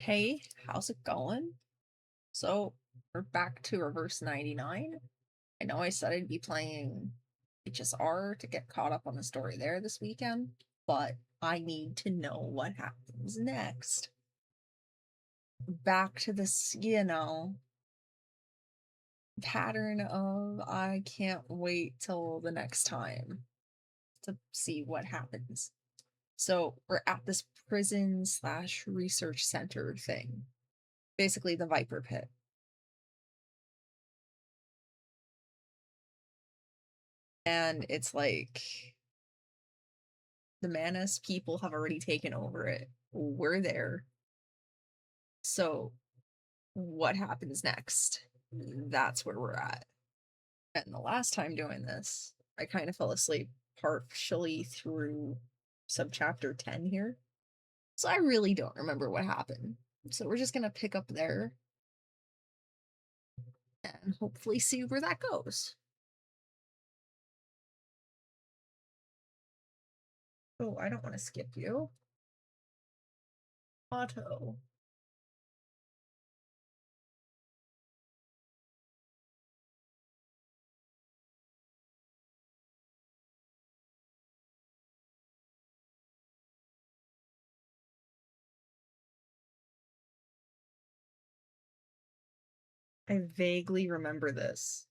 Hey, how's it going? So, we're back to Reverse 99. I know I said I'd be playing HSR to get caught up on the story there this weekend, but I need to know what happens next. Back to this, pattern of I can't wait till the next time to see what happens. So, we're at this prison slash research center thing, basically the Viper Pit. And it's like the Manus people have already taken over it. We're there. So what happens next? That's where we're at. And the last time doing this, I kind of fell asleep partially through subchapter 10 here. So I really don't remember what happened. So we're just going to pick up there and hopefully see where that goes. Oh, I don't want to skip you. Auto. I vaguely remember this.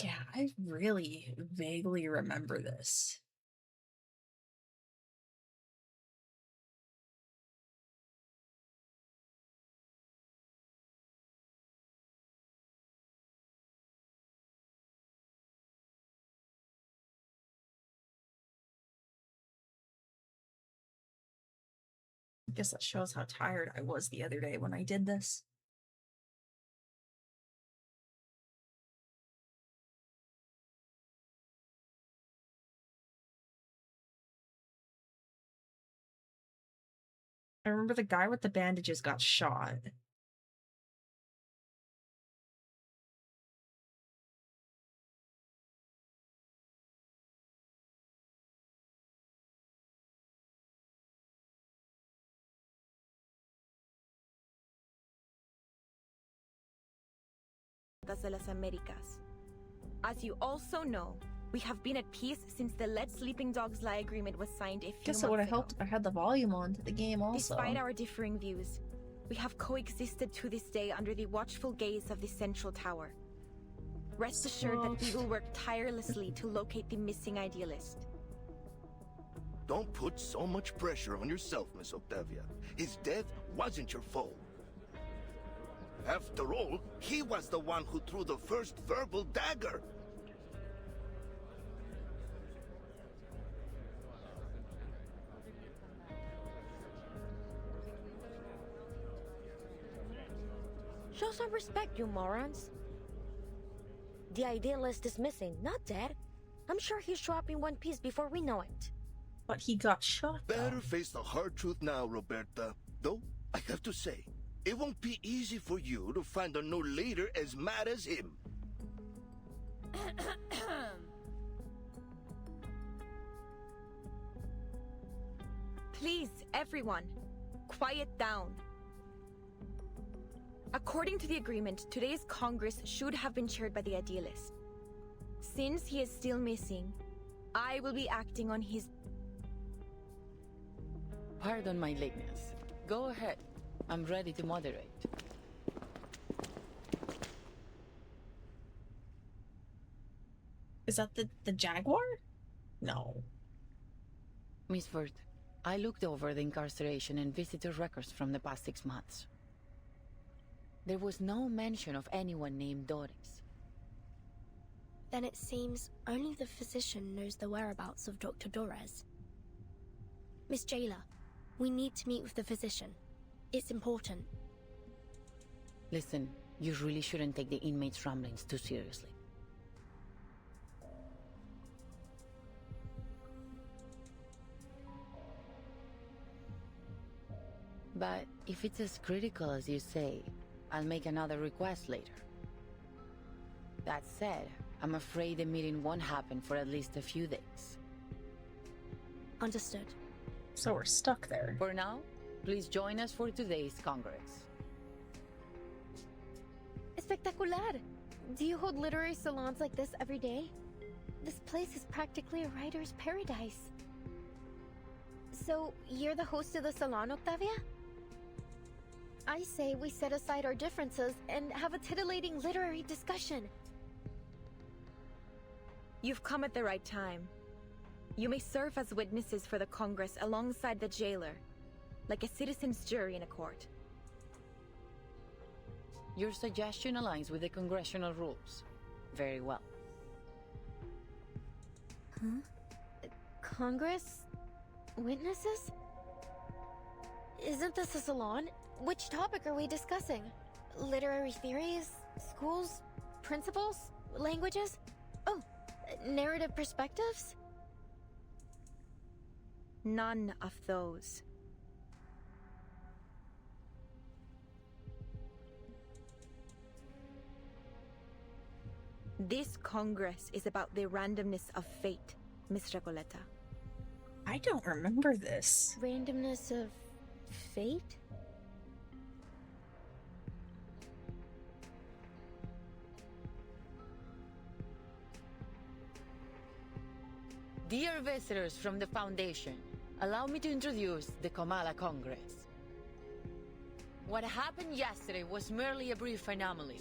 Yeah, I really vaguely remember this. I guess that shows how tired I was the other day when I did this. I remember the guy with the bandages got shot. De las Americas. As you also know, we have been at peace since the Let Sleeping Dogs Lie agreement was signed a few Guess months it would have ago. helped if I had the volume on to the game also. Despite our differing views, we have coexisted to this day under the watchful gaze of the Central Tower. Rest assured that we will work tirelessly to locate the missing idealist. Don't put so much pressure on yourself, Miss Octavia. His death wasn't your fault. After all, he was the one who threw the first verbal dagger. Show some respect, you morons. The idealist is missing, not dead. I'm sure he'll show up in one piece before we know it. But he got shot. Better face the hard truth now, Roberta. Though, I have to say, it won't be easy for you to find a new leader as mad as him. Please, everyone, quiet down. According to the agreement, today's Congress should have been chaired by the idealist. Since he is still missing, I will be acting on his... Pardon my lateness. Go ahead. I'm ready to moderate. Is that the Jaguar? No. Miss Vert, I looked over the incarceration and visitor records from the past 6 months. There was no mention of anyone named Doris. Then it seems only the physician knows the whereabouts of Dr. Dorez. Miss Jailer, we need to meet with the physician. It's important. Listen, you really shouldn't take the inmates' ramblings too seriously. But if it's as critical as you say, I'll make another request later. That said, I'm afraid the meeting won't happen for at least a few days. Understood. So we're stuck there. For now, please join us for today's Congress. Espectacular! Do you hold literary salons like this every day? This place is practically a writer's paradise. So, you're the host of the salon, Octavia? I say we set aside our differences and have a titillating literary discussion. You've come at the right time. You may serve as witnesses for the Congress alongside the jailer, like a citizen's jury in a court. Your suggestion aligns with the congressional rules. Very well. Huh? Congress? Witnesses? Isn't this a salon? Which topic are we discussing? Literary theories? Schools? Principles? Languages? Oh, narrative perspectives? None of those. This Congress is about the randomness of fate, Miss Recoleta. I don't remember this. Randomness of fate? Dear visitors from the Foundation, allow me to introduce the Kamala Congress. What happened yesterday was merely a brief anomaly.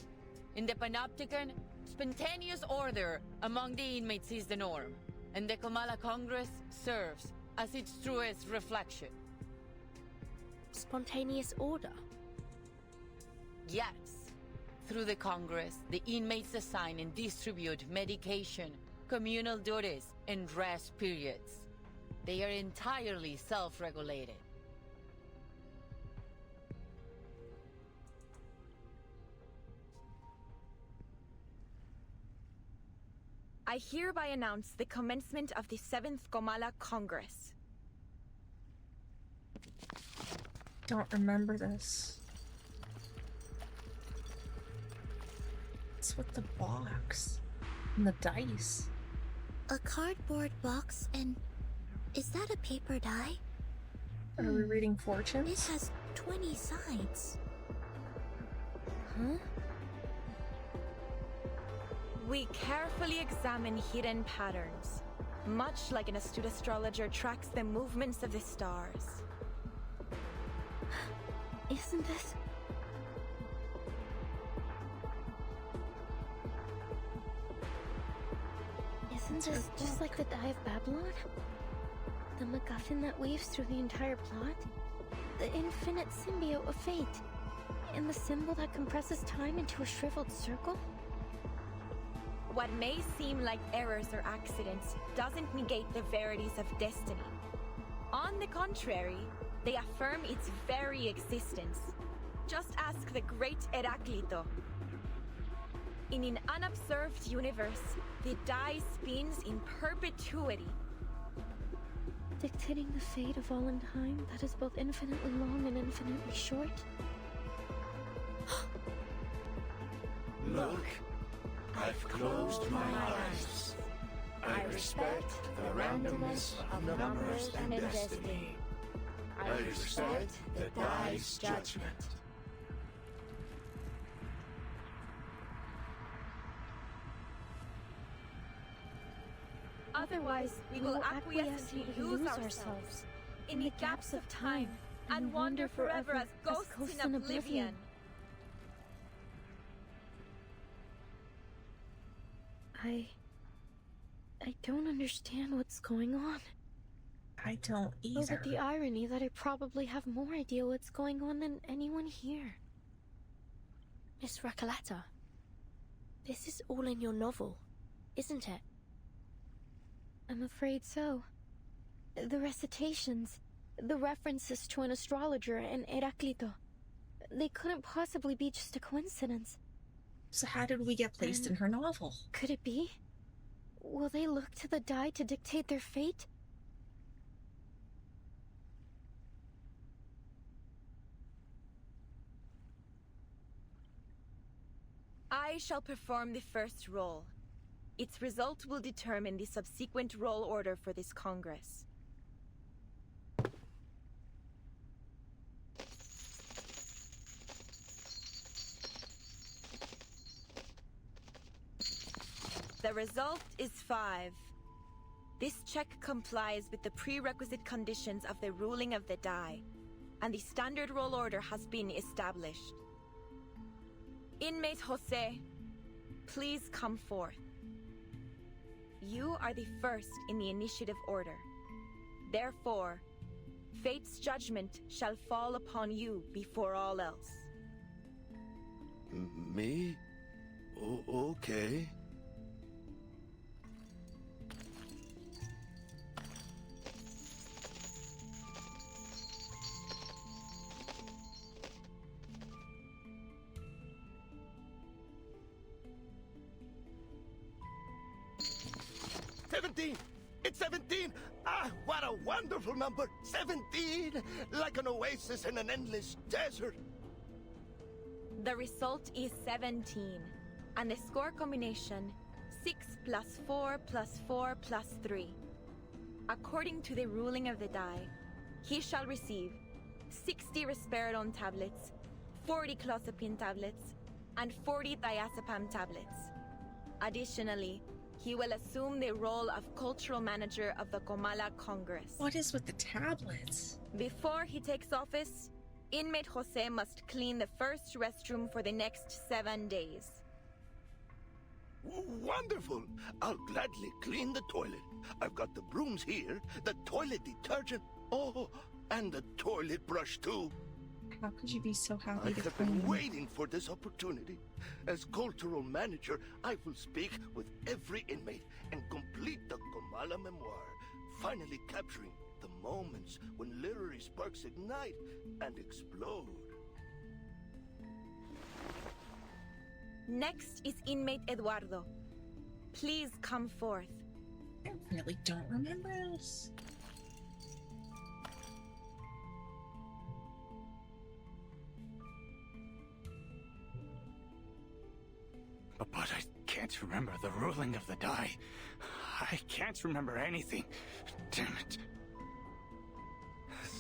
In the Panopticon, spontaneous order among the inmates is the norm, and the Kamala Congress serves as its truest reflection. Spontaneous order? Yes. Through the Congress, the inmates assign and distribute medication, communal duties, and rest periods. They are entirely self-regulated. I hereby announce the commencement of the 7th Kamala Congress. Don't remember this. What's with the box and the dice? A cardboard box and... is that a paper die? Are we reading fortunes? It has 20 sides. Huh? We carefully examine hidden patterns, much like an astute astrologer tracks the movements of the stars. Isn't this... Isn't this just like the Die of Babylon? The MacGuffin that weaves through the entire plot? The infinite symbiote of fate? And the symbol that compresses time into a shriveled circle? What may seem like errors or accidents doesn't negate the verities of destiny. On the contrary, they affirm its very existence. Just ask the great Heraclito. In an unobserved universe, the die spins in perpetuity. Dictating the fate of all in time that is both infinitely long and infinitely short? Look, I've closed my eyes. I respect the randomness of numbers and destiny. I respect the die's judgment. Otherwise, we will acquiesce and lose ourselves in the gaps of time and wander forever as ghosts in oblivion. I don't understand what's going on. I don't either. Oh, but the irony that I probably have more idea what's going on than anyone here. Miss Recoleta, this is all in your novel. isn't it? I'm afraid so. The recitations, the references to an astrologer and Recoleta, they couldn't possibly be just a coincidence. So how did we get placed in her novel? Could it be? Will they look to the die to dictate their fate? I shall perform the first roll. Its result will determine the subsequent roll order for this Congress. The result is 5. This check complies with the prerequisite conditions of the ruling of the die, and the standard roll order has been established. Inmate Jose, please come forth. You are the first in the initiative order. Therefore, fate's judgment shall fall upon you before all else. Me? Okay. It's 17! Ah, what a wonderful number! 17! Like an oasis in an endless desert. The result is 17, and the score combination 6 plus 4 plus 4 plus 3. According to the ruling of the die, he shall receive 60 risperidone tablets, 40 clozapine tablets, and 40 diazepam tablets. Additionally, he will assume the role of cultural manager of the Comala Congress. What is with the tablets? Before he takes office, inmate Jose must clean the first restroom for the next 7 days. Wonderful! I'll gladly clean the toilet. I've got the brooms here, the toilet detergent, oh, and the toilet brush too. How could you be so happy I to have clean? been waiting for this opportunity. As cultural manager, I will speak with every inmate and complete the Comala memoir, finally capturing the moments when literary sparks ignite and explode. Next is inmate Eduardo. Please come forth. I really don't remember this. But I can't remember the ruling of the die. I can't remember anything. Damn it.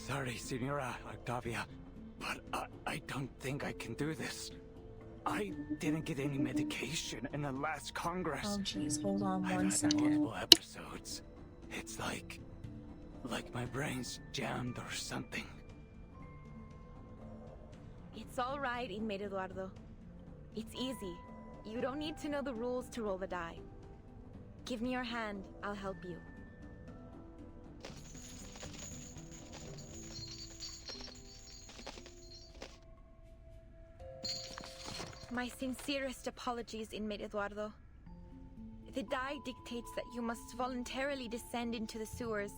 Sorry, Senora Octavia, but I don't think I can do this. I didn't get any medication in the last Congress. Oh jeez, hold on I've one had second. multiple episodes. It's like my brain's jammed or something. It's all right, inmate Eduardo. It's easy. You don't need to know the rules to roll the die. Give me your hand, I'll help you. My sincerest apologies, inmate Eduardo. The die dictates that you must voluntarily descend into the sewers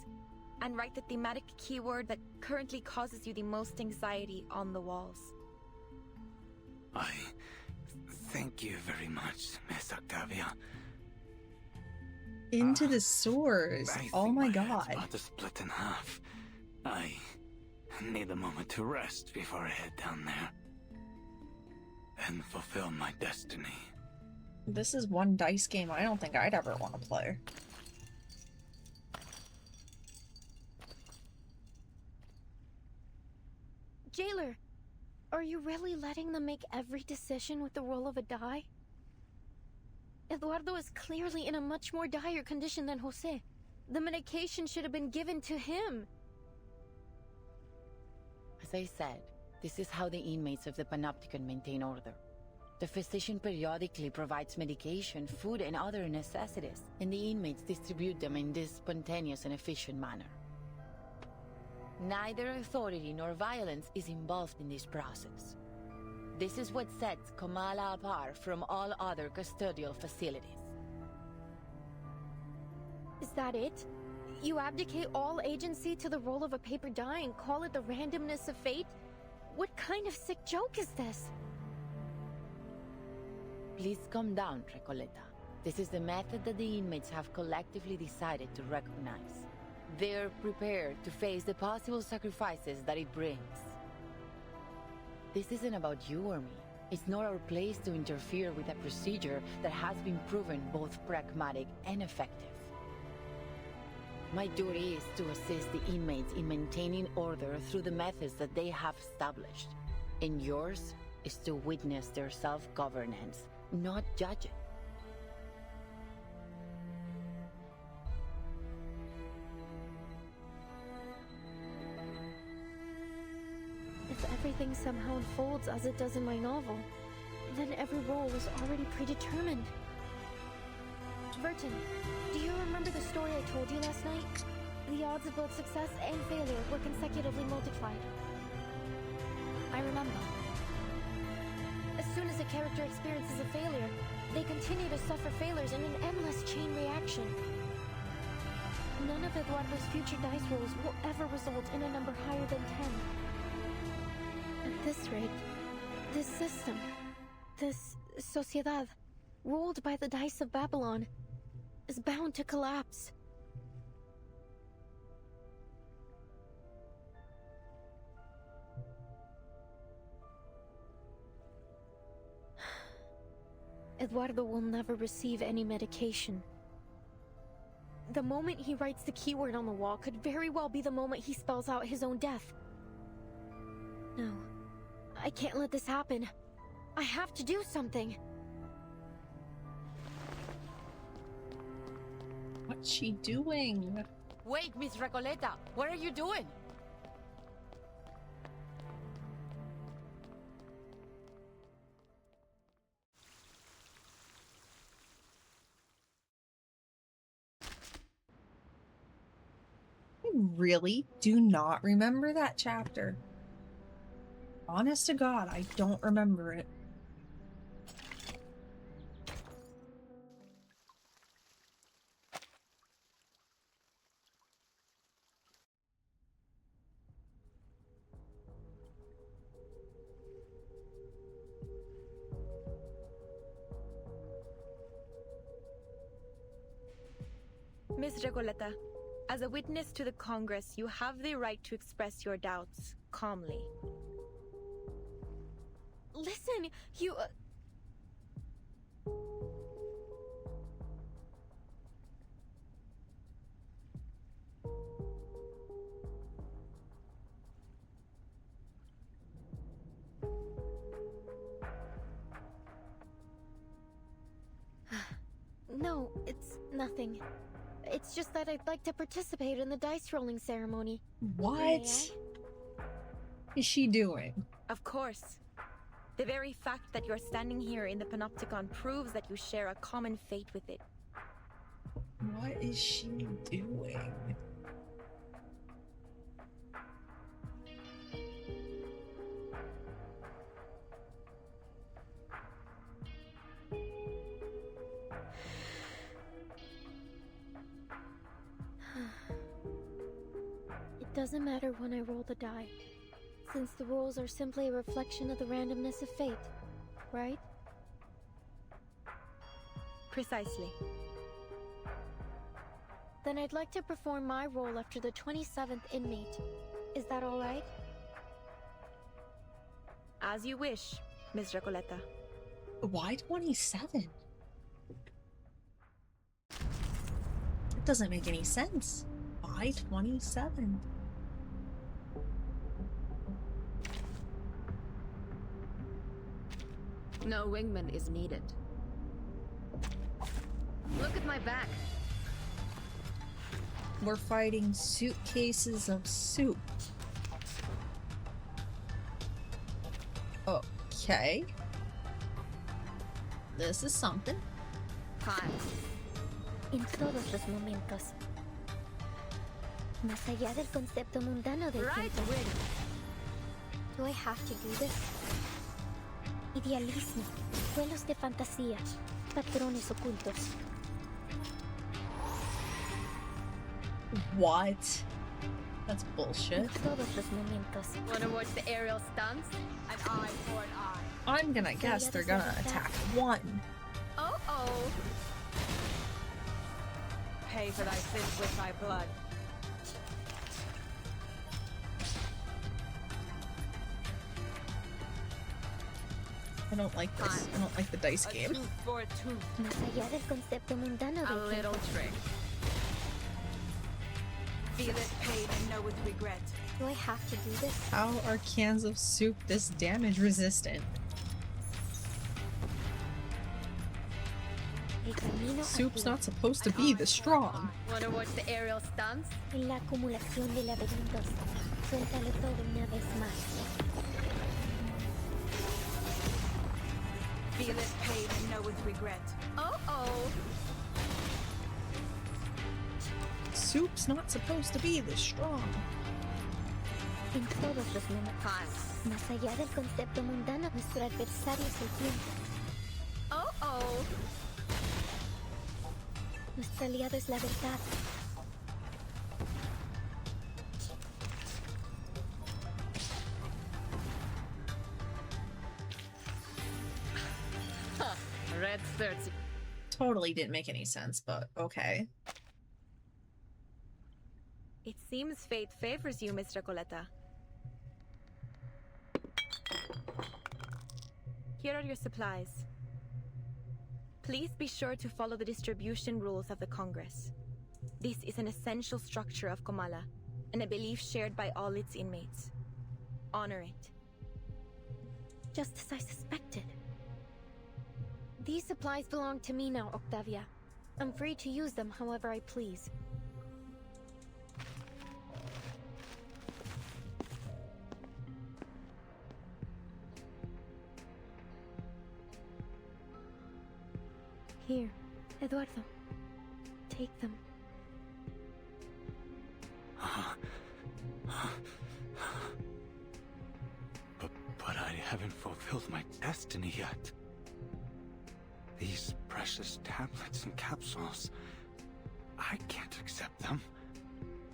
and write the thematic keyword that currently causes you the most anxiety on the walls. I thank you very much, Miss Octavia. Into the sewers. I Oh think my head's god. about to split in half. I need a moment to rest before I head down there and fulfill my destiny. This is one dice game I don't think I'd ever want to play. Jailer, are you really letting them make every decision with the roll of a die? Eduardo is clearly in a much more dire condition than Jose. The medication should have been given to him. As I said, this is how the inmates of the Panopticon maintain order. The physician periodically provides medication, food, and other necessities, and the inmates distribute them in this spontaneous and efficient manner. Neither authority nor violence is involved in this process. This is what sets Comala apart from all other custodial facilities. that it? You abdicate all agency to the role of a paper die and call it the randomness of fate? What kind of sick joke is this? Please calm down, Recoleta. This is the method that the inmates have collectively decided to recognize. They're prepared to face the possible sacrifices that it brings. This isn't about you or me. It's not our place to interfere with a procedure that has been proven both pragmatic and effective. My duty is to assist the inmates in maintaining order through the methods that they have established. And yours is to witness their self-governance, not judge it. If everything somehow unfolds as it does in my novel, then every role is already predetermined. Verton, do you remember the story I told you last night? The odds of both success and failure were consecutively multiplied. I remember. As soon as a character experiences a failure, they continue to suffer failures in an endless chain reaction. None of Eduardo's future dice rolls will ever result in a number higher than 10. At this rate, this system, this sociedad, ruled by the dice of Babylon, is bound to collapse. Eduardo will never receive any medication. The moment he writes the keyword on the wall could very well be the moment he spells out his own death. No, I can't let this happen. I have to do something. What's she doing? Wait, Miss Recoleta, what are you doing? I really do not remember that chapter. Honest to God, I don't remember it. Miss Recoleta, as a witness to the Congress, you have the right to express your doubts calmly. Listen, you... No, it's nothing. It's just that I'd like to participate in the dice rolling ceremony. What is she doing? Of course. The very fact that you're standing here in the Panopticon proves that you share a common fate with it. What is she doing? It doesn't matter when I roll the die, since the rolls are simply a reflection of the randomness of fate, right? Precisely. Then I'd like to perform my role after the 27th inmate. Is that all right? As you wish, Miss Recoleta. Why 27? It doesn't make any sense. Why 27? No wingman is needed. Look at my back. We're fighting suitcases of soup. Okay. This is something. Time. En todos los momentos. Más allá del concepto mundano del Right, tiempo. ready. Do I have to do this? Idealismo, vuelos de fantasía, patrones ocultos. What? That's bullshit. Todos los momentos. Wanna watch the aerial stunts? An eye for an eye. I'm gonna guess they're gonna attack one. Oh. Pay for thy sins with thy blood. I don't like this. I don't like the dice A game. tooth for a tooth. Más allá del concepto mundano A del little tiempo. trick. Feeleth pain and knoweth regret. Do I have to do this? How are cans of soup this damage resistant? El camino Soup's hacia not supposed to be this strong. Wanna watch the aerial stunts? en la acumulación de laberintos. Suéltalo todo una vez más. Feeleth pain and knoweth regret. Oh. Soup's not supposed to be this strong. En todos los momentos. Más allá del concepto mundano, nuestro adversario es el tiempo. Oh. Nuestro aliado es la verdad. Red 30. Totally didn't make any sense, but okay. It seems fate favors you, Miss Recoleta. Here are your supplies. Please be sure to follow the distribution rules of the Congress. This is an essential structure of Comala, and a belief shared by all its inmates. Honor it. Just as I suspected. These supplies belong to me now, Octavia. I'm free to use them however I please. Here, Eduardo. Take them. But I haven't fulfilled my destiny yet. These precious tablets and capsules, I can't accept them.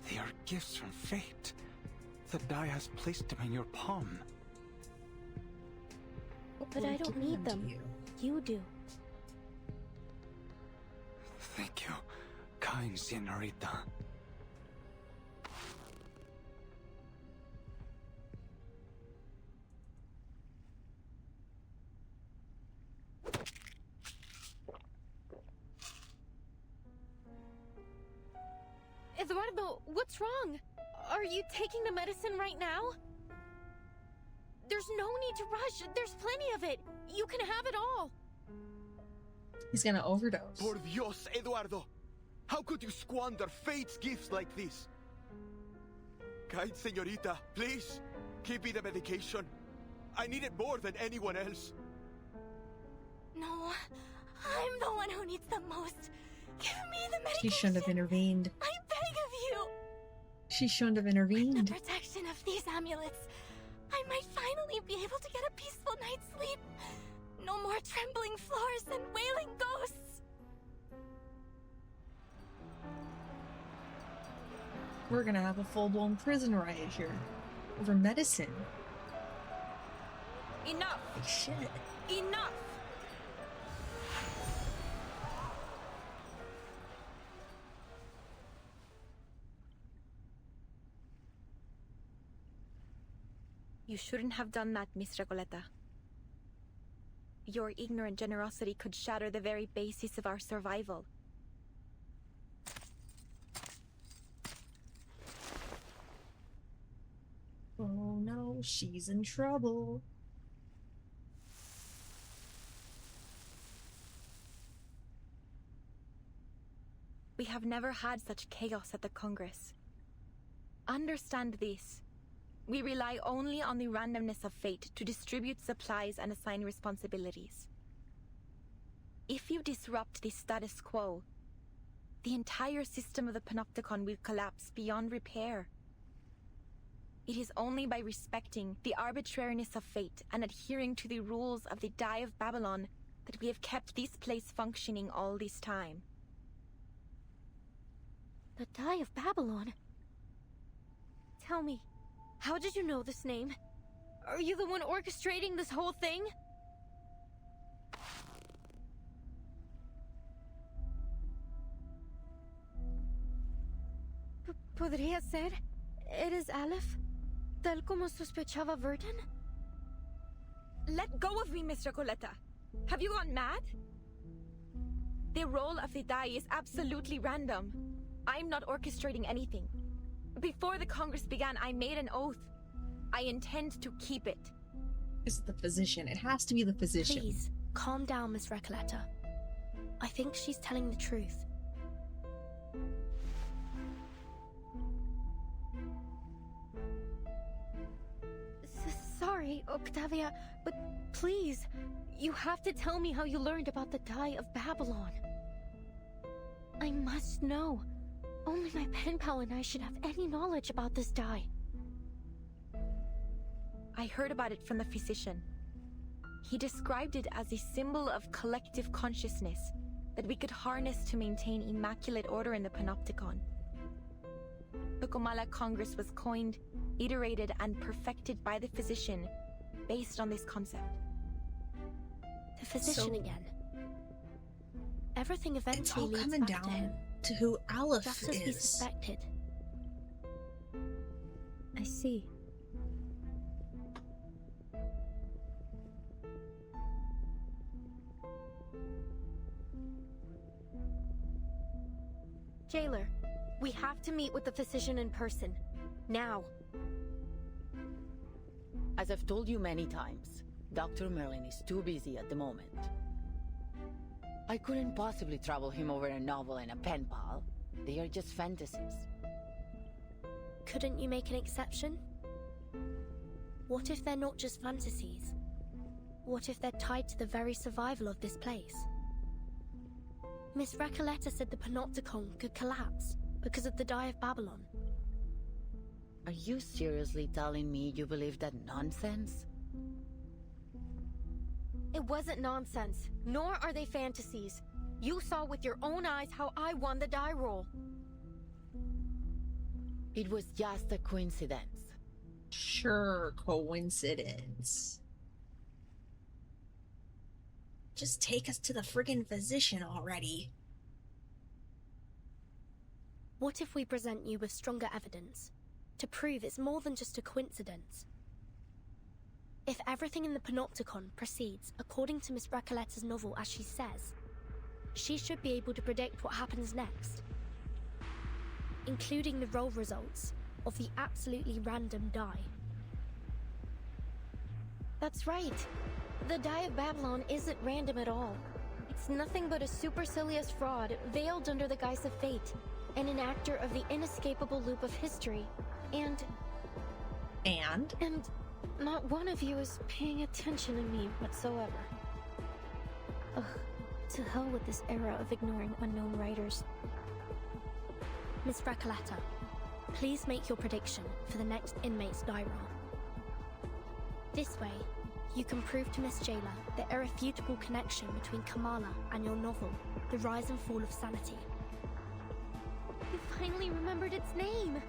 They are gifts from fate. The die has placed them in your palm. But I don't need them. You do. Thank you, kind señorita. Eduardo, what's wrong? Are you taking the medicine right now? There's no need to rush. There's plenty of it. You can have it all. He's gonna overdose. Por Dios, Eduardo! How could you squander fate's gifts like this? Kind señorita, please, give me the medication. I need it more than anyone else. No, I'm the one who needs the most. Give me the medication. She shouldn't have intervened. I beg of you. She shouldn't have With the intervened. protection of these amulets, I might finally be able to get a peaceful night's sleep. No more trembling floors and wailing ghosts. We're gonna have a full-blown prison riot here. Over medicine. Enough! Like shit. Enough! You shouldn't have done that, Miss Recoleta. Your ignorant generosity could shatter the very basis of our survival. Oh no, she's in trouble. We have never had such chaos at the Congress. Understand this. We rely only on the randomness of fate to distribute supplies and assign responsibilities. If you disrupt the status quo, the entire system of the Panopticon will collapse beyond repair. It is only by respecting the arbitrariness of fate and adhering to the rules of the Die of Babylon that we have kept this place functioning all this time. The Die of Babylon? Tell me, how did you know this name? Are you the one orchestrating this whole thing? ¿Podría ser? ¿Eres Aleph? ¿Tal como sospechaba Verdun? Let go of me, Miss Recoleta. Have you gone mad? The roll of the die is absolutely random. I'm not orchestrating anything. Before the Congress began, I made an oath. I intend to keep it. It's the physician. It has to be the physician. Please, calm down, Miss Recoleta. I think she's telling the truth. Sorry, Octavia, but please, you have to tell me how you learned about the Die of Babylon. I must know. Only my pen pal and I should have any knowledge about this die. I heard about it from the physician. He described it as a symbol of collective consciousness that we could harness to maintain immaculate order in the Panopticon. The Comala Congress was coined, iterated, and perfected by the physician based on this concept. The physician again. Everything It's eventually all leads coming back to him, down to who Aleph just as we is. suspected. I see. Jailer, we have to meet with the physician in person. Now. As I've told you many times, Dr. Merlin is too busy at the moment. I couldn't possibly trouble him over a novel and a pen pal. They are just fantasies. Couldn't you make an exception? What if they're not just fantasies? What if they're tied to the very survival of this place? Miss Recoleta said the Panopticon could collapse because of the Die of Babylon. Are you seriously telling me you believe that nonsense? It wasn't nonsense, nor are they fantasies. You saw with your own eyes how I won the die roll. It was just a coincidence. Sure, coincidence. Just take us to the friggin' physician already. What if we present you with stronger evidence to prove it's more than just a coincidence? If everything in the Panopticon proceeds according to Miss Recoleta's novel as she says, she should be able to predict what happens next, including the roll results of the absolutely random die. That's right. The Die of Babylon isn't random at all. It's nothing but a supercilious fraud veiled under the guise of fate, and an actor of the inescapable loop of history. And not one of you is paying attention to me whatsoever. Ugh, to hell with this era of ignoring unknown writers. Miss Recoleta, please make your prediction for the next inmate's die roll. This way, you can prove to Miss Jailer the irrefutable connection between Kamala and your novel, The Rise and Fall of Sanity. You finally remembered its name!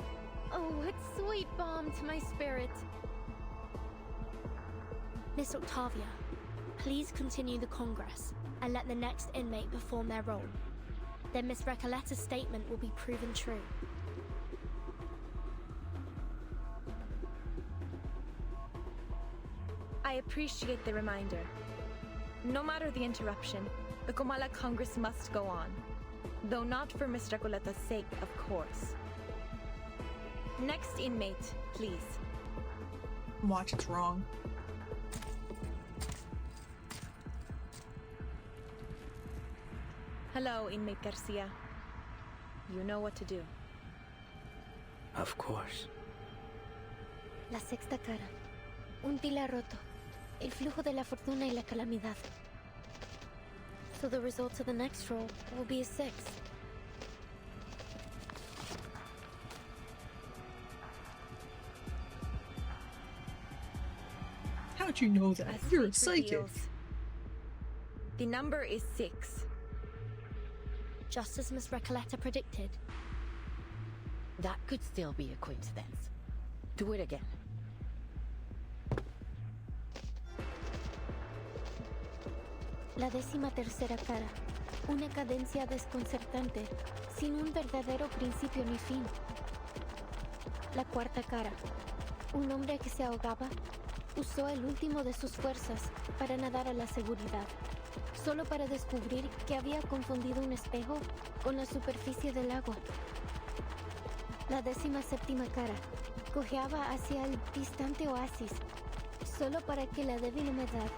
Oh, it's sweet balm to my spirit. Miss Octavia, please continue the Congress and let the next inmate perform their role. Then Miss Recoleta's statement will be proven true. I appreciate the reminder. No matter the interruption, the Comala Congress must go on. Though not for Miss Recoleta's sake, of course. Next inmate, please. Watch, it's wrong. Hello, inmate Garcia. You know what to do. Of course. La sexta cara. Un pilar roto. El flujo de la fortuna y la calamidad. So the result of the next roll will be a 6. How'd you know that? As You're a fate psychic. reveals, the number is 6. Just as Miss Recoleta predicted. That could still be a coincidence. Do it again. La 13ª cara. Una cadencia desconcertante, sin un verdadero principio ni fin. La 4ª cara. Un hombre que se ahogaba usó el último de sus fuerzas para nadar a la seguridad, solo para descubrir que había confundido un espejo con la superficie del agua. La 17ª cara. Cojeaba hacia el distante oasis, solo para que la débil humedad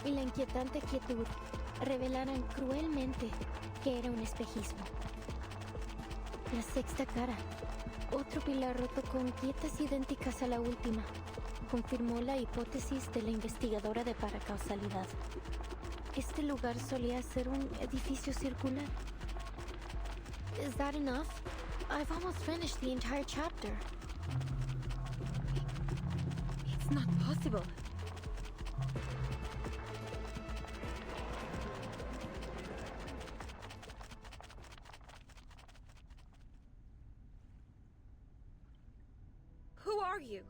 y la inquietante quietud revelaran cruelmente que era un espejismo. La 6ª cara. Otro pilar roto con grietas idénticas a la última. Confirmó la hipótesis de la investigadora de paracausalidad. Este lugar solía ser un edificio circular. Is that enough? I've almost finished the entire chapter. It's not possible. Who are you?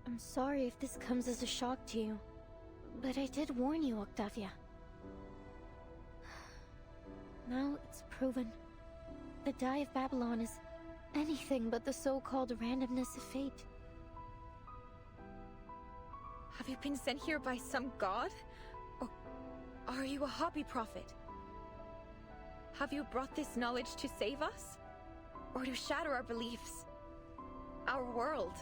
I'm sorry if this comes as a shock to you, but I did warn you, Octavia. Now it's proven. The Die of Babylon is anything but the so-called randomness of fate. Have you been sent here by some god? Or are you a hobby prophet? Have you brought this knowledge to save us? Or to shatter our beliefs? Our world?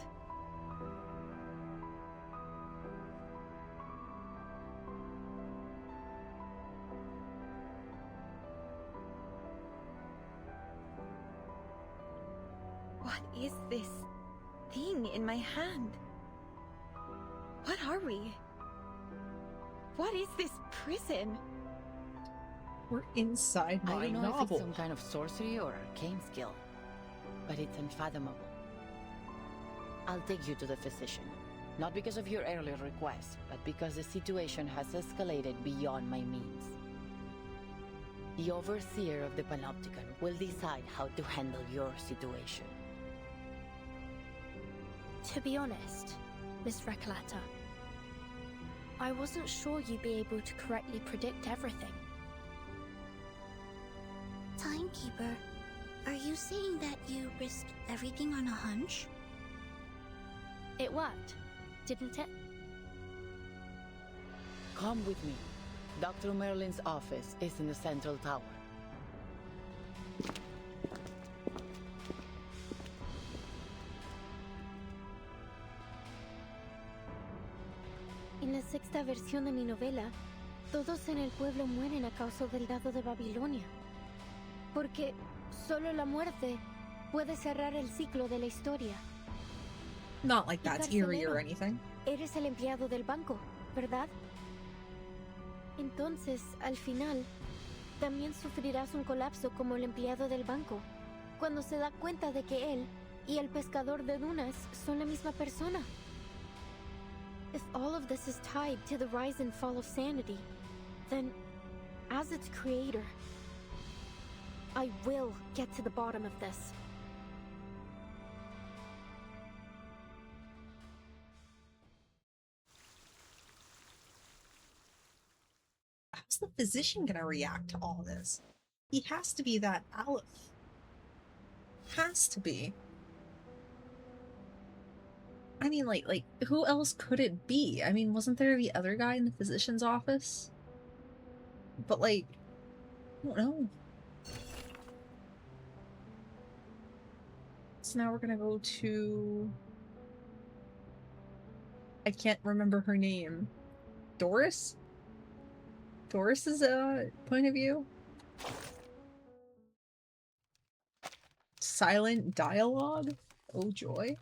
What is this thing in my hand? What are we? What is this prison? We're inside my I don't know if novel. it's some kind of sorcery or arcane skill, but it's unfathomable. I'll take you to the physician. Not because of your earlier request, but because the situation has escalated beyond my means. The overseer of the Panopticon will decide how to handle your situation. To be honest, Miss Recoleta, I wasn't sure you'd be able to correctly predict everything. Timekeeper, are you saying that you risked everything on a hunch? It worked, didn't it? Come with me. Dr. Merlin's office is in the central tower. En la 6ª versión de mi novela, todos en el pueblo mueren a causa del dado de Babilonia. Porque solo la muerte puede cerrar el ciclo de la historia. Not like that's eerie or Carcelero, anything. eres el empleado del banco, ¿verdad? Entonces, al final, también sufrirás un colapso como el empleado del banco, cuando se da cuenta de que él y el pescador de dunas son la misma persona. If all of this is tied to the rise and fall of sanity, then, as its creator, I will get to the bottom of this. How's the physician gonna react to all this? He has to be that Aleph. Has to be. I mean, like, who else could it be? I mean, wasn't there the other guy in the physician's office? But, like, I don't know. So now we're gonna go to... I can't remember her name. Doris? Doris's, point of view? Silent dialogue? Oh joy.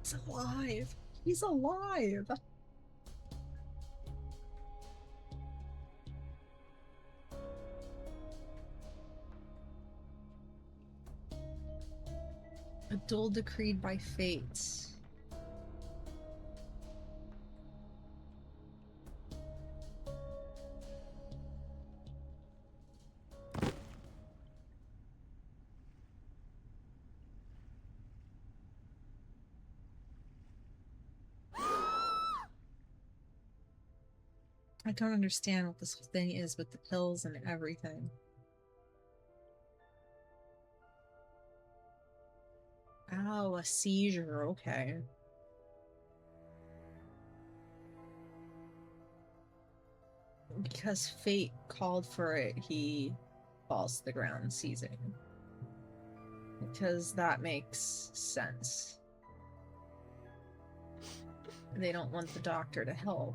He's alive! He's alive! Duel decreed by fate. I don't understand what this thing is with the pills and everything. Oh, a seizure, okay. Because fate called for it, he falls to the ground, seizing. Because that makes sense. They don't want the doctor to help.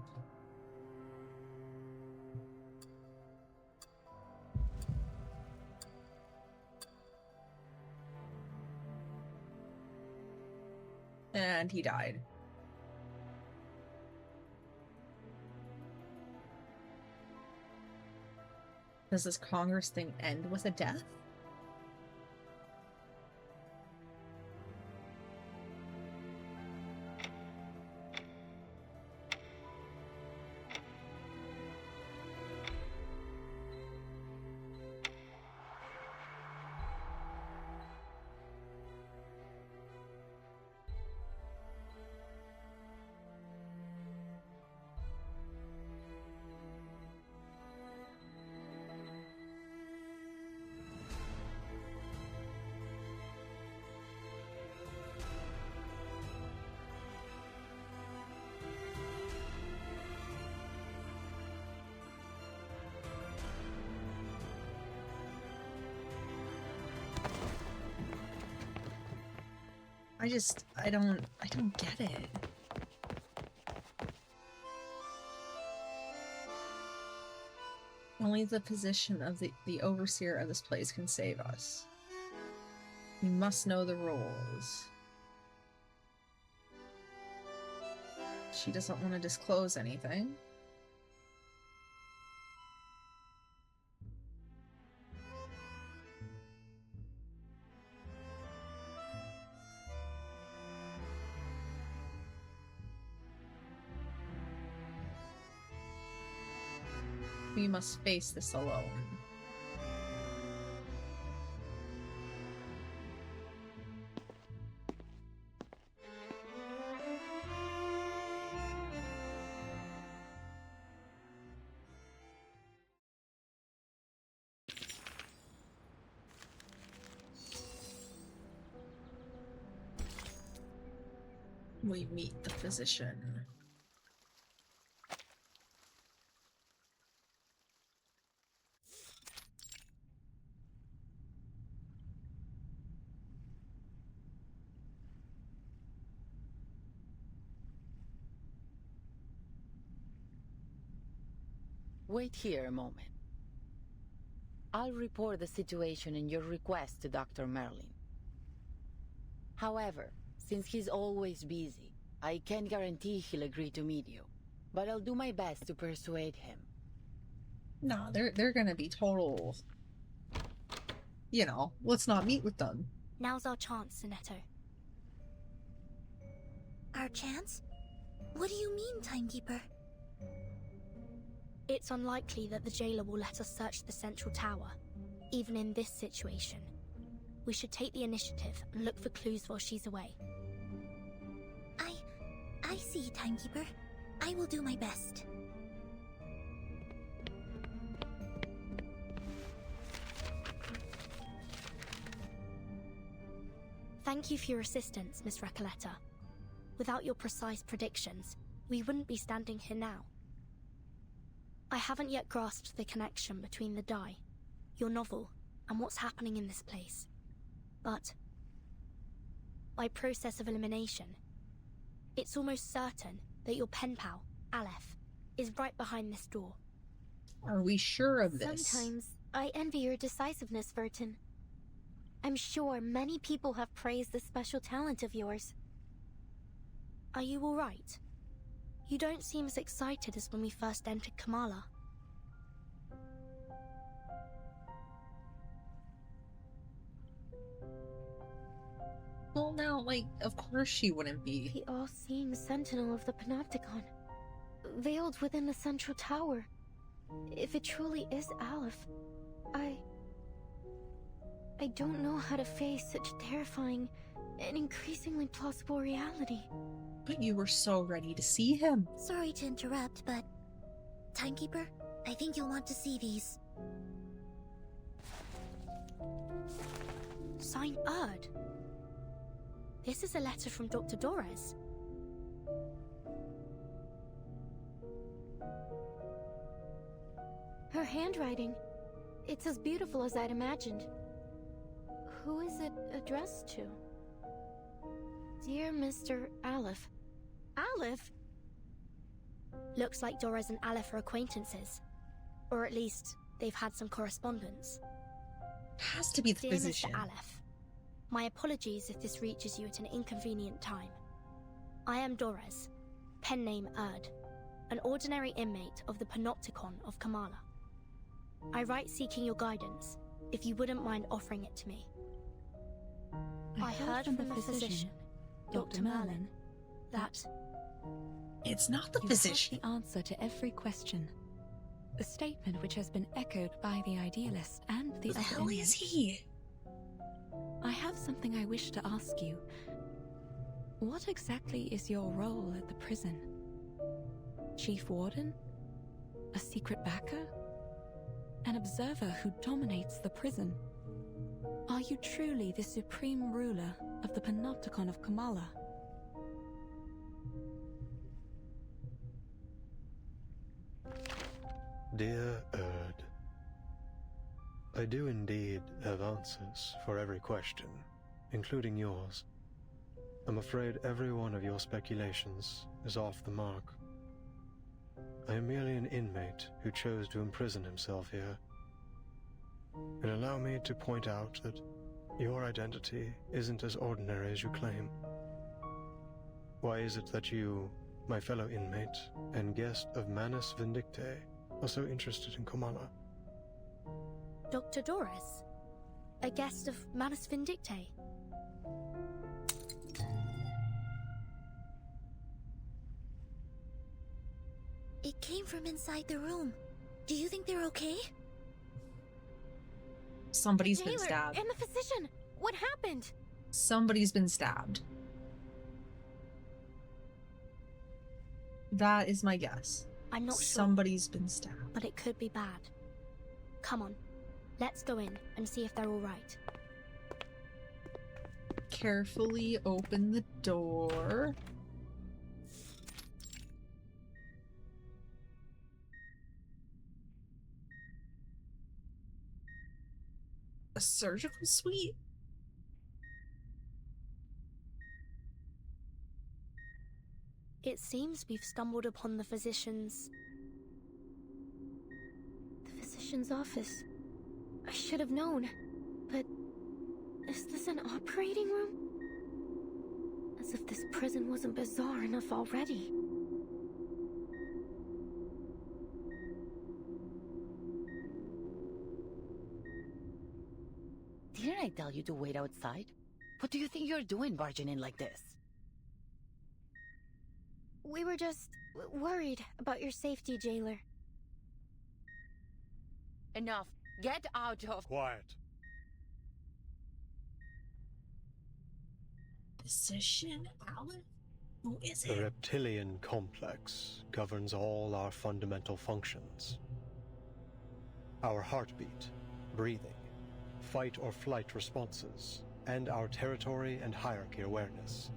And he died. Does this Congress thing end with a death? I don't get it. Only the position of the overseer of this place can save us. We must know the rules. She doesn't want to disclose anything. We must face this alone. We meet the physician. Wait here a moment. I'll report the situation and your request to Dr. Merlin. However, since he's always busy, I can't guarantee he'll agree to meet you. But I'll do my best to persuade him. No, they're gonna be total... You know, let's not meet with them. Now's our chance, Sinetto. Our chance? What do you mean, Timekeeper? It's unlikely that the jailer will let us search the central tower, even in this situation. We should take the initiative and look for clues while she's away. I see, Timekeeper. I will do my best. Thank you for your assistance, Miss Recoleta. Without your precise predictions, we wouldn't be standing here now. I haven't yet grasped the connection between the die, your novel, and what's happening in this place. But by process of elimination, it's almost certain that your pen pal, Aleph, is right behind this door. Are we sure of this? Sometimes I envy your decisiveness, Vertin. I'm sure many people have praised this special talent of yours. Are you all right? You don't seem as excited as when we first entered Kamala. Well, now, like, of course she wouldn't be. The all-seeing sentinel of the Panopticon, veiled within the central tower. If it truly is Aleph, I don't know how to face such terrifying and increasingly plausible reality. But you were so ready to see him. Sorry to interrupt, but... Timekeeper, I think you'll want to see these. Signed Erd. This is a letter from Dr. Dorez. Her handwriting, it's as beautiful as I'd imagined. Who is it addressed to? Dear Mr. Aleph. Aleph? Looks like Dorez and Aleph are acquaintances. Or at least, they've had some correspondence. It has to be the Dear physician. Mr. Aleph, my apologies if this reaches you at an inconvenient time. I am Dorez, pen name Erd, an ordinary inmate of the Panopticon of Kamala. I write seeking your guidance, if you wouldn't mind offering it to me. I heard from the physician, Dr. Merlin, that... It's not the You physician. have the answer to every question. A statement which has been echoed by the idealist and the Who the other hell is inmates. he? I have something I wish to ask you. What exactly is your role at the prison? Chief Warden? A secret backer? An observer who dominates the prison? Are you truly the supreme ruler of the Panopticon of Kamala? Dear Erd, I do indeed have answers for every question, including yours. I'm afraid every one of your speculations is off the mark. I am merely an inmate who chose to imprison himself here. And allow me to point out that your identity isn't as ordinary as you claim. Why is it that you, my fellow inmate and guest of Manus Vindictae, are so interested in Kamala? Dr. Dorez, a guest of Manus Vindictae. It came from inside the room. Do you think they're okay? Somebody's been Taylor stabbed. and the physician! What happened? Somebody's been stabbed. That is my guess. I'm not sure, Somebody's been stabbed. but it could be bad. Come on, let's go in and see if they're all right. Carefully open the door. A surgical suite? It seems we've stumbled upon the physician's... The physician's office. I should have known. But is this an operating room? As if this prison wasn't bizarre enough already. Didn't I tell you to wait outside? What do you think you're doing barging in like this? We were just worried about your safety, jailer. Enough. Get out of... Quiet. Physician Aleph? Who is The it? reptilian complex governs all our fundamental functions. Our heartbeat, breathing, fight or flight responses, and our territory and hierarchy awareness.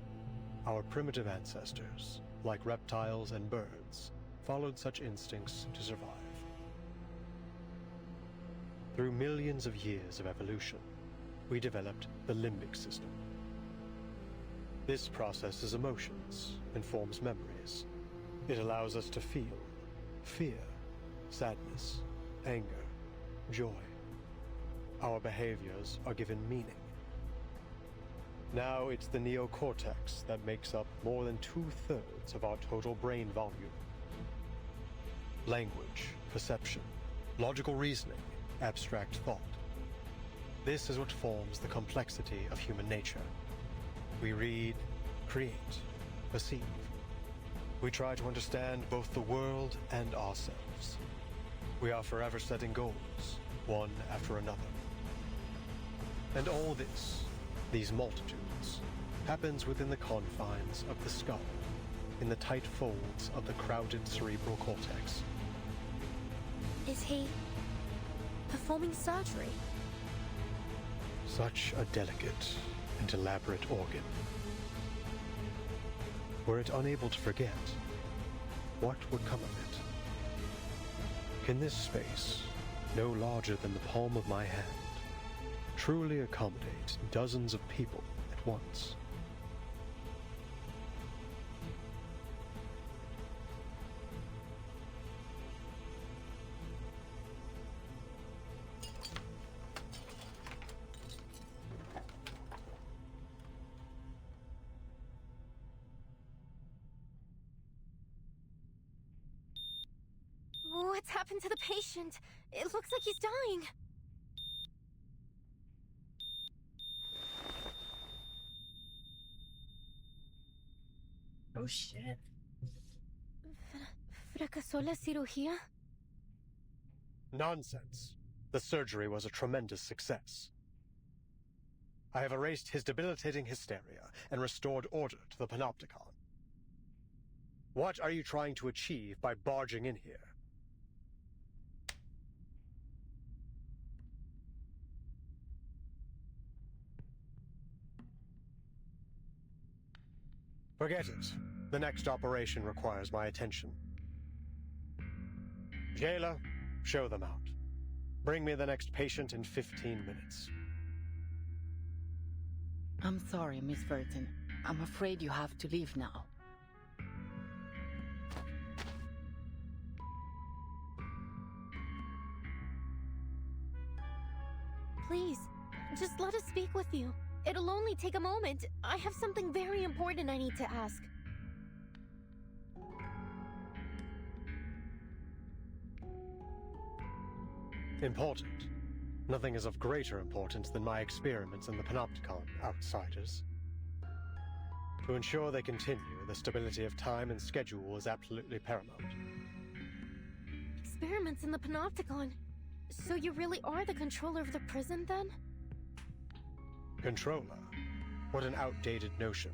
Our primitive ancestors, like reptiles and birds, followed such instincts to survive. Through millions of years of evolution, we developed the limbic system. This processes emotions and forms memories. It allows us to feel fear, sadness, anger, joy. Our behaviors are given meaning. Now it's the neocortex that makes up more than 2/3 of our total brain volume. Language, perception, logical reasoning, abstract thought. This is what forms the complexity of human nature. We read, create, perceive. We try to understand both the world and ourselves. We are forever setting goals, one after another. And all this, these multitudes, happens within the confines of the skull, in the tight folds of the crowded cerebral cortex. Is he performing surgery? Such a delicate and elaborate organ. Were it unable to forget, what would come of it? Can this space, no larger than the palm of my hand, truly accommodate dozens of people at once? What's happened to the patient? It looks like he's dying. Oh shit. ¿Fracasó la cirugía? Nonsense. The surgery was a tremendous success. I have erased his debilitating hysteria and restored order to the Panopticon. What are you trying to achieve by barging in here? Forget it. The next operation requires my attention. Jailer, show them out. Bring me the next patient in 15 minutes. I'm sorry, Miss Burton. I'm afraid you have to leave now. Please, just let us speak with you. It'll only take a moment. I have something very important I need to ask. Important. Nothing is of greater importance than my experiments in the Panopticon, outsiders. To ensure they continue, the stability of time and schedule is absolutely paramount. Experiments in the Panopticon? So you really are the controller of the prison, then? Controller? What an outdated notion.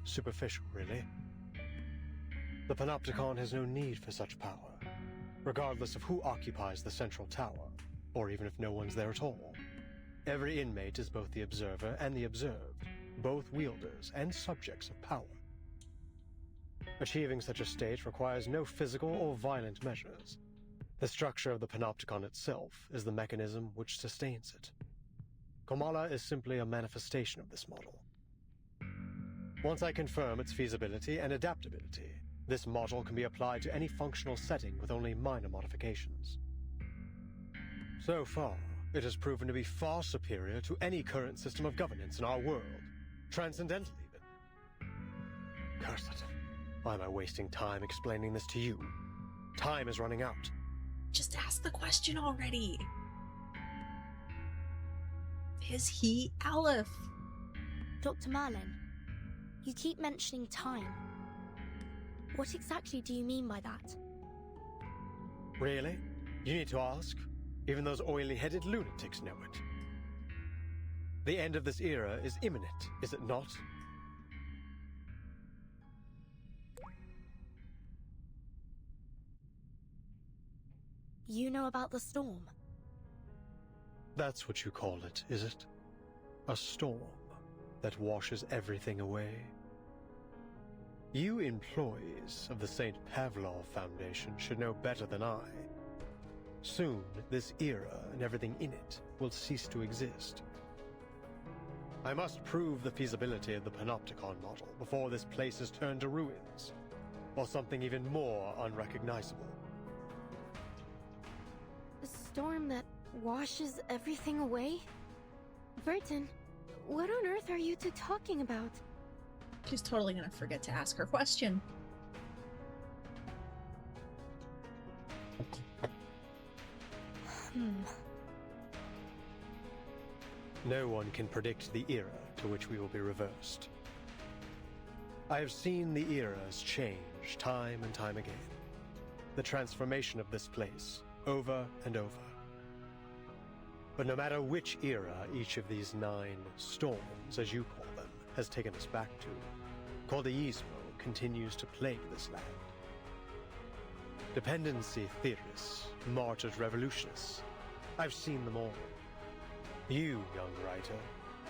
Superficial, really. The Panopticon has no need for such power, regardless of who occupies the central tower, or even if no one's there at all. Every inmate is both the observer and the observed, both wielders and subjects of power. Achieving such a state requires no physical or violent measures. The structure of the Panopticon itself is the mechanism which sustains it. Kamala is simply a manifestation of this model. Once I confirm its feasibility and adaptability, this model can be applied to any functional setting with only minor modifications. So far, it has proven to be far superior to any current system of governance in our world, transcendental even. Curse it. Why am I wasting time explaining this to you? Time is running out. Just ask the question already. Is he Aleph? Dr. Merlin, you keep mentioning time. What exactly do you mean by that? Really? You need to ask? Even those oily-headed lunatics know it. The end of this era is imminent, is it not? You know about the storm? That's what you call it, is it? A storm that washes everything away? You employees of the St. Pavlov Foundation should know better than I. Soon, this era and everything in it will cease to exist. I must prove the feasibility of the Panopticon model before this place is turned to ruins, or something even more unrecognizable. A storm that washes everything away? Burton, what on earth are you two talking about? She's totally gonna forget to ask her question. No one can predict the era to which we will be reversed. I have seen the eras change time and time again. The transformation of this place, over and over. But no matter which era each of these 9 storms, as you call them, has taken us back to, Cordeismo continues to plague this land. Dependency theorists, martyred revolutionists, I've seen them all. You, young writer,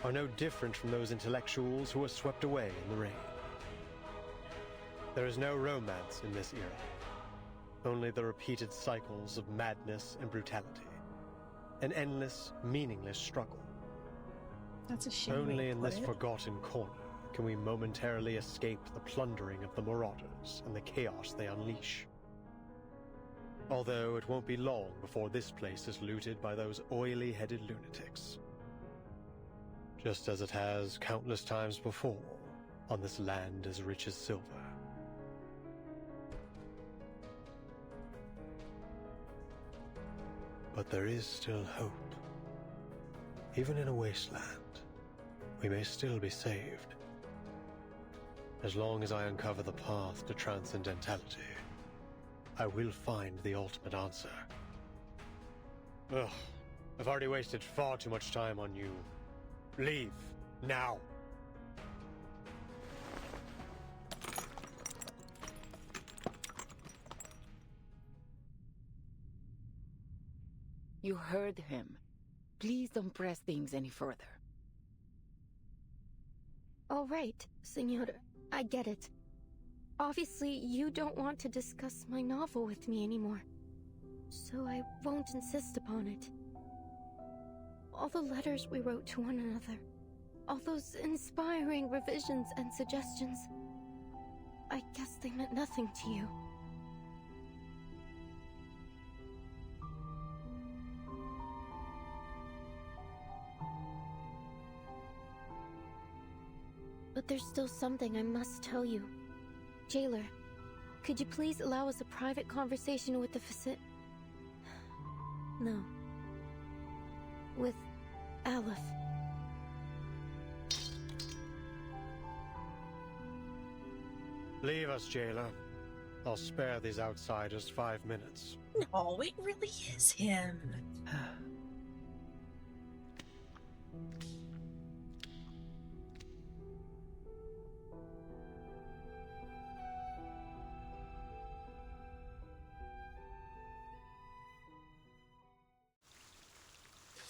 are no different from those intellectuals who were swept away in the rain. There is no romance in this era, only the repeated cycles of madness and brutality. An endless, meaningless struggle. That's a shame. Only in this forgotten corner can we momentarily escape the plundering of the marauders and the chaos they unleash. Although it won't be long before this place is looted by those oily-headed lunatics. Just as it has countless times before on this land as rich as silver. But there is still hope. Even in a wasteland, we may still be saved. As long as I uncover the path to transcendentality, I will find the ultimate answer. Ugh, I've already wasted far too much time on you. Leave, now. You heard him. Please don't press things any further. All right, Senora. I get it. Obviously, you don't want to discuss my novel with me anymore. So I won't insist upon it. All the letters we wrote to one another, all those inspiring revisions and suggestions, I guess they meant nothing to you. But there's still something I must tell you. Jailer, could you please allow us a private conversation with the No. With Aleph. Leave us, Jailer. I'll spare these outsiders 5 minutes. No, it really is him.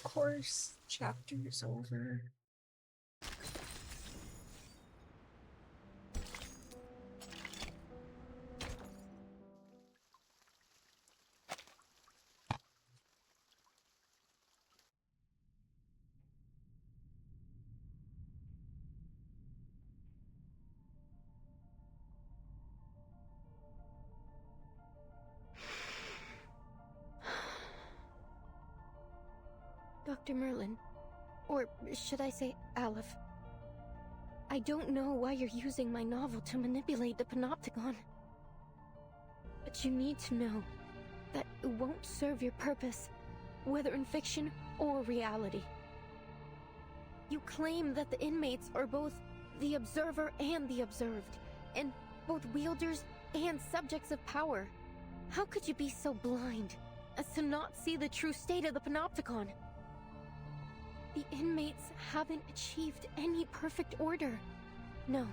Of course, chapter's over. Dr. Merlin, or should I say Aleph, I don't know why you're using my novel to manipulate the Panopticon. But you need to know that it won't serve your purpose, whether in fiction or reality. You claim that the inmates are both the observer and the observed, and both wielders and subjects of power. How could you be so blind as to not see the true state of the Panopticon? The inmates haven't achieved any perfect order. No,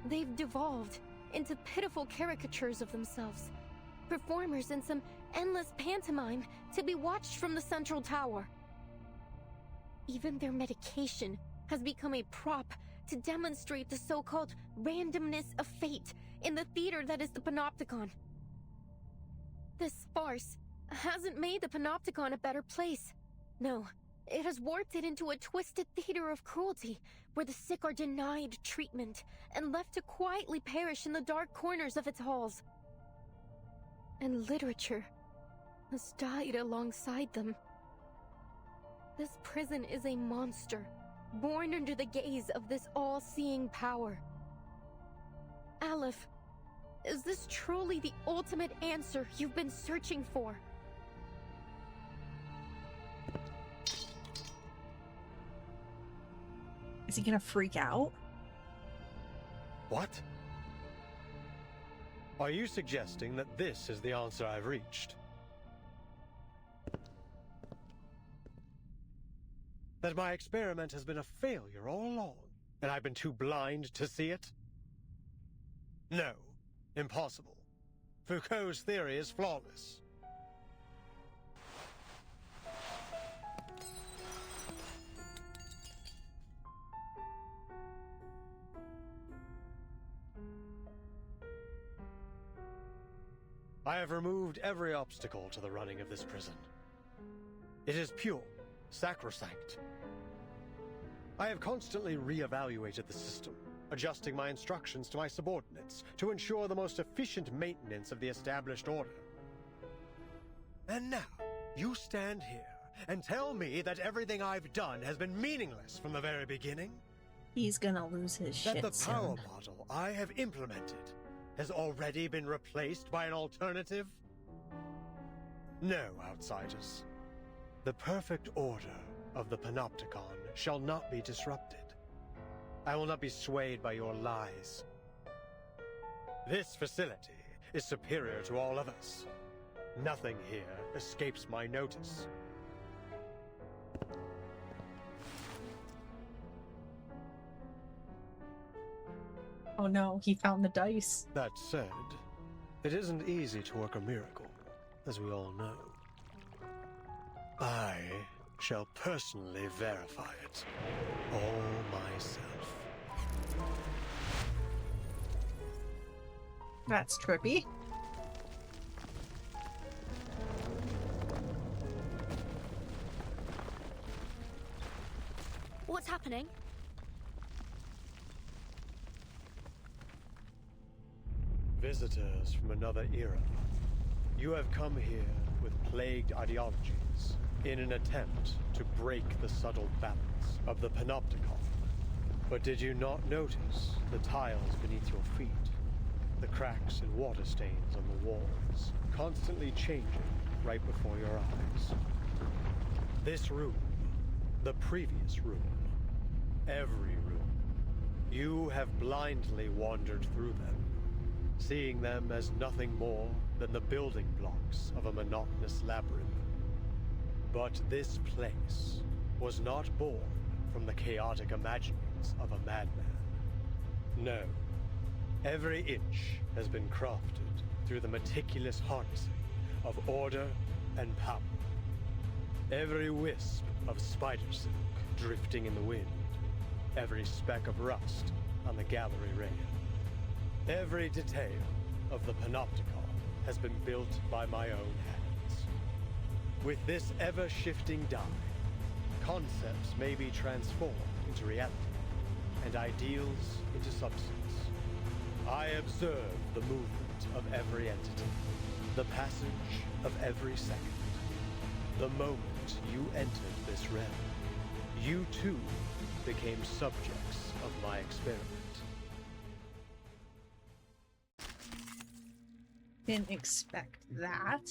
they've devolved into pitiful caricatures of themselves, performers in some endless pantomime to be watched from the central tower. Even their medication has become a prop to demonstrate the so-called randomness of fate in the theater that is the Panopticon. This farce hasn't made the Panopticon a better place. No. It has warped it into a twisted theater of cruelty, where the sick are denied treatment and left to quietly perish in the dark corners of its halls. And literature has died alongside them. This prison is a monster, born under the gaze of this all-seeing power. Aleph, is this truly the ultimate answer you've been searching for? Is he gonna freak out? What? Are you suggesting that this is the answer I've reached? That my experiment has been a failure all along, and I've been too blind to see it? No, impossible. Foucault's theory is flawless. I have removed every obstacle to the running of this prison. It is pure, sacrosanct. I have constantly re-evaluated the system, adjusting my instructions to my subordinates to ensure the most efficient maintenance of the established order. And now, you stand here and tell me that everything I've done has been meaningless from the very beginning? He's gonna lose his shit That the power soon. model I have implemented has already been replaced by an alternative? No, outsiders. The perfect order of the Panopticon shall not be disrupted. I will not be swayed by your lies. This facility is superior to all others. Nothing here escapes my notice. Oh no, he found the dice. That said, it isn't easy to work a miracle, as we all know. I shall personally verify it, all myself. That's trippy. What's happening? Visitors from another era. You have come here with plagued ideologies in an attempt to break the subtle balance of the Panopticon. But did you not notice the tiles beneath your feet? The cracks and water stains on the walls, constantly changing right before your eyes. This room, the previous room, every room, you have blindly wandered through them, seeing them as nothing more than the building blocks of a monotonous labyrinth. But this place was not born from the chaotic imaginings of a madman. No, every inch has been crafted through the meticulous harnessing of order and power. Every wisp of spider silk drifting in the wind, every speck of rust on the gallery rail. Every detail of the Panopticon has been built by my own hands. With this ever-shifting die, concepts may be transformed into reality, and ideals into substance. I observe the movement of every entity, the passage of every second. The moment you entered this realm, you too became subjects of my experiment. Didn't expect that.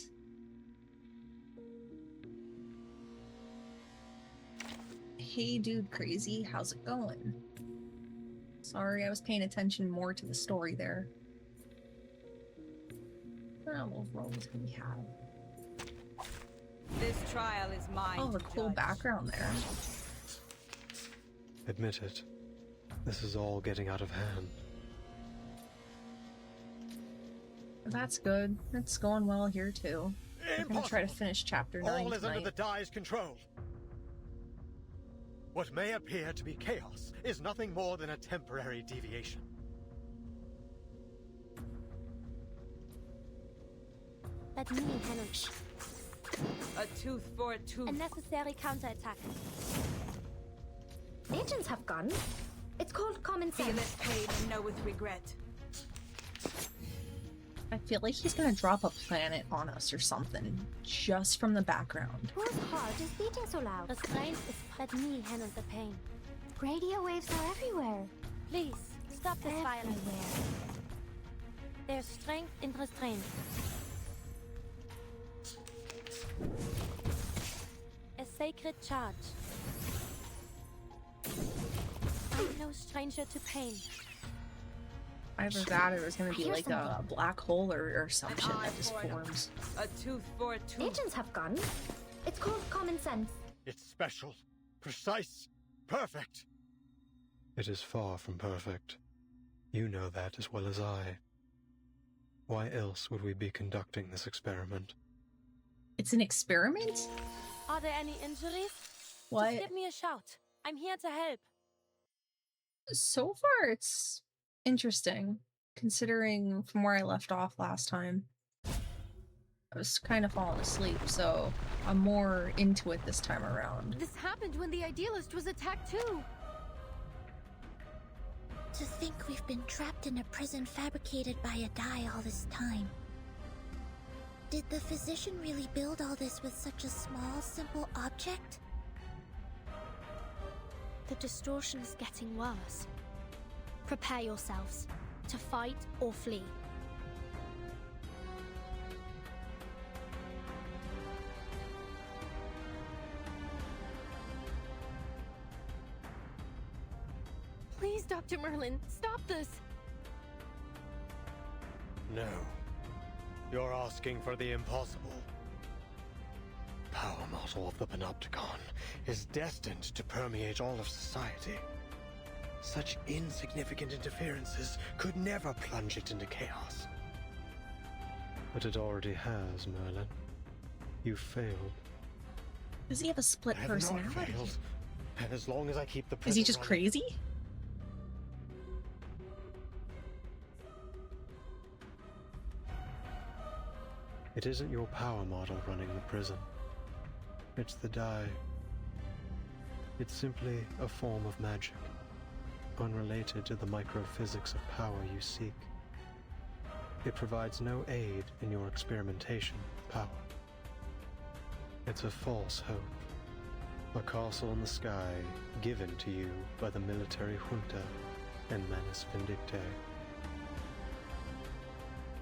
Hey dude crazy, how's it going? Sorry, I was paying attention more to the story there. What roles do we have? This trial is mine. Oh, a cool background there. Admit it. This is all getting out of hand. That's good. It's going well here too. I'm gonna try to finish chapter 9 All is tonight. under the Die's control. What may appear to be chaos is nothing more than a temporary deviation. Let me handle it. A tooth for a tooth. A necessary counterattack. Agents have guns. It's called common sense. Feel it pain and know with regret. I feel like he's gonna drop a planet on us or something, just from the background. Whose heart is beating so loud? Restraint is... Let me handle the pain. Radio waves are everywhere. Please, stop this violence. Everywhere. There's strength in restraint. A sacred charge. I'm no stranger to pain. Either that or there's gonna be hear like a black hole or some shit that just forms. A tooth for a tooth. Agents have guns. It's called common sense. It's special, precise, perfect. It is far from perfect. You know that as well as I. Why else would we be conducting this experiment? It's an experiment? Are there any injuries? What? Just give me a shout. I'm here to help. So far, it's interesting, considering from where I left off last time. I was kind of falling asleep, so I'm more into it this time around. This happened when the Idealist was attacked too. To think we've been trapped in a prison fabricated by a die all this time. Did the physician really build all this with such a small, simple object? The distortion is getting worse. Prepare yourselves to fight or flee. Please, Dr. Merlin, stop this! No. You're asking for the impossible. Power model of the Panopticon is destined to permeate all of society. Such insignificant interferences could never plunge it into chaos. But it already has, Merlin. You failed. Does he have a split I have not personality? failed. And as long as I keep the Is he prison just running, crazy? It isn't your power model running the prison. It's the die. It's simply a form of magic, unrelated to the microphysics of power you seek. It provides no aid in your experimentation with power. It's a false hope. A castle in the sky given to you by the military junta and Manus Vindictae.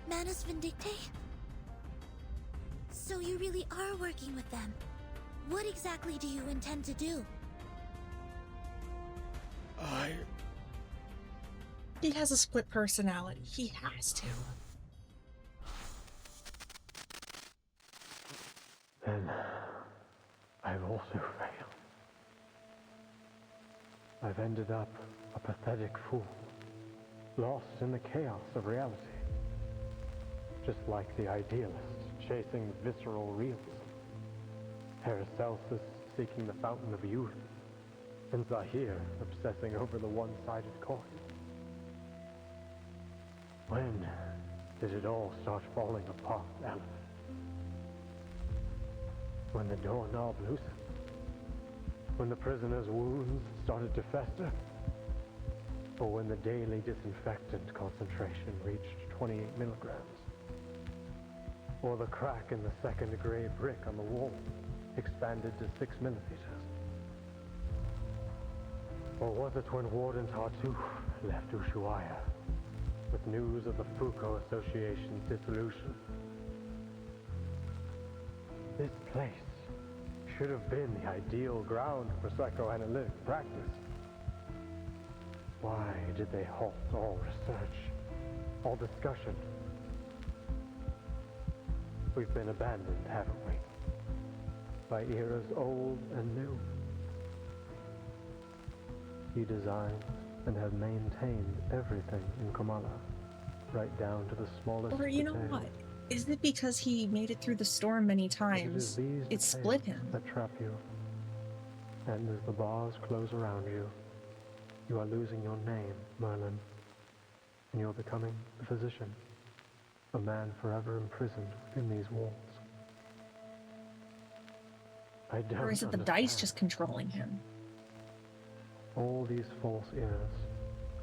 Manus Vindictae? So you really are working with them. What exactly do you intend to do? He has a split personality. He has to. Then I've also failed. I've ended up a pathetic fool, lost in the chaos of reality. Just like the idealist chasing visceral realism, Paracelsus seeking the fountain of youth, and Zahir obsessing over the one-sided coin. When did it all start falling apart, Aleph? When the doorknob loosened? When the prisoner's wounds started to fester? Or when the daily disinfectant concentration reached 28 milligrams? Or the crack in the second gray brick on the wall expanded to 6 millimeters? Or was it when Warden Tartuffe left Ushuaia with news of the Foucault Association's dissolution? This place should have been the ideal ground for psychoanalytic practice. Why did they halt all research, all discussion? We've been abandoned, haven't we? By eras old and new. You designed and have maintained everything in Kamala, right down to the smallest Or you know detail. what? Isn't it because he made it through the storm many times? It split him. That trap you. And as the bars close around you, you are losing your name, Merlin. And you're becoming a physician. A man forever imprisoned within these walls. I don't Or is it the dice just controlling him? All these false eras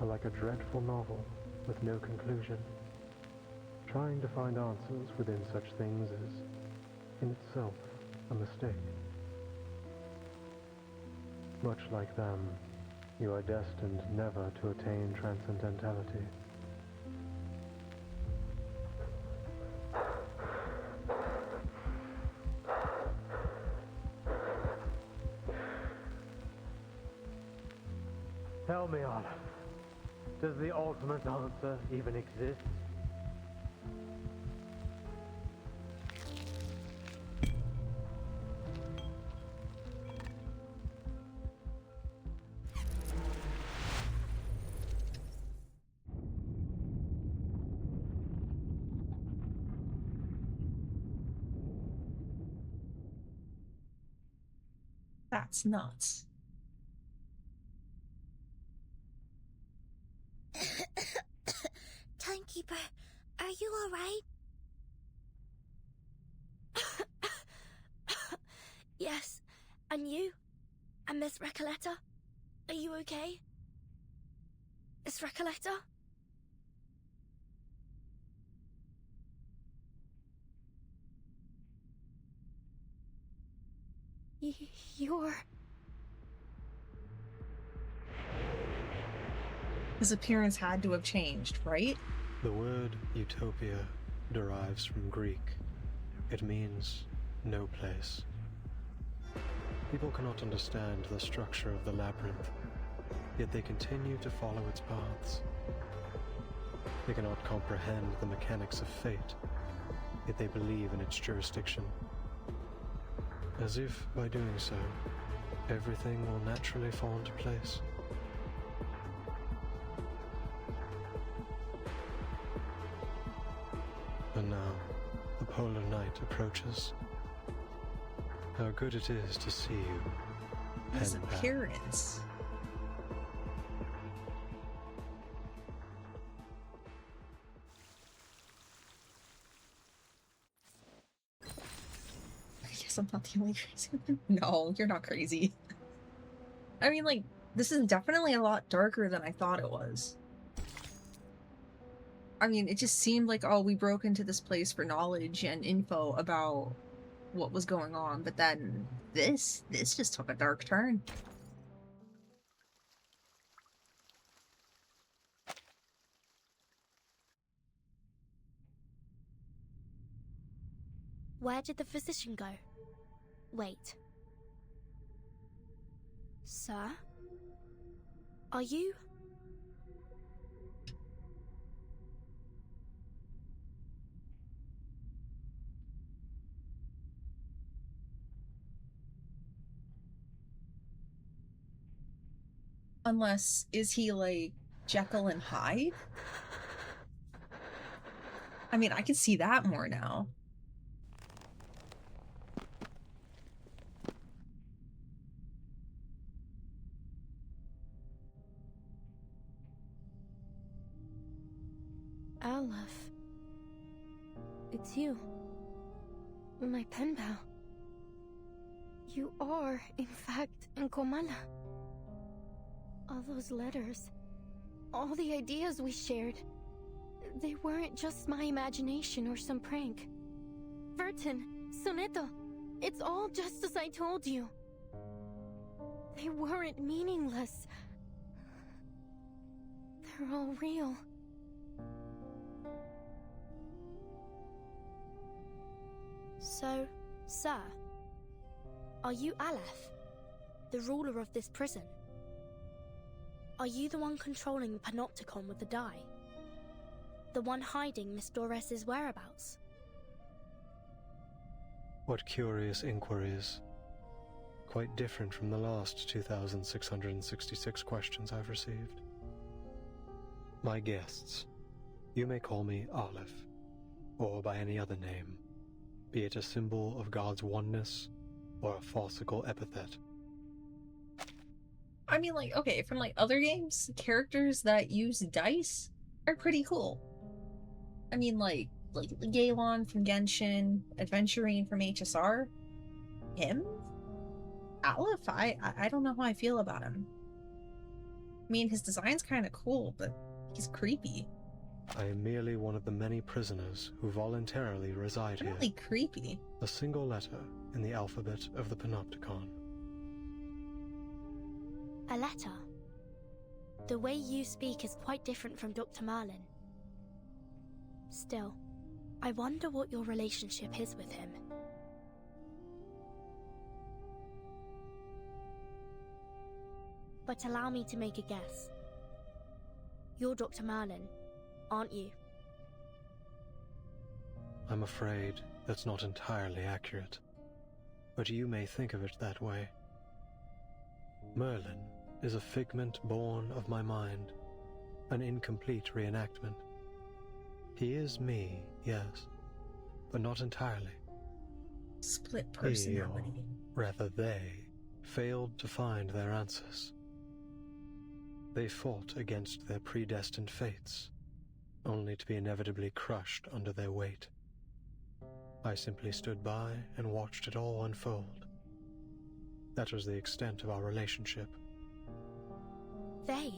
are like a dreadful novel with no conclusion. Trying to find answers within such things is, in itself, a mistake. Much like them, you are destined never to attain transcendentality. Tell me, Aleph, Does the ultimate answer even exist? That's nuts. Timekeeper, are you alright? Yes. And you? And Miss Recoleta? Are you okay? Miss Recoleta? You're... His appearance had to have changed, right? The word utopia derives from Greek. It means no place. People cannot understand the structure of the labyrinth, yet they continue to follow its paths. They cannot comprehend the mechanics of fate, yet they believe in its jurisdiction. As if, by doing so, everything will naturally fall into place. And now, the polar night approaches. How good it is to see you. His pen pal. appearance. I guess I'm not the only crazy one. No, you're not crazy. I mean, like, this is definitely a lot darker than I thought it was. I mean, it just seemed like, oh, we broke into this place for knowledge and info about what was going on, but then this just took a dark turn. Where did the physician go? Wait. Sir? Are you... Unless, is he like Jekyll and Hyde? I mean, I can see that more now. Aleph. It's you. My pen pal. You are, in fact, in Comala. All those letters, all the ideas we shared, they weren't just my imagination or some prank. Vertin, Soneto, it's all just as I told you. They weren't meaningless. They're all real. So, sir, are you Aleph, the ruler of this prison? Are you the one controlling the panopticon with the die? The one hiding Miss Dores's whereabouts? What curious inquiries. Quite different from the last 2,666 questions I've received. My guests, you may call me Aleph, or by any other name, be it a symbol of God's oneness or a farcical epithet. I mean, like, okay, from like other games, characters that use dice are pretty cool. I mean, like Galen from Genshin, Adventurine from HSR, him? Aleph, I don't know how I feel about him. I mean, his design's kind of cool, but he's creepy. I am merely one of the many prisoners who voluntarily reside here. Really creepy. A single letter in the alphabet of the Panopticon. A letter? The way you speak is quite different from Dr. Merlin. Still, I wonder what your relationship is with him. But allow me to make a guess. You're Dr. Merlin, aren't you? I'm afraid that's not entirely accurate, but you may think of it that way. Merlin is a figment born of my mind, an incomplete reenactment. He is me, yes, but not entirely. Split personality. He, or rather they, failed to find their answers. They fought against their predestined fates, only to be inevitably crushed under their weight. I simply stood by and watched it all unfold. That was the extent of our relationship. They?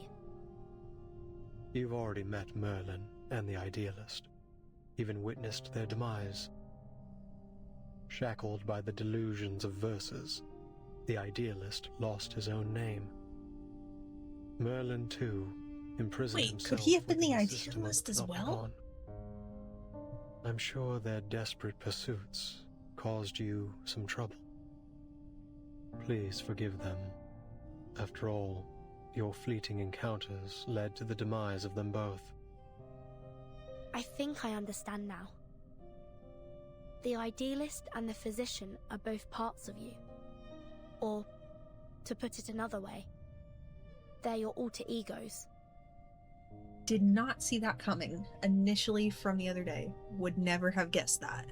You've already met Merlin and the Idealist, even witnessed their demise. Shackled by the delusions of verses, the Idealist lost his own name. Merlin, too, imprisoned himself. Could he have been the within system of Idealist as well? I'm sure their desperate pursuits caused you some trouble. Please forgive them. After all, your fleeting encounters led to the demise of them both. I think I understand now. The Idealist and the Physician are both parts of you. Or, to put it another way, they're your alter egos. Did not see that coming initially from the other day. Would never have guessed that.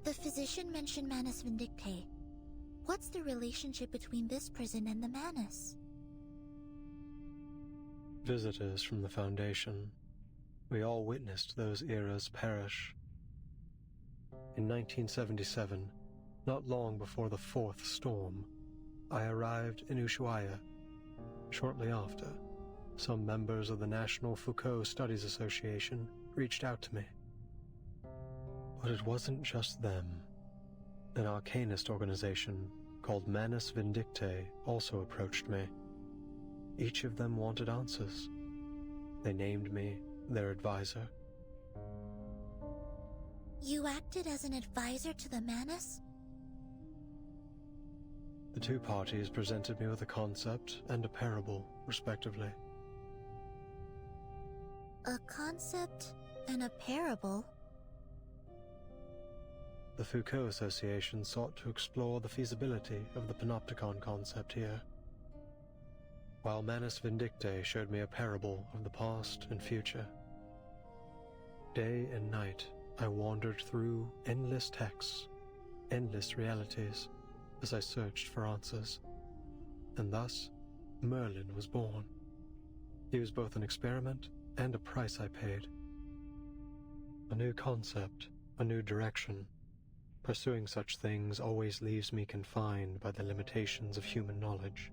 The Physician mentioned Manus Vindictae. What's the relationship between this prison and the Manus? Visitors from the Foundation. We all witnessed those eras perish. In 1977, not long before the fourth storm, I arrived in Ushuaia. Shortly after, some members of the National Foucault Studies Association reached out to me. But it wasn't just them. An arcanist organization called Manus Vindictae also approached me. Each of them wanted answers. They named me their advisor. You acted as an advisor to the Manus? The two parties presented me with a concept and a parable, respectively. A concept and a parable? The Foucault Association sought to explore the feasibility of the panopticon concept here, while Manus Vindictae showed me a parable of the past and future. Day and night, I wandered through endless texts, endless realities, as I searched for answers. And thus, Merlin was born. He was both an experiment and a price I paid. A new concept, a new direction. Pursuing such things always leaves me confined by the limitations of human knowledge.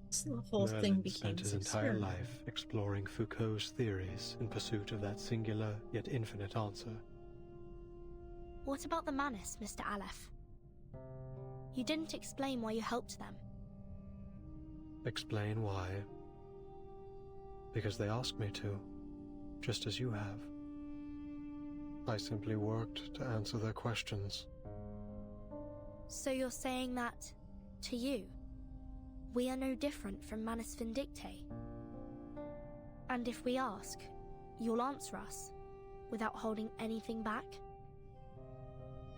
So the whole Merlin thing became spent his entire life exploring Foucault's theories in pursuit of that singular yet infinite answer. What about the Manus, Mr. Aleph? You didn't explain why you helped them. Explain why? Because they asked me to, just as you have. I simply worked to answer their questions. So you're saying that, to you, we are no different from Manus Vindictae? And if we ask, you'll answer us, without holding anything back?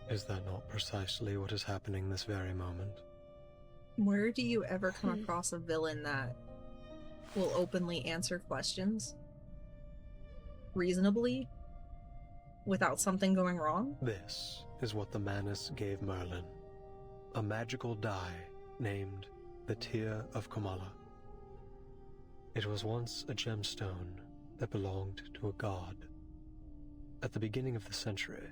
Is that not precisely what is happening this very moment? Where do you ever come across a villain that will openly answer questions? Reasonably? Without something going wrong? This is what the Manus gave Merlin. A magical die named the Tear of Kamala. It was once a gemstone that belonged to a god. At the beginning of the century,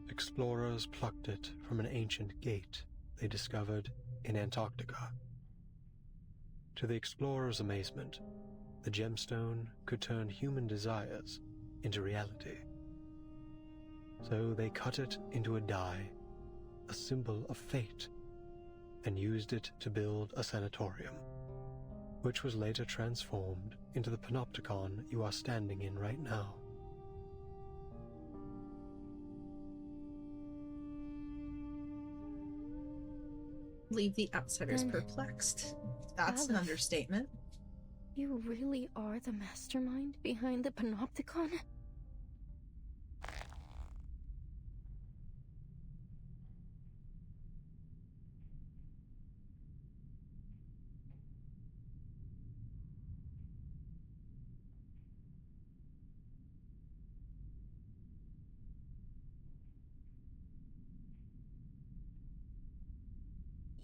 explorers plucked it from an ancient gate they discovered in Antarctica. To the explorers' amazement, the gemstone could turn human desires into reality. So they cut it into a die, a symbol of fate, and used it to build a sanatorium, which was later transformed into the panopticon you are standing in right now. Leave the outsiders Then- perplexed. That's an Aleph. understatement. You really are the mastermind behind the Panopticon?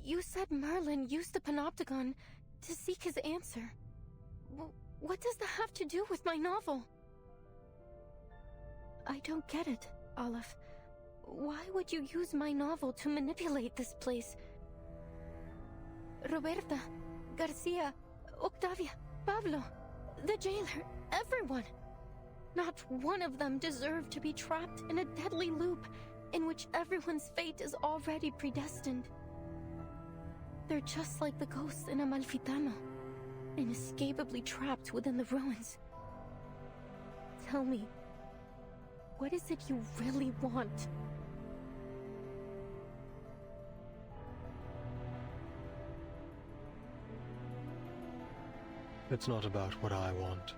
You said Merlin used the Panopticon to seek his answer. What does that have to do with my novel? I don't get it, Aleph. Why would you use my novel to manipulate this place? Roberta, Garcia, Octavia, Pablo, the jailer, everyone. Not one of them deserved to be trapped in a deadly loop in which everyone's fate is already predestined. They're just like the ghosts in Amalfitano, inescapably trapped within the ruins. Tell me, what is it you really want? It's not about what I want.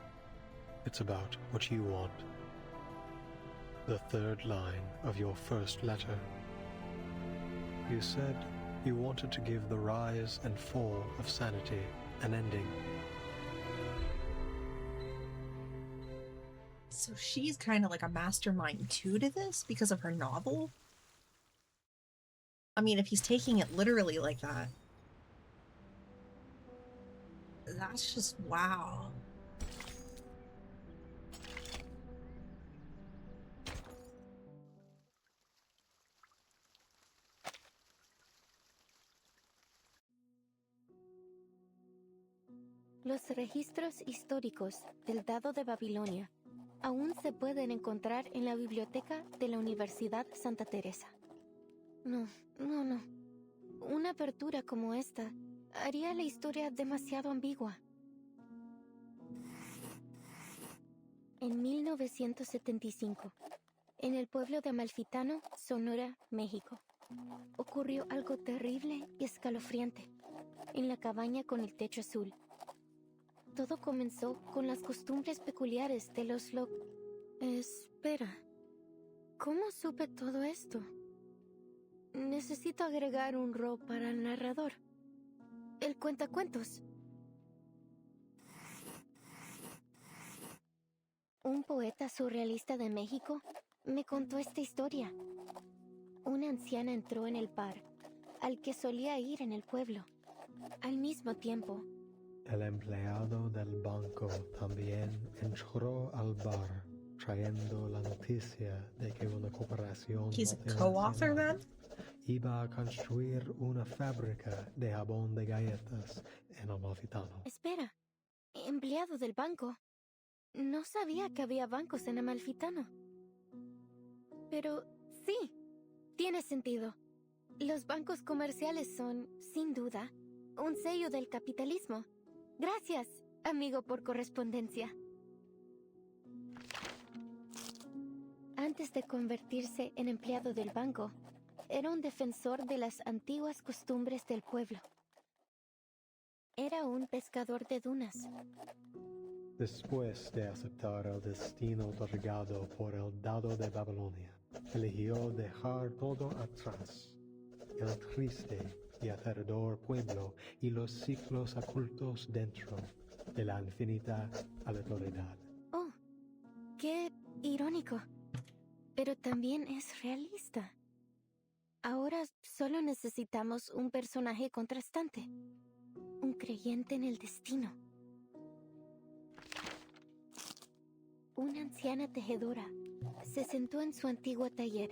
It's about what you want. The third line of your first letter. You said you wanted to give the rise and fall of sanity an ending. So she's kind of like a mastermind too to this because of her novel? I mean, if he's taking it literally like that, that's just wow. Los registros históricos del Dado de Babilonia aún se pueden encontrar en la biblioteca de la Universidad Santa Teresa. No. Una apertura como esta haría la historia demasiado ambigua. En 1975, en el pueblo de Amalfitano, Sonora, México, ocurrió algo terrible y escalofriante en la cabaña con el techo azul. Todo comenzó con las costumbres peculiares de los Espera, ¿cómo supe todo esto? Necesito agregar un ro para el narrador. El cuentacuentos. Un poeta surrealista de México me contó esta historia. Una anciana entró en el bar, al que solía ir en el pueblo. Al mismo tiempo, El empleado del banco también entró al bar, trayendo la noticia de que una cooperación He's a co-author then? iba a construir una fábrica de jabón de galletas en Amalfitano. Espera, empleado del banco. No sabía que había bancos en Amalfitano. Pero sí, tiene sentido. Los bancos comerciales son, sin duda, un sello del capitalismo. Gracias, amigo por correspondencia. Antes de convertirse en empleado del banco, era un defensor de las antiguas costumbres del pueblo. Era un pescador de dunas. Después de aceptar el destino otorgado por el Dado de Babilonia, eligió dejar todo atrás. El triste y aterrador pueblo y los ciclos ocultos dentro de la infinita aleatoriedad. Oh, qué irónico. Pero también es realista. Ahora solo necesitamos un personaje contrastante. Un creyente en el destino. Una anciana tejedora se sentó en su antiguo taller,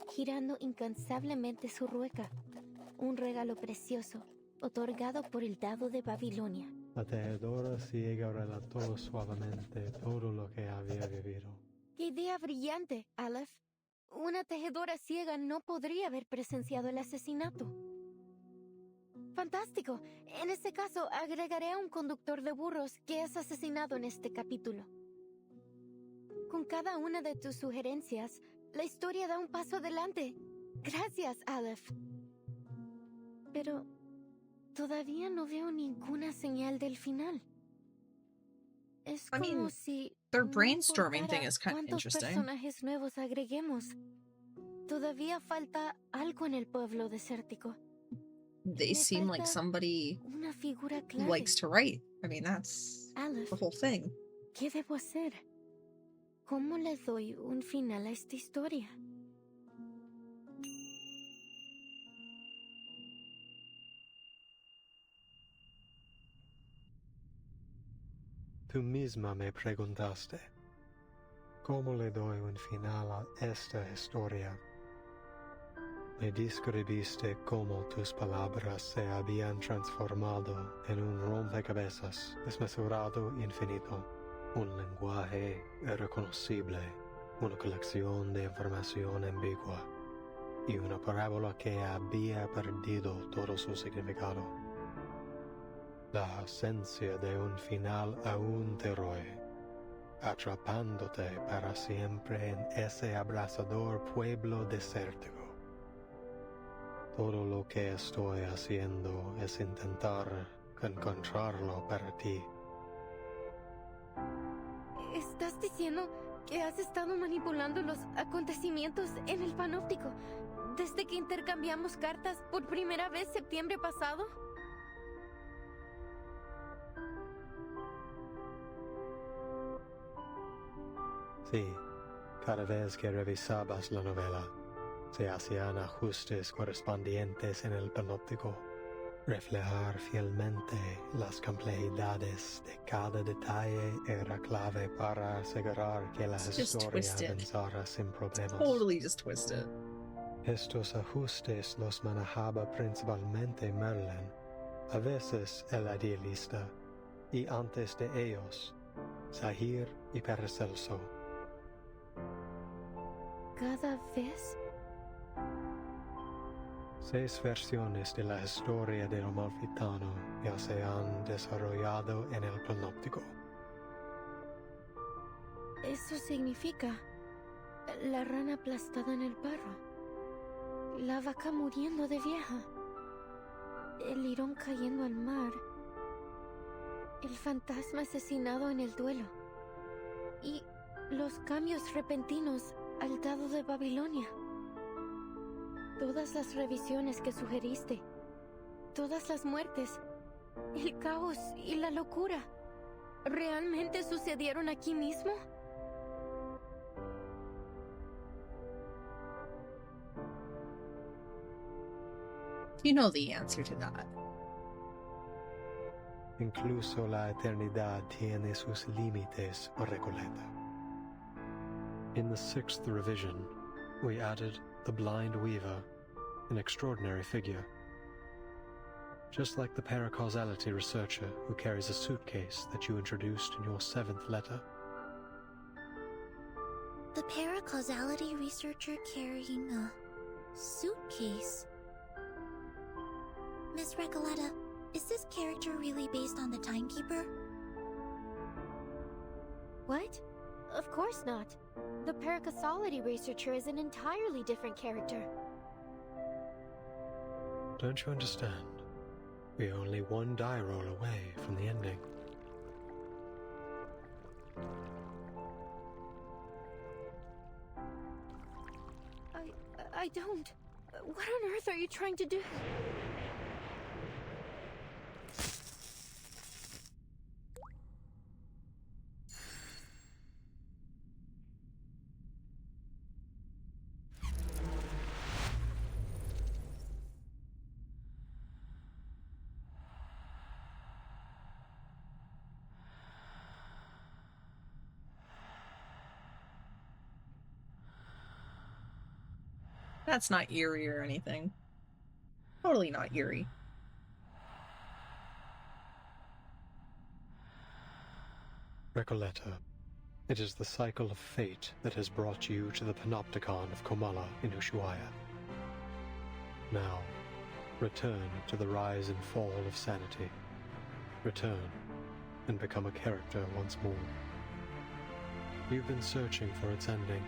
girando incansablemente su rueca. Un regalo precioso, otorgado por el Dado de Babilonia. La tejedora ciega relató suavemente todo lo que había vivido. ¡Qué idea brillante, Aleph! Una tejedora ciega no podría haber presenciado el asesinato. ¡Fantástico! En este caso, agregaré a un conductor de burros que es asesinado en este capítulo. Con cada una de tus sugerencias, la historia da un paso adelante. Gracias, Aleph. Pero Todavía no veo ninguna señal del final. Es I como mean, si their no brainstorming thing importara is kind of cuántos interesting. personajes nuevos agreguemos. Todavía falta algo en el pueblo desértico. They Me seem like falta somebody una figura who clave. likes to write. I mean, that's Aleph, the whole thing. ¿qué debo hacer? ¿Cómo le doy un final a esta historia? Tú misma me preguntaste, ¿cómo le doy un final a esta historia? Me describiste cómo tus palabras se habían transformado en un rompecabezas desmesurado infinito, un lenguaje irreconocible, una colección de información ambigua y una parábola que había perdido todo su significado. La esencia de un final aún te roe, atrapándote para siempre en ese abrasador pueblo desértico. Todo lo que estoy haciendo es intentar encontrarlo para ti. ¿Estás diciendo que has estado manipulando los acontecimientos en el panóptico desde que intercambiamos cartas por primera vez septiembre pasado? Sí, cada vez que revisabas la novela, se hacían ajustes correspondientes en el panóptico. Reflejar fielmente las complejidades de cada detalle era clave para asegurar que la historia avanzara sin problemas. Totally just twisted. Estos ajustes los manejaba principalmente Merlin, a veces el idealista, y antes de ellos, Zahir y Paracelso. ¿Cada vez? 6 versiones de la historia del Amalfitano ya se han desarrollado en el panóptico. Eso significa la rana aplastada en el barro, la vaca muriendo de vieja, el lirón cayendo al mar, el fantasma asesinado en el duelo y los cambios repentinos al dado de Babilonia. Todas las revisiones que sugeriste, todas las muertes, el caos y la locura, ¿realmente sucedieron aquí mismo? You know the answer to that. Incluso la eternidad tiene sus límites, Recoleta. In the 6th revision, we added the blind weaver, an extraordinary figure. Just like the paracausality researcher who carries a suitcase that you introduced in your 7th letter. The paracausality researcher carrying a suitcase. Miss Recoleta, is this character really based on the Timekeeper? What? Of course not. The paracausality researcher is an entirely different character. Don't you understand? We're only one die roll away from the ending. I don't. What on earth are you trying to do? That's not eerie or anything. Totally not eerie. Recoleta, it is the cycle of fate that has brought you to the Panopticon of Komala in Ushuaia. Now, return to the rise and fall of sanity. Return and become a character once more. You've been searching for its ending,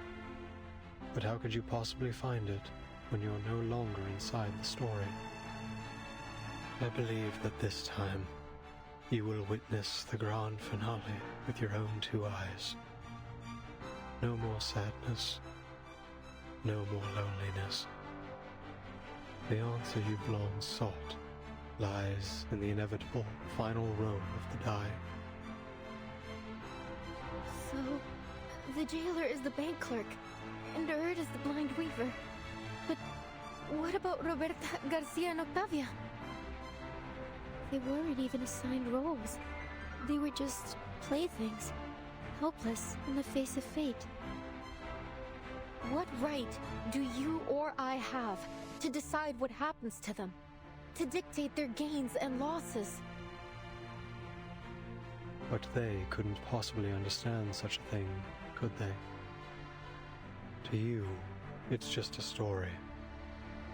but how could you possibly find it when you're no longer inside the story? I believe that this time you will witness the grand finale with your own two eyes. No more sadness, no more loneliness. The answer you've long sought lies in the inevitable final roll of the die. So, the jailer is the bank clerk, and Erd is the blind weaver. But what about Roberta, Garcia, and Octavia? They weren't even assigned roles. They were just playthings, helpless in the face of fate. What right do you or I have to decide what happens to them? To dictate their gains and losses? But they couldn't possibly understand such a thing, could they? To you, it's just a story.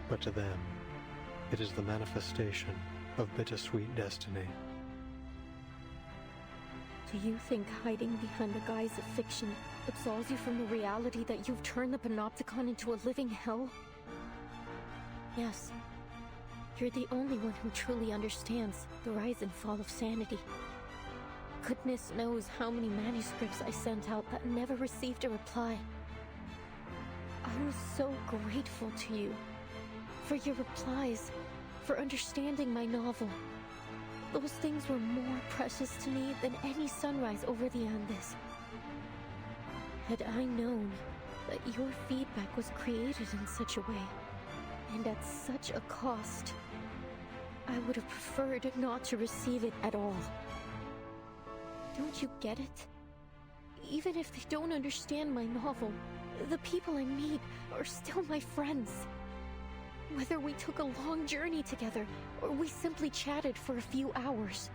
But to them, it is the manifestation of bittersweet destiny. Do you think hiding behind the guise of fiction absolves you from the reality that you've turned the Panopticon into a living hell? Yes. You're the only one who truly understands the rise and fall of sanity. Goodness knows how many manuscripts I sent out that never received a reply. I was so grateful to you for your replies, for understanding my novel. Those things were more precious to me than any sunrise over the Andes. Had I known that your feedback was created in such a way, and at such a cost, I would have preferred not to receive it at all. Don't you get it? Even if they don't understand my novel, the people I meet are still my friends. Whether we took a long journey together, or we simply chatted for a few hours.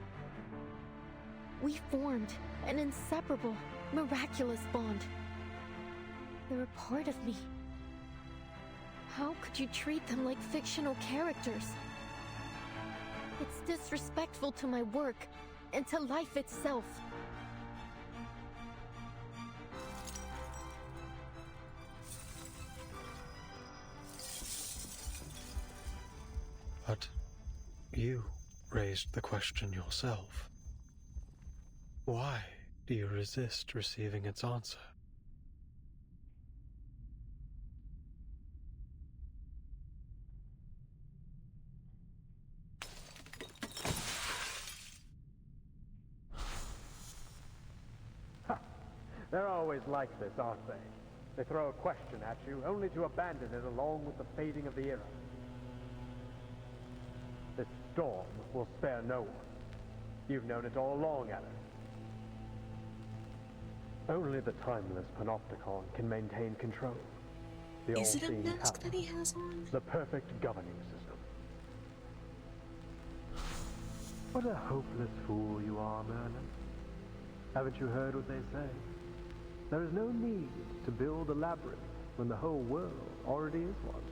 We formed an inseparable, miraculous bond. They're a part of me. How could you treat them like fictional characters? It's disrespectful to my work, and to life itself. But you raised the question yourself. Why do you resist receiving its answer? They're always like this, aren't they? They throw a question at you, only to abandon it along with the fading of the era. This storm will spare no one. You've known it all along, Aleph. Only the timeless Panopticon can maintain control. The Is it a all-seeing mask power, that he has on? the perfect governing system. What a hopeless fool you are, Merlin. Haven't you heard what they say? There is no need to build a labyrinth when the whole world already is one.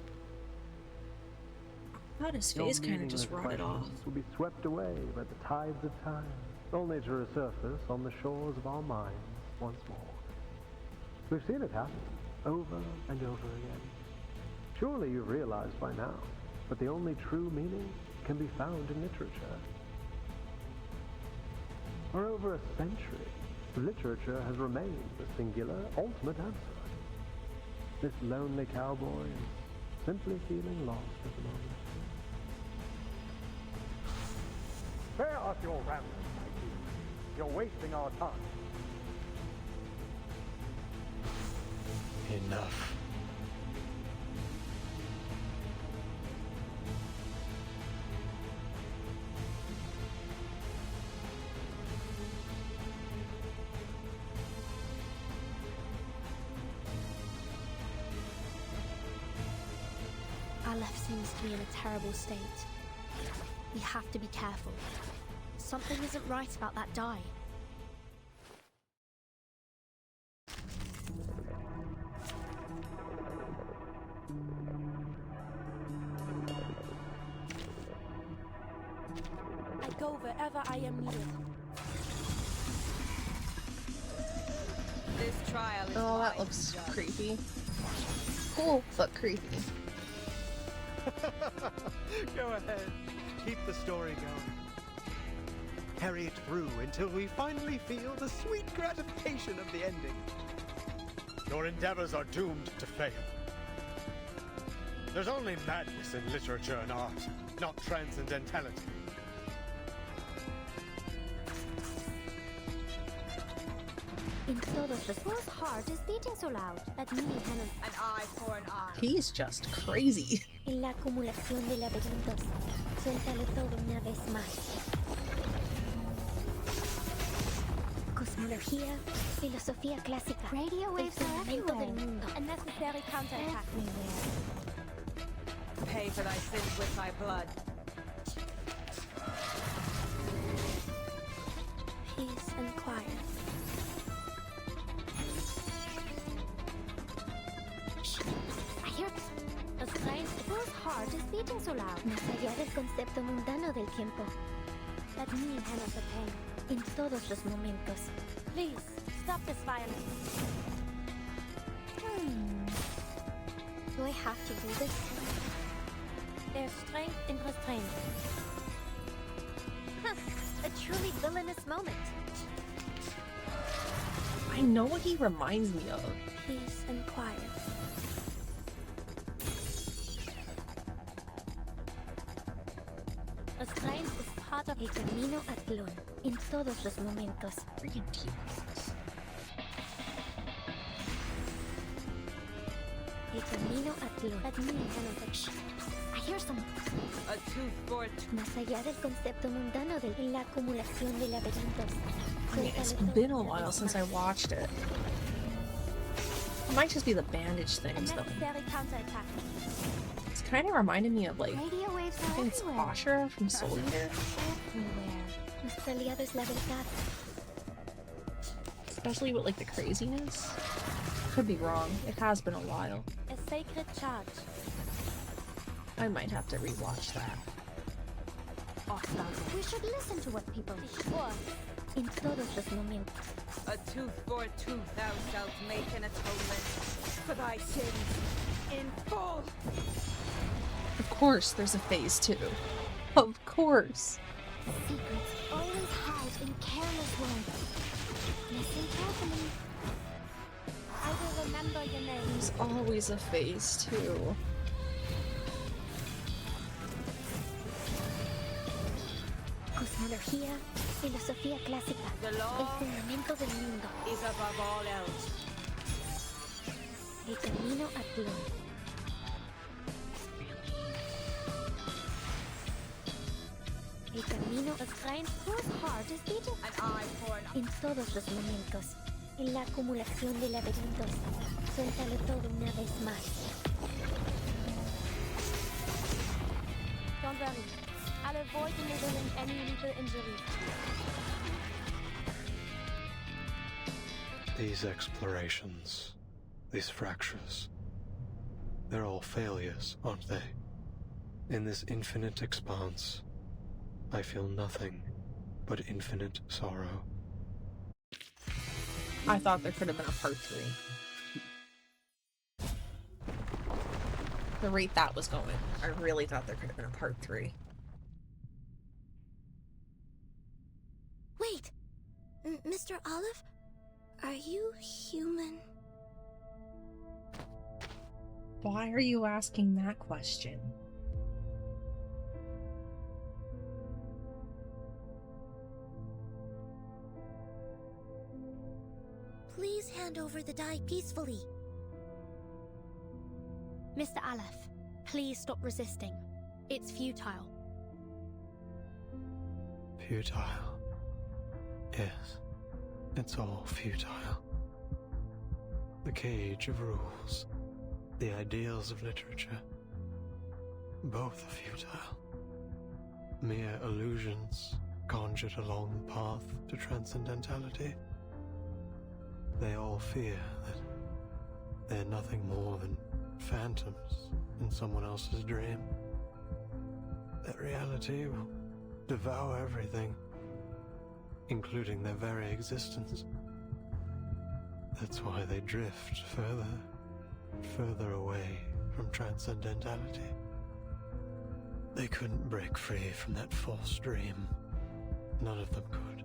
I thought his face kind of just rotted off. Will be swept away by the tides of time, only to resurface on the shores of our minds once more. We've seen it happen, over and over again. Surely you've realized by now, but the only true meaning can be found in literature. For over a century, literature has remained the singular, ultimate answer. This lonely cowboy is simply feeling lost at the moment. Spare us your ramblings, my dear. You're wasting our time. Enough. Aleph seems to be in a terrible state. We have to be careful. Something isn't right about that die. I go wherever I am needed. This trial is Oh, that looks creepy. Cool, but creepy. Go ahead. Keep the story going. Carry it through until we finally feel the sweet gratification of the ending. Your endeavors are doomed to fail. There's only madness in literature and art, not transcendentality. In todos los whose heart is beating so loud that many cannot. An eye for an eye. He's just crazy. En la acumulación de laberintos, suéltalo todo una vez más. Cosmología, filosofía clásica. Radio waves are everywhere. Del mundo. A necessary counterattack. Pay for thy sins with thy blood. Peace and quiet. I hear a strange whose heart is beating so loud. Más allá del concepto mundano del tiempo. That means cannot attain. In todos los momentos. Please, stop this violence. Do I have to do this? There's strength in restraint. A truly villainous moment. I know what he reminds me of. Peace and quiet. Restraint is part of el camino a Tlón. En todos los momentos. Freaking demons. El camino a Tlón. I hear someone. A tooth for a tooth. Más allá del concepto mundano de la acumulación de laberintos. I mean, it's been a while since I watched it. It might just be the bandage things, though. It's kind of reminded me of, like, I think it's Asher from Soul Eater. Especially with, like, the craziness. Could be wrong. It has been a while. A sacred charge. I might have to rewatch that. Awesome. We should listen to what people say. In todos los momentos. A tooth for a tooth, thou shalt make an atonement for thy sins in full. Of course, there's a phase 2. Of course. Secrets always hide in careless words. Listen carefully. I will remember your name. There's always a phase 2. Cosmología, filosofía clásica. The law el fundamento del mundo. Is above all else. El camino a Tlón. El camino a strength whose heart is beating. An eye for an eye. En todos los momentos. En la acumulación de laberintos. Suéltalo todo una vez más. Don't worry. I'll avoid enabling any lethal injuries. These explorations, these fractures, they're all failures, aren't they? In this infinite expanse, I feel nothing but infinite sorrow. I thought there could have been a part 3. The rate that was going, I really thought there could have been a part 3. Wait! Mr. Aleph? Are you human? Why are you asking that question? Please hand over the die peacefully. Mr. Aleph, please stop resisting. It's futile. Futile. Yes, it's all futile. The cage of rules, the ideals of literature, both are futile. Mere illusions conjured along the path to transcendentality. They all fear that they're nothing more than phantoms in someone else's dream. That reality will devour everything, including their very existence. That's why they drift further and further away from transcendentality. They couldn't break free from that false dream. None of them could.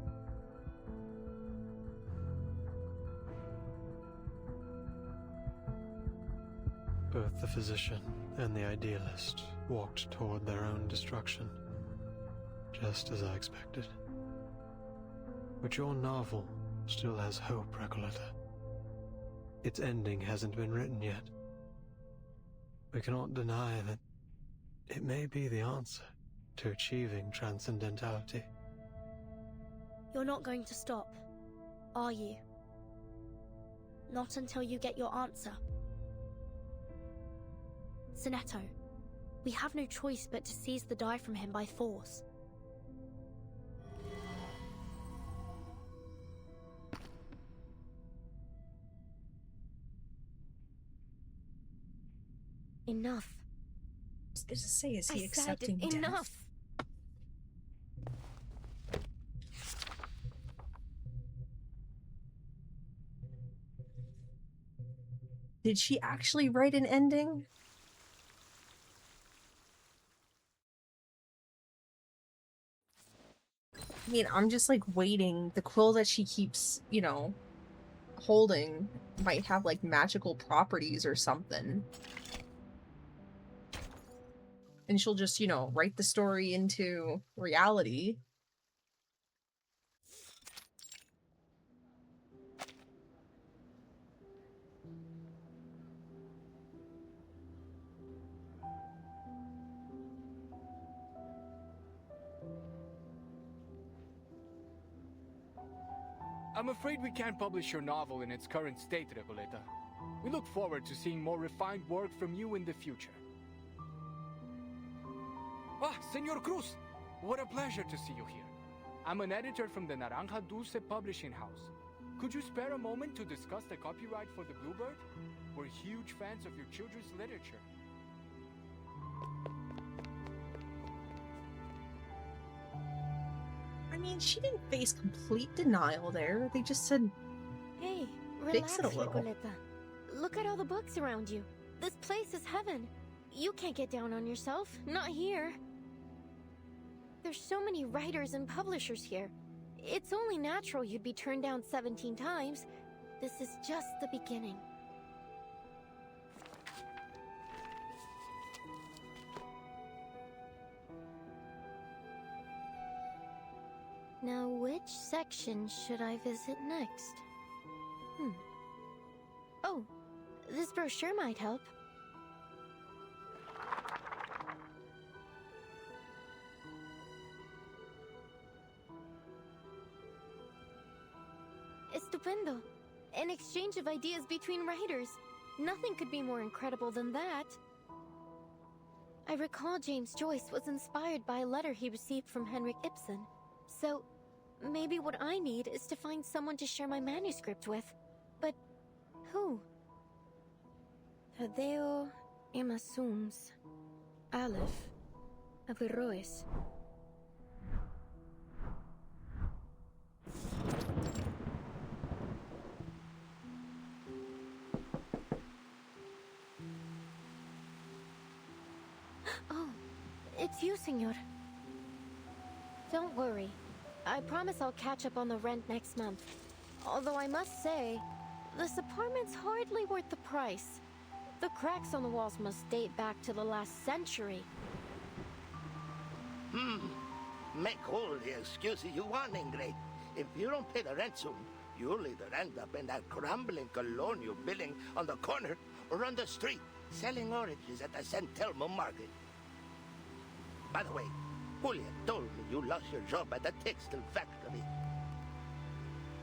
Both the physician and the idealist walked toward their own destruction, just as I expected. But your novel still has hope, Recoleta. Its ending hasn't been written yet. We cannot deny that it may be the answer to achieving transcendentality. You're not going to stop, are you? Not until you get your answer. Sinetto, we have no choice but to seize the die from him by force. Enough. I was gonna say, is he accepting death? Enough! Did she actually write an ending? I mean, I'm just like waiting. The quill that she keeps, you know, holding might have like magical properties or something. And she'll just, you know, write the story into reality. I'm afraid we can't publish your novel in its current state, Recoleta. We look forward to seeing more refined work from you in the future. Ah, Senor Cruz! What a pleasure to see you here. I'm an editor from the Naranja Dulce publishing house. Could you spare a moment to discuss the copyright for the Bluebird? We're huge fans of your children's literature. I mean, she didn't face complete denial there. They just said, Hey, fix relax, it a little. Recoleta. Look at all the books around you. This place is heaven. You can't get down on yourself. Not here. There's so many writers and publishers here. It's only natural you'd be turned down 17 times. This is just the beginning. Now, which section should I visit next? Oh, this brochure might help. Estupendo. An exchange of ideas between writers. Nothing could be more incredible than that. I recall James Joyce was inspired by a letter he received from Henrik Ibsen. So, maybe what I need is to find someone to share my manuscript with. But who? Tadeo Emasums. Aleph. Averroes. Oh, it's you, senor. Don't worry. I promise I'll catch up on the rent next month. Although I must say, this apartment's hardly worth the price. The cracks on the walls must date back to the last century. Make all the excuses you want, Ingrid. If you don't pay the rent soon, you'll either end up in that crumbling colonial building on the corner or on the street, selling oranges at the San Telmo market. By the way, Julia told me you lost your job at the textile factory.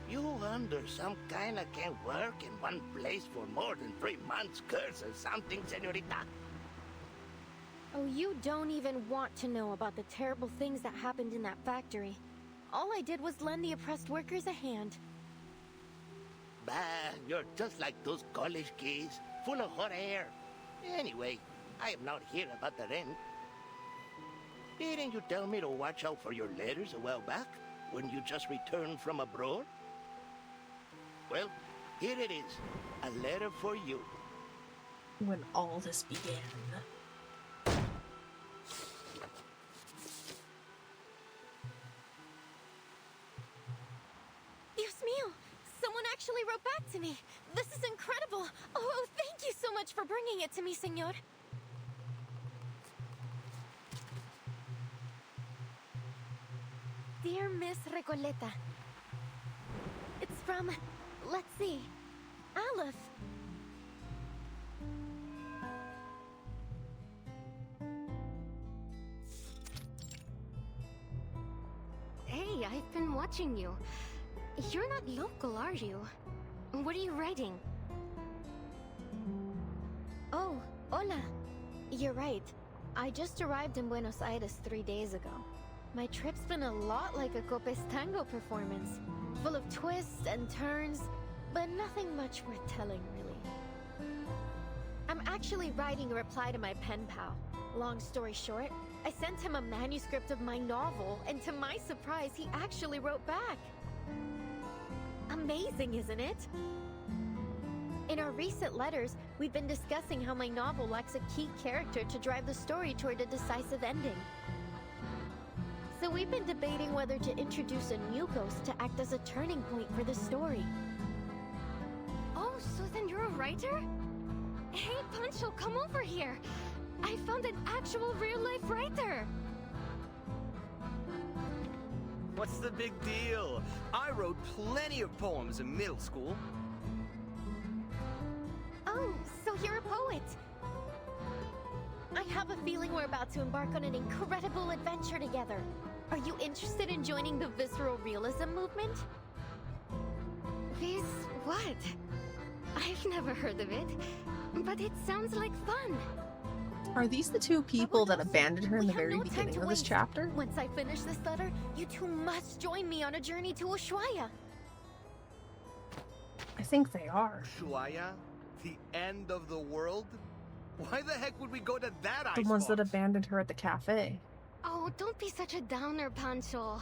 You under some kind of can't work in one place for more than 3 months, curse or something, senorita. Oh, you don't even want to know about the terrible things that happened in that factory. All I did was lend the oppressed workers a hand. Bah, you're just like those college kids, full of hot air. Anyway, I am not here about the rent. Didn't you tell me to watch out for your letters a while back, when you just returned from abroad? Well, here it is, a letter for you. When all this began. wrote back to me. This is incredible. Oh, thank you so much for bringing it to me, senor. Dear Miss Recoleta. It's from, let's see, Aleph. Hey, I've been watching you. You're not local, are you? What are you writing? Oh, hola. You're right. I just arrived in Buenos Aires 3 days ago. My trip's been a lot like a Copes Tango performance, full of twists and turns, but nothing much worth telling, really. I'm actually writing a reply to my pen pal. Long story short, I sent him a manuscript of my novel, and to my surprise, he actually wrote back. Amazing, isn't it? In our recent letters, we've been discussing how my novel lacks a key character to drive the story toward a decisive ending. So we've been debating whether to introduce a new ghost to act as a turning point for the story. Oh, so then you're a writer? Hey, Pancho, come over here. I found an actual real-life writer. What's the big deal? I wrote plenty of poems in middle school. Oh, so you're a poet. I have a feeling we're about to embark on an incredible adventure together. Are you interested in joining the visceral realism movement? Vis what? I've never heard of it, but it sounds like fun. Are these the two people that abandoned her in the very beginning of this chapter? Once I finish this letter, you two must join me on a journey to Ushuaia. I think they are. Ushuaia? The end of the world? Why the heck would we go to that The ice ones box? that abandoned her at the cafe. Oh, don't be such a downer, Pancho.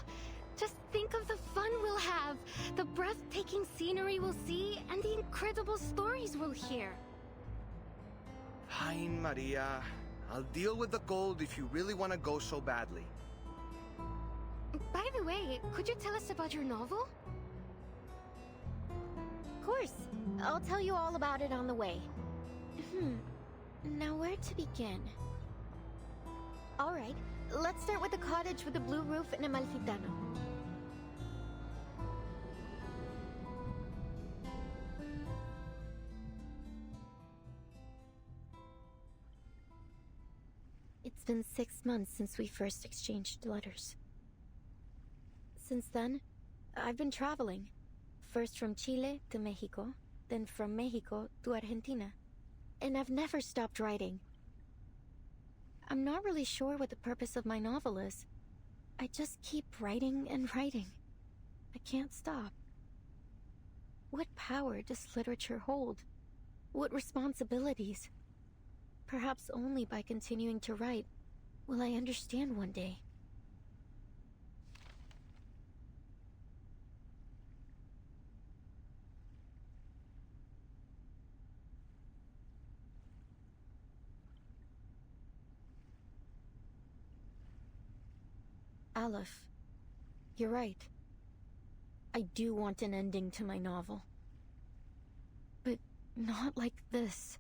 Just think of the fun we'll have, the breathtaking scenery we'll see, and the incredible stories we'll hear. Fine, Maria. I'll deal with the cold if you really want to go so badly. By the way, could you tell us about your novel? Of course. I'll tell you all about it on the way. Now where to begin? Alright, let's start with the cottage with the blue roof and Amalfitano. It's been 6 months since we first exchanged letters. Since then, I've been traveling. First from Chile to Mexico, then from Mexico to Argentina. And I've never stopped writing. I'm not really sure what the purpose of my novel is. I just keep writing and writing. I can't stop. What power does literature hold? What responsibilities? Perhaps only by continuing to write will I understand one day. Aleph, you're right. I do want an ending to my novel. But not like this.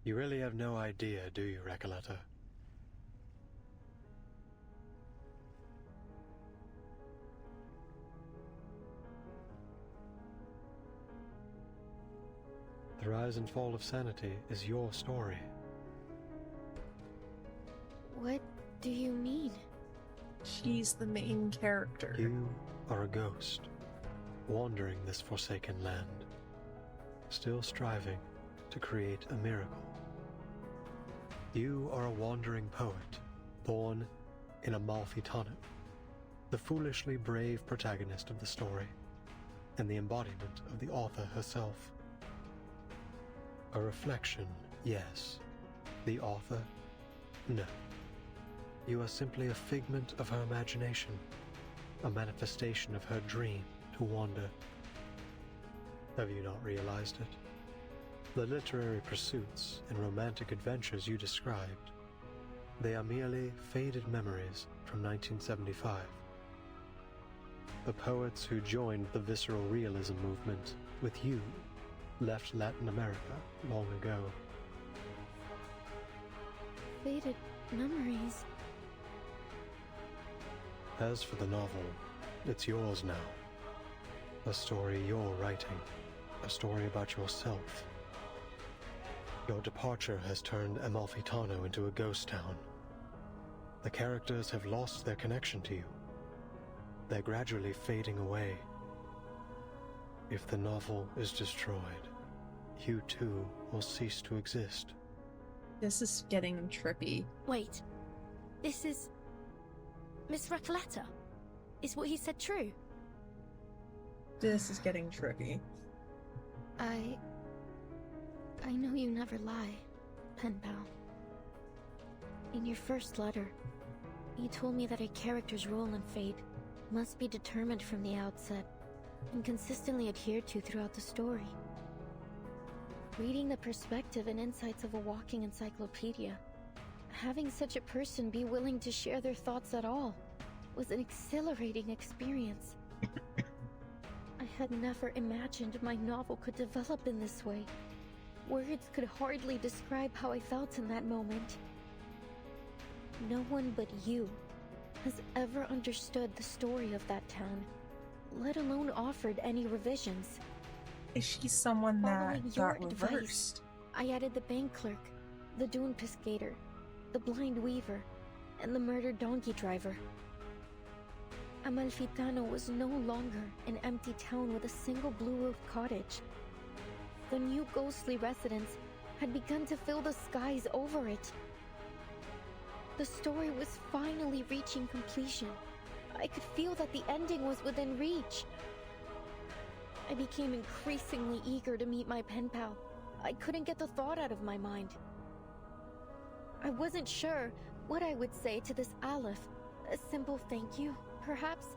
You really have no idea, do you, Recoleta? The rise and fall of sanity is your story. What do you mean? She's the main character. You are a ghost, wandering this forsaken land, still striving to create a miracle. You are a wandering poet, born in Amalfitano, the foolishly brave protagonist of the story, and the embodiment of the author herself. A reflection, yes. The author, no. You are simply a figment of her imagination, a manifestation of her dream to wander. Have you not realized it? The literary pursuits and romantic adventures you described, they are merely faded memories from 1975. the poets who joined the visceral realism movement with you left Latin America long ago. Faded memories. As for the novel, it's yours now. A story you're writing. A story about yourself. Your departure has turned Amalfitano into a ghost town. The characters have lost their connection to you. They're gradually fading away. If the novel is destroyed, you too will cease to exist. This is getting trippy. Wait. This is... Miss Recoleta? Is what he said true? This is getting trippy. I know you never lie, pen pal. In your first letter, you told me that a character's role in fate must be determined from the outset and consistently adhered to throughout the story. Reading the perspective and insights of a walking encyclopedia, having such a person be willing to share their thoughts at all was an exhilarating experience. I had never imagined my novel could develop in this way. Words could hardly describe how I felt in that moment. No one but you has ever understood the story of that town, let alone offered any revisions. Is she someone that got reversed? I added the bank clerk, the dune piscator, the blind weaver, and the murdered donkey driver. Amalfitano was no longer an empty town with a single blue-roofed cottage. The new ghostly residents had begun to fill the skies over it. The story was finally reaching completion. I could feel that the ending was within reach. I became increasingly eager to meet my pen pal. I couldn't get the thought out of my mind. I wasn't sure what I would say to this Aleph. A simple thank you, perhaps?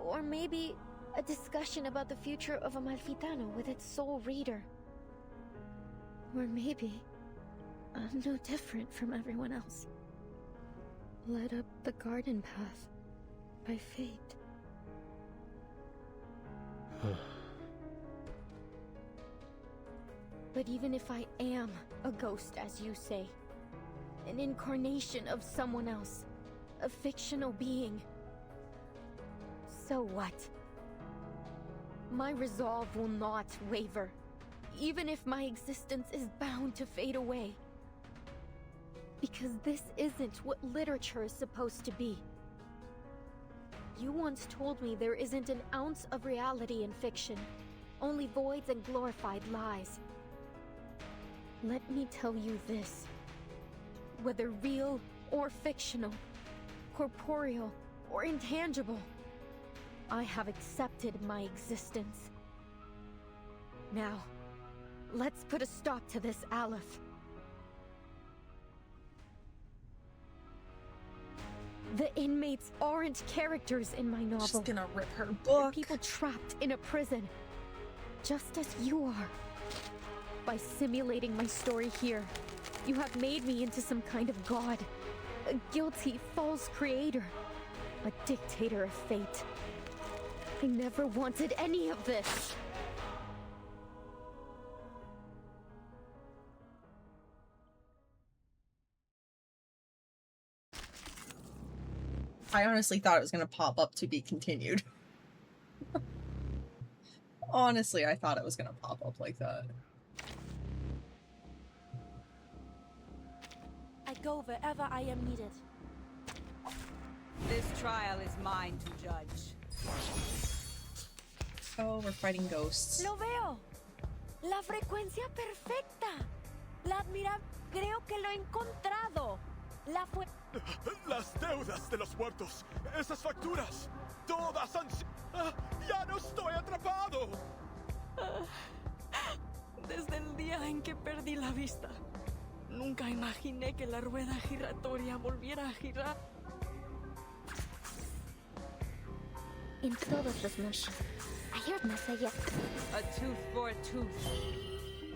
Or maybe a discussion about the future of Amalfitano with its sole reader. Or maybe I'm no different from everyone else. Led up the garden path by fate. But even if I am a ghost, as you say, an incarnation of someone else, a fictional being, so what? My resolve will not waver, even if my existence is bound to fade away. Because this isn't what literature is supposed to be. You once told me there isn't an ounce of reality in fiction, only voids and glorified lies. Let me tell you this. Whether real or fictional, corporeal or intangible, I have accepted my existence. Now, let's put a stop to this, Aleph. The inmates aren't characters in my novel. She's gonna rip her book. They're people trapped in a prison, just as you are. By simulating my story here, you have made me into some kind of god, a guilty, false creator, a dictator of fate. I never wanted any of this. I honestly thought it was gonna pop up to be continued. Honestly, I thought it was gonna pop up like that. I go wherever I am needed. This trial is mine to judge. Oh, we're fighting ghosts. Lo veo. La frecuencia perfecta. La admirable. Creo que lo he encontrado. La fue. Las deudas de los muertos. Esas facturas. Todas han sido. ¡Ya no estoy atrapado! Desde el día en que perdí la vista, nunca imaginé que la rueda giratoria volviera a girar. En todos los mundos, hay más allá. A tooth for a tooth.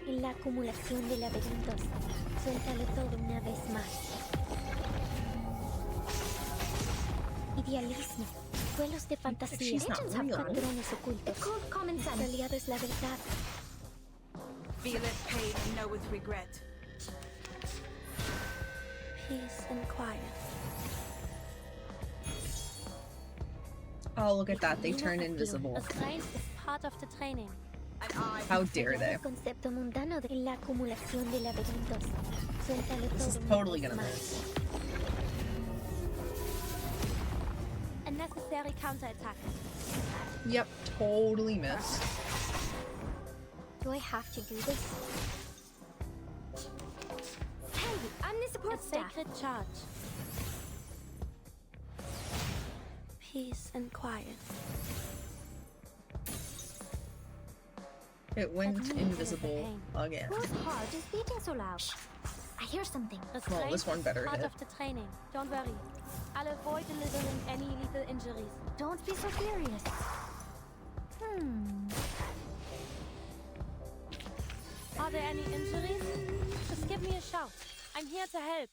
En la acumulación de laberintos, suéltalo todo una vez más. Idealismo, Duelos de fantasía. She's not Legends have real. patrones ocultos. It's called common sense. El aliado es la verdad. Feeleth pain and knoweth regret. Peace and quiet. Oh, look at that. They turn invisible. A science is part of the training. How dare they? El concepto mundano de la acumulación de laberintos. Suéltalo This is todo totally una gonna vez miss. más. A necessary counterattack. Yep, totally miss. Do I have to do this? Hey, I'm the support A staff. sacred charge. Peace and quiet. It went invisible again. Whose heart is beating so loud? I hear something. Well, this one better Part hit. of the training. Don't worry. I'll avoid delivering any lethal injuries. Don't be so furious. Are there any injuries? Just give me a shout. I'm here to help.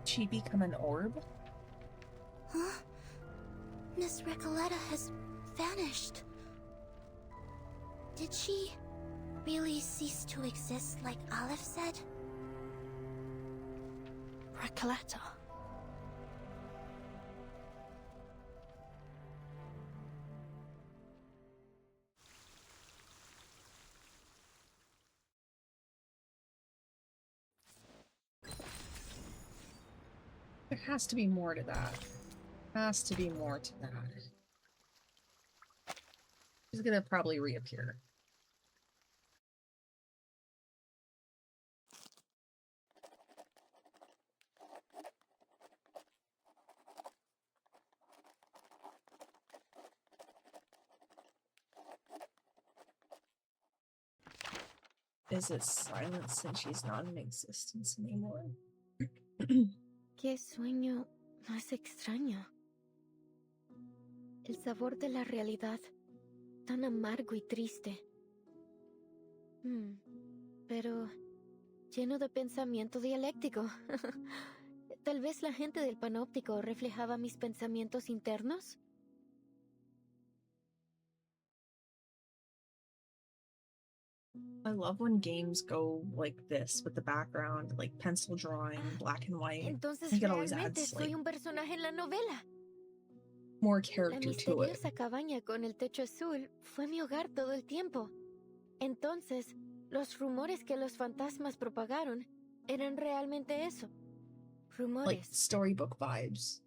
She become an orb? Huh? Miss Recoleta has vanished. Did she really cease to exist like Aleph said? Recoleta. There has to be more to that. Has to be more to that. She's gonna probably reappear. Is it silent since she's not in existence anymore? Qué sueño más extraño. El sabor de la realidad, tan amargo y triste. Pero lleno de pensamiento dialéctico. Tal vez la gente del panóptico reflejaba mis pensamientos internos. I love when games go like this with the background, like pencil drawing, black and white. Entonces You get all these realmente ads, soy like, un personaje en la novela. more La character to it. misteriosa cabaña con el techo azul fue mi hogar todo el tiempo. Entonces, los rumores que los fantasmas propagaron eran realmente eso. Like Rumores. storybook vibes.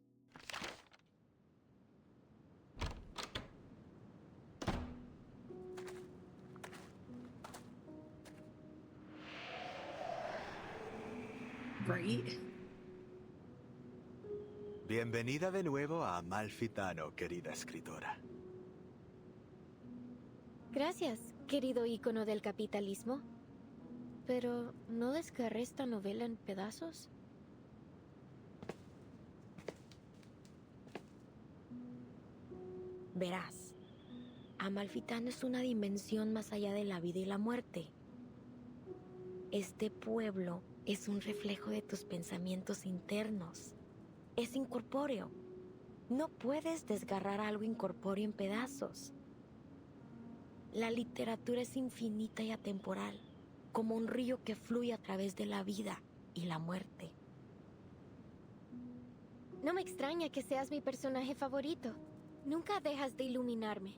Right? Bienvenida de nuevo a Amalfitano, querida escritora. Gracias, querido ícono del capitalismo. Pero, ¿no descarré esta novela en pedazos? Verás, Amalfitano es una dimensión más allá de la vida y la muerte. Este pueblo es un reflejo de tus pensamientos internos. Es incorpóreo. No puedes desgarrar algo incorpóreo en pedazos. La literatura es infinita y atemporal, como un río que fluye a través de la vida y la muerte. No me extraña que seas mi personaje favorito. Nunca dejas de iluminarme.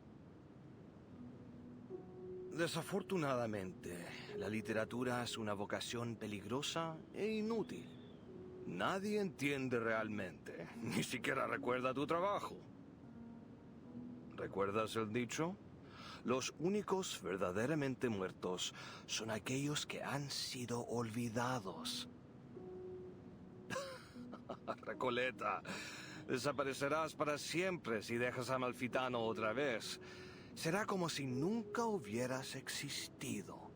Desafortunadamente, la literatura es una vocación peligrosa e inútil. Nadie entiende realmente, ni siquiera recuerda tu trabajo. ¿Recuerdas el dicho? Los únicos verdaderamente muertos son aquellos que han sido olvidados. Recoleta, desaparecerás para siempre si dejas a Amalfitano otra vez. Será como si nunca hubieras existido.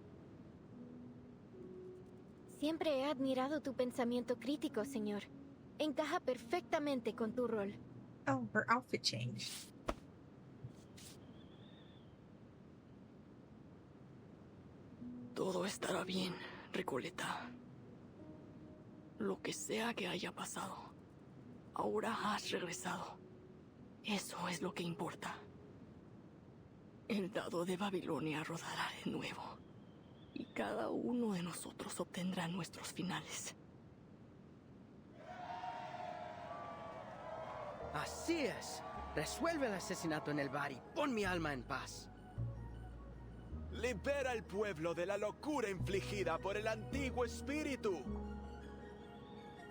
Siempre he admirado tu pensamiento crítico, señor. Encaja perfectamente con tu rol. Oh, her outfit changed. Todo estará bien, Recoleta. Lo que sea que haya pasado, ahora has regresado. Eso es lo que importa. El dado de Babilonia rodará de nuevo. Y cada uno de nosotros obtendrá nuestros finales. Así es. Resuelve el asesinato en el bar y pon mi alma en paz. Libera al pueblo de la locura infligida por el antiguo espíritu.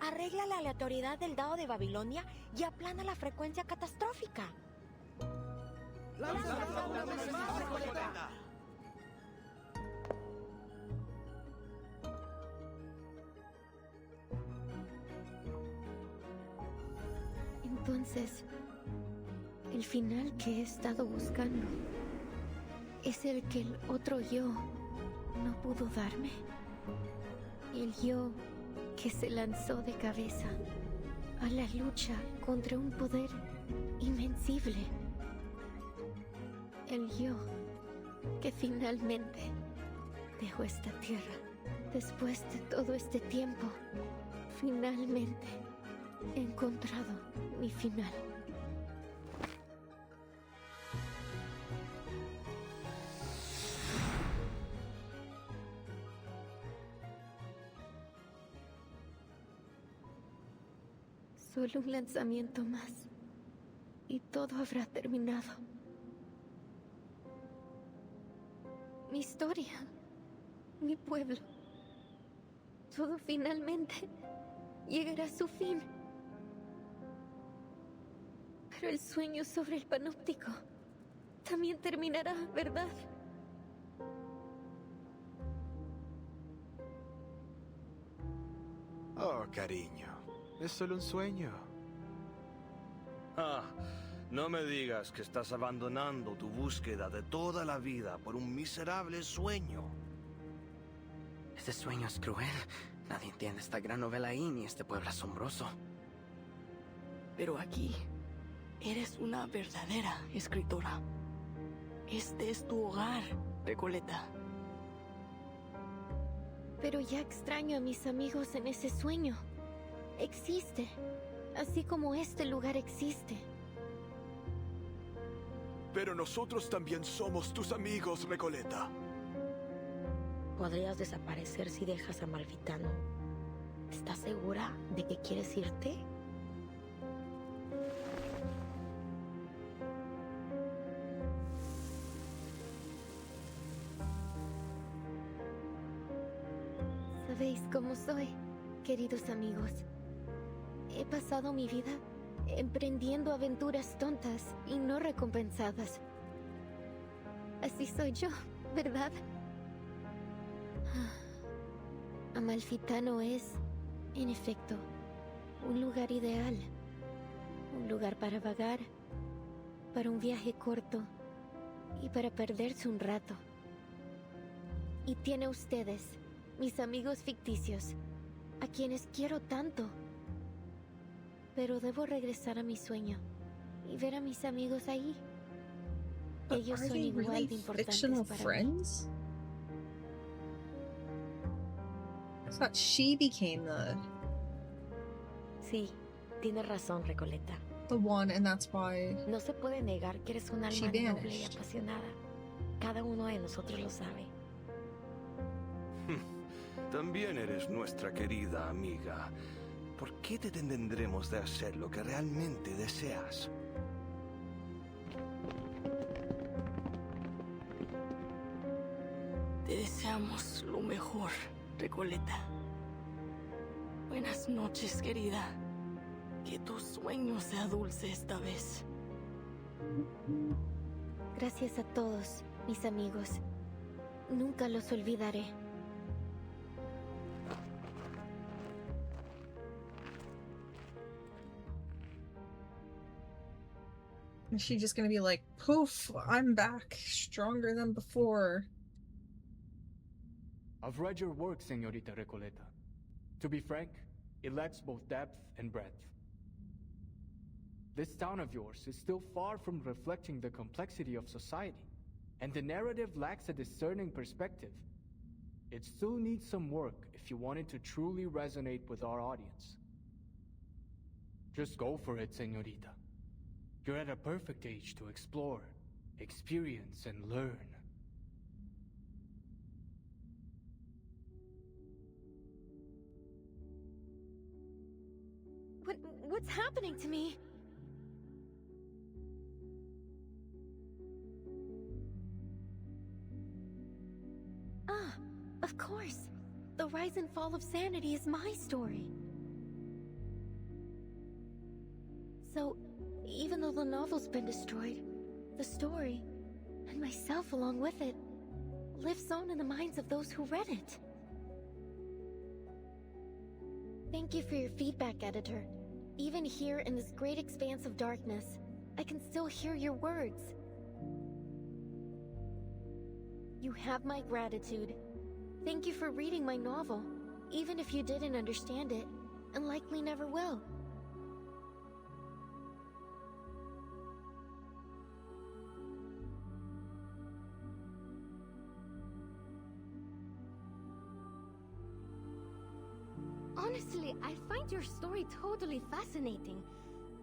Arregla la aleatoriedad del dado de Babilonia y aplana la frecuencia catastrófica. Entonces, el final que he estado buscando es el que el otro yo no pudo darme. El yo que se lanzó de cabeza a la lucha contra un poder invencible. El yo que finalmente dejó esta tierra después de todo este tiempo. Finalmente he encontrado mi final. Solo un lanzamiento más y todo habrá terminado. Mi historia, mi pueblo, todo finalmente llegará a su fin. Pero el sueño sobre el panóptico también terminará, ¿verdad? Oh, cariño. Es solo un sueño. Ah, no me digas que estás abandonando tu búsqueda de toda la vida por un miserable sueño. Este sueño es cruel. Nadie entiende esta gran novela ahí ni este pueblo asombroso. Pero aquí, eres una verdadera escritora. Este es tu hogar, Recoleta. Pero ya extraño a mis amigos en ese sueño. Existe, así como este lugar existe. Pero nosotros también somos tus amigos, Recoleta. Podrías desaparecer si dejas a Malfitano. ¿Estás segura de que quieres irte? Sabéis cómo soy, queridos amigos. He pasado mi vida emprendiendo aventuras tontas y no recompensadas. Así soy yo, ¿verdad? Amalfitano es, en efecto, un lugar ideal. Un lugar para vagar, para un viaje corto y para perderse un rato. Y tiene ustedes, mis amigos ficticios, a quienes quiero tanto. Pero debo regresar a mi sueño y ver a mis amigos ahí. Ellos son igual de importantes para mí. I thought she became Sí, tienes razón, Recoleta. the one, and that's why No se puede negar que eres un she alma noble y vanished. apasionada. Cada uno de nosotros lo sabe. También eres nuestra querida amiga. ¿Por qué te detendremos de hacer lo que realmente deseas? Te deseamos lo mejor, Recoleta. Buenas noches, querida. Que tu sueño sea dulce esta vez. Gracias a todos, mis amigos. Nunca los olvidaré. Is she just gonna be like, poof, I'm back, stronger than before? I've read your work, Señorita Recoleta. To be frank, it lacks both depth and breadth. This town of yours is still far from reflecting the complexity of society, and the narrative lacks a discerning perspective. It still needs some work if you want it to truly resonate with our audience. Just go for it, señorita. You're at a perfect age to explore, experience, and learn. What's happening to me? Ah, of course. The rise and fall of sanity is my story. So, even though the novel's been destroyed, the story, and myself along with it, lives on in the minds of those who read it. Thank you for your feedback, editor. Even here in this great expanse of darkness, I can still hear your words. You have my gratitude. Thank you for reading my novel, even if you didn't understand it, and likely never will. Honestly, I find your story totally fascinating,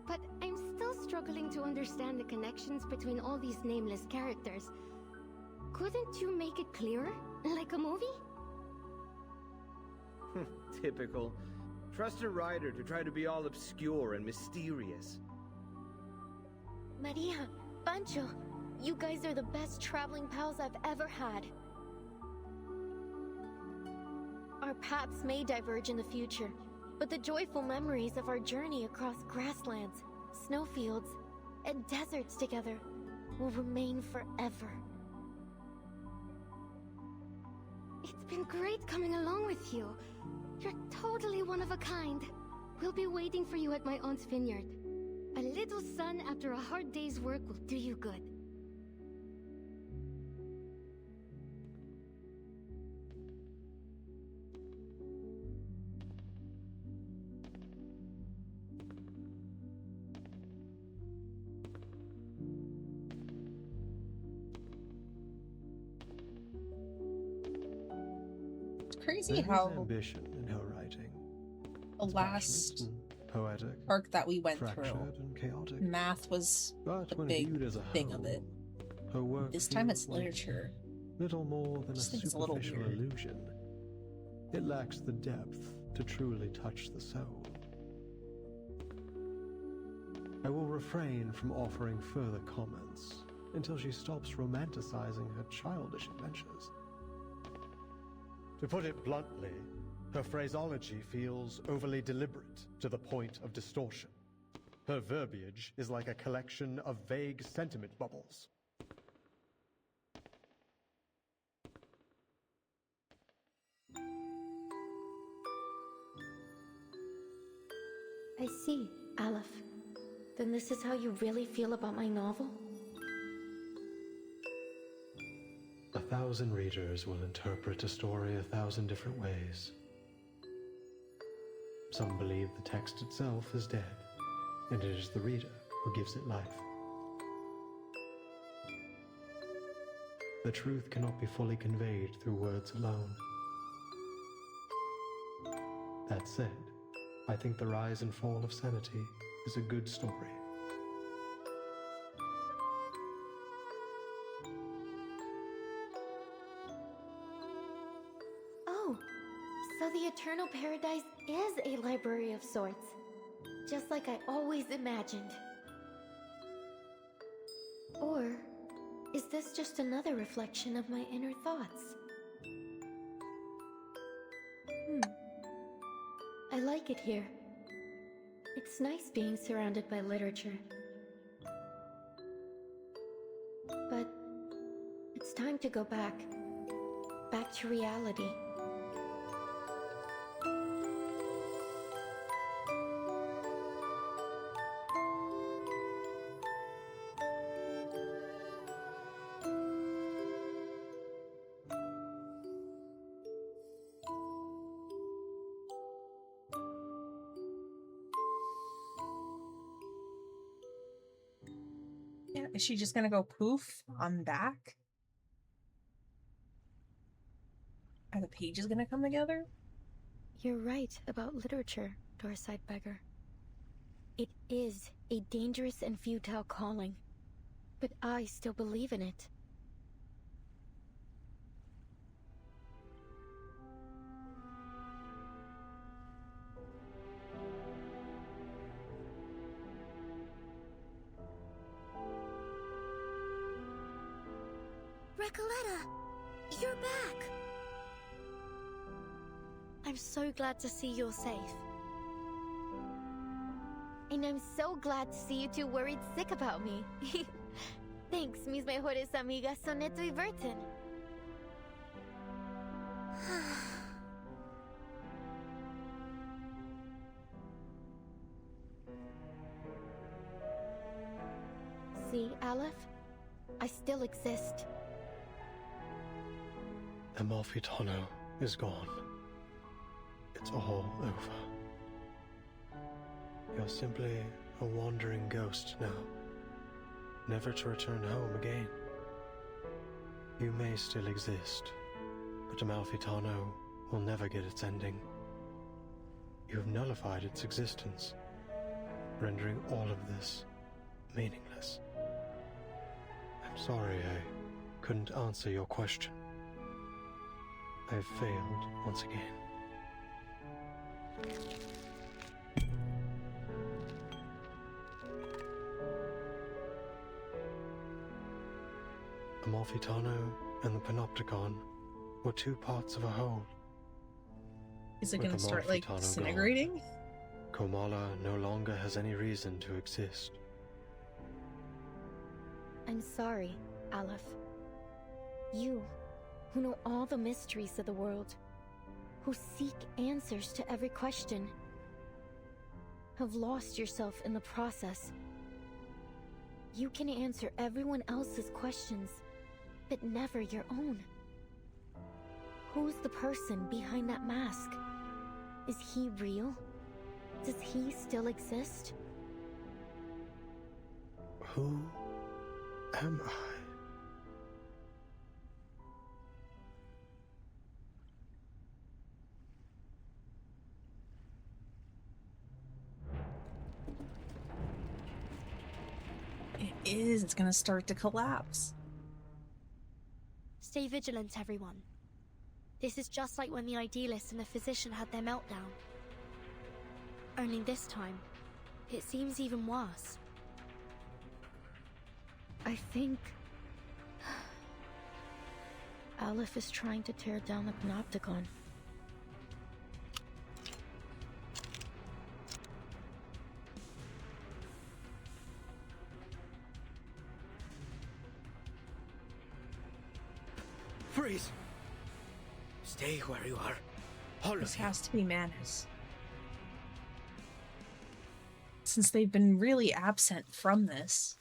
but I'm still struggling to understand the connections between all these nameless characters. Couldn't you make it clearer? Like a movie? Typical. Trust a writer to try to be all obscure and mysterious. Maria, Pancho, you guys are the best traveling pals I've ever had. Our paths may diverge in the future, but the joyful memories of our journey across grasslands, snowfields, and deserts together will remain forever. It's been great coming along with you. You're totally one of a kind. We'll be waiting for you at my aunt's vineyard. A little sun after a hard day's work will do you good. Crazy There is how ambition in her writing. the last poetic, arc that we went fractured through, and chaotic. math was But the when big viewed as a thing whole, of it. her work This time it's feels like literature. little more than a Just think it's a little superficial weird. illusion. It lacks the depth to truly touch the soul. I will refrain from offering further comments until she stops romanticizing her childish adventures. To put it bluntly, her phraseology feels overly deliberate to the point of distortion. Her verbiage is like a collection of vague sentiment bubbles. I see, Aleph. Then this is how you really feel about my novel? 1,000 readers will interpret a story 1,000 different ways. Some believe the text itself is dead, and it is the reader who gives it life. The truth cannot be fully conveyed through words alone. That said, I think the rise and fall of sanity is a good story. Oh, so the Eternal Paradise is a library of sorts, just like I always imagined. Or is this just another reflection of my inner thoughts? I like it here. It's nice being surrounded by literature. But it's time to go back to reality. Yeah, is she just gonna go poof? I'm back? Are the pages gonna come together? You're right about literature, Dorside Beggar. It is a dangerous and futile calling, but I still believe in it. Recoleta, you're back! I'm so glad to see you're safe. And I'm so glad to see you two worried sick about me. Thanks, mis mejores amigas Soneto y Burton. See, Aleph? I still exist. Amalfitano is gone. It's all over. You're simply a wandering ghost now, never to return home again. You may still exist, but Amalfitano will never get its ending. You have nullified its existence, rendering all of this meaningless. I'm sorry I couldn't answer your question. I've failed once again. Amalfitano and the Panopticon were two parts of a whole. Is it gonna start, like, disintegrating? Komala no longer has any reason to exist. I'm sorry, Aleph. You, who know all the mysteries of the world, who seek answers to every question, have lost yourself in the process. You can answer everyone else's questions, but never your own. Who's the person behind that mask? Is he real? Does he still exist? Who am I? It is. It's gonna start to collapse. Stay vigilant, everyone. This is just like when the idealist and the physician had their meltdown. Only this time, it seems even worse. I think Aleph is trying to tear down the Panopticon. Freeze! Stay where you are. All This of you. has to be Manus. Since they've been really absent from this.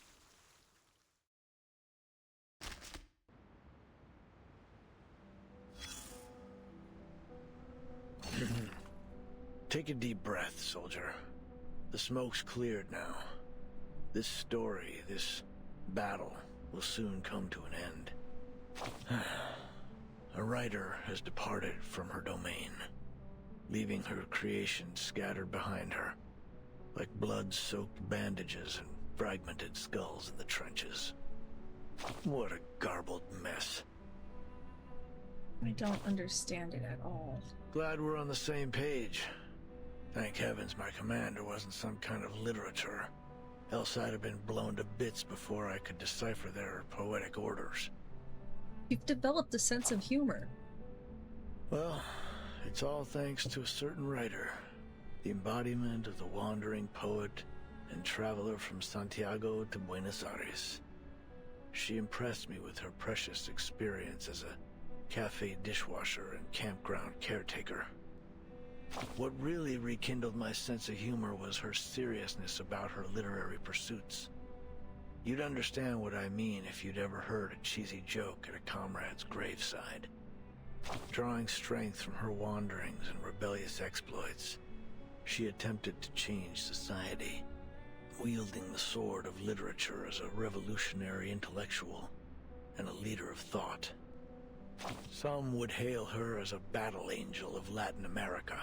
Take a deep breath, soldier. The smoke's cleared now. This story, this battle, will soon come to an end. A writer has departed from her domain, leaving her creations scattered behind her, like blood-soaked bandages and fragmented skulls in the trenches. What a garbled mess. I don't understand it at all. Glad we're on the same page. Thank heavens my commander wasn't some kind of literature, else I'd have been blown to bits before I could decipher their poetic orders. You've developed a sense of humor. Well, it's all thanks to a certain writer, the embodiment of the wandering poet and traveler from Santiago to Buenos Aires. She impressed me with her precious experience as a cafe dishwasher and campground caretaker. What really rekindled my sense of humor was her seriousness about her literary pursuits. You'd understand what I mean if you'd ever heard a cheesy joke at a comrade's graveside. Drawing strength from her wanderings and rebellious exploits, she attempted to change society. wielding the sword of literature as a revolutionary intellectual and a leader of thought. Some would hail her as a battle angel of Latin America,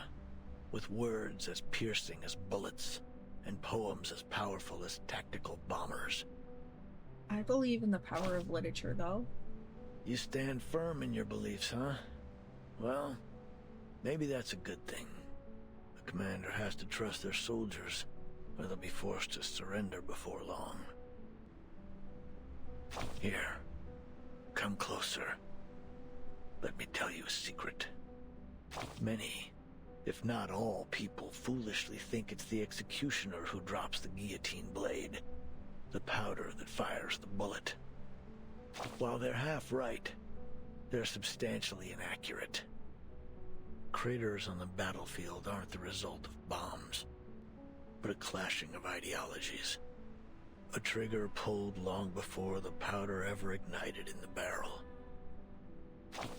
with words as piercing as bullets and poems as powerful as tactical bombers. I believe in the power of literature, though. You stand firm in your beliefs, huh? Well, maybe that's a good thing. A commander has to trust their soldiers, or they'll be forced to surrender before long. Here, come closer. Let me tell you a secret. Many, if not all, people foolishly think it's the executioner who drops the guillotine blade, the powder that fires the bullet. While they're half right, they're substantially inaccurate. Craters on the battlefield aren't the result of bombs, but a clashing of ideologies. A trigger pulled long before the powder ever ignited in the barrel.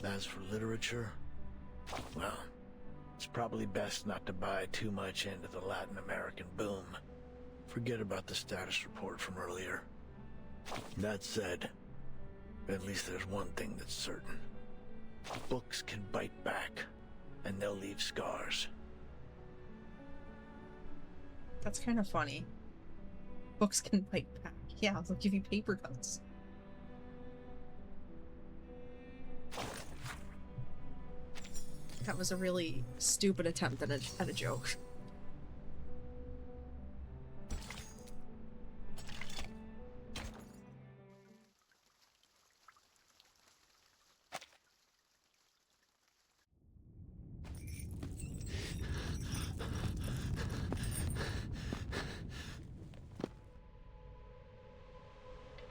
As for literature, well, it's probably best not to buy too much into the Latin American boom. Forget about the status report from earlier. That said, at least there's one thing that's certain. Books can bite back, and they'll leave scars. That's kind of funny. Books can bite back. Yeah, they'll give you paper cuts. That was a really stupid attempt at a joke.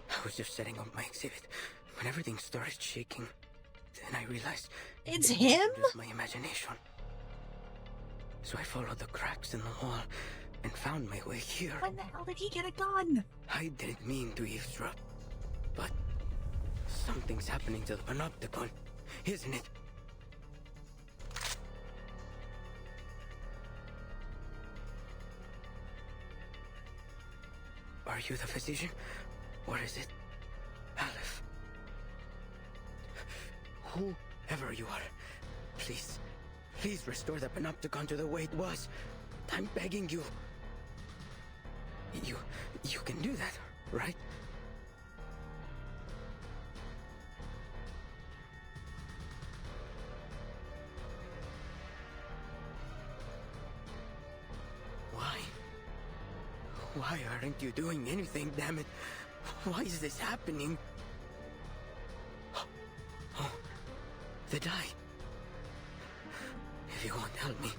I was just setting up my exhibit when everything started shaking. Then I realized it's it him? wasn't just my imagination. So I followed the cracks in the wall and found my way here. When the hell did he get a gun? I didn't mean to eavesdrop, but something's happening to the Panopticon, isn't it? Are you the physician? Or is it Aleph? Whoever you are, please, please restore the Panopticon to the way it was. I'm begging you. You can do that, right? Why aren't you doing anything, damn it? Why is this happening? Oh, the die. If you won't help me,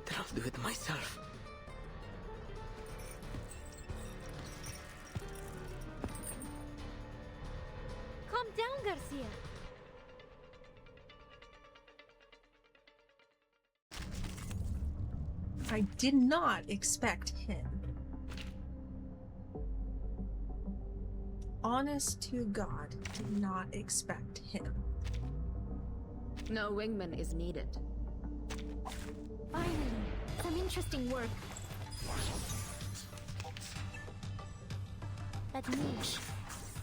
then I'll do it myself. Calm down, Garcia. I did not expect him. Honest to God, did not expect him. No wingman is needed. Finally, some interesting work. That's me.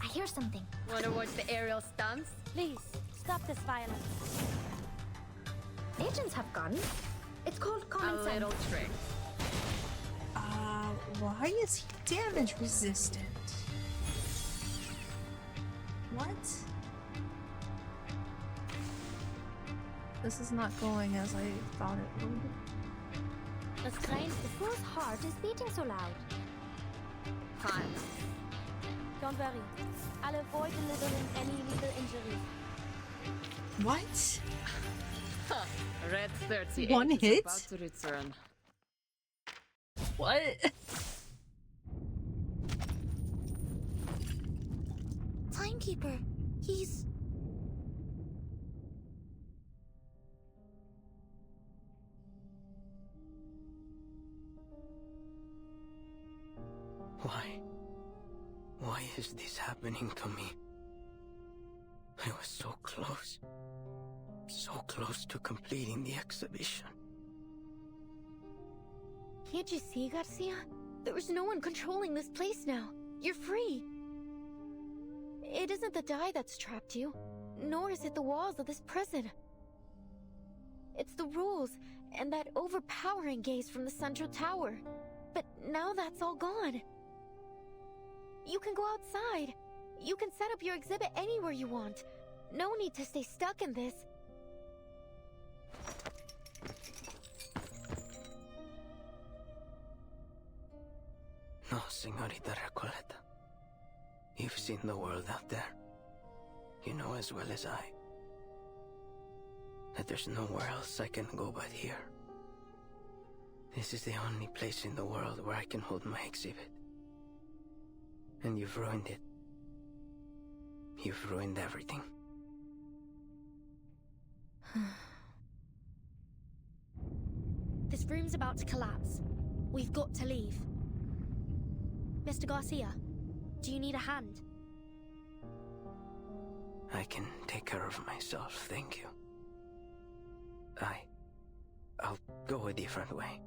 I hear something. Wanna watch the aerial stunts? Please, stop this violence. Agents have guns. It's called common sense. A little trick. Why is he damage resistant? What? This is not going as I thought it would. The strange, whose heart is beating so loud? Fine. Don't worry. I'll avoid delivering any lethal injuries. What? Huh. Red 38 One is hit? about to return. What? Timekeeper, he's... Why is this happening to me? I was so close to completing the exhibition. Can't you see, Garcia? There's no one controlling this place now. You're free. It isn't the dye that's trapped you, nor is it the walls of this prison. It's the rules and that overpowering gaze from the central tower. But now that's all gone. You can go outside. You can set up your exhibit anywhere you want. No need to stay stuck in this. No, Señorita Recoleta. You've seen the world out there. You know as well as I that there's nowhere else I can go but here. This is the only place in the world where I can hold my exhibit. And you've ruined it. You've ruined everything. This room's about to collapse. We've got to leave. Mr. Garcia, do you need a hand? I can take care of myself, thank you. I'll go a different way.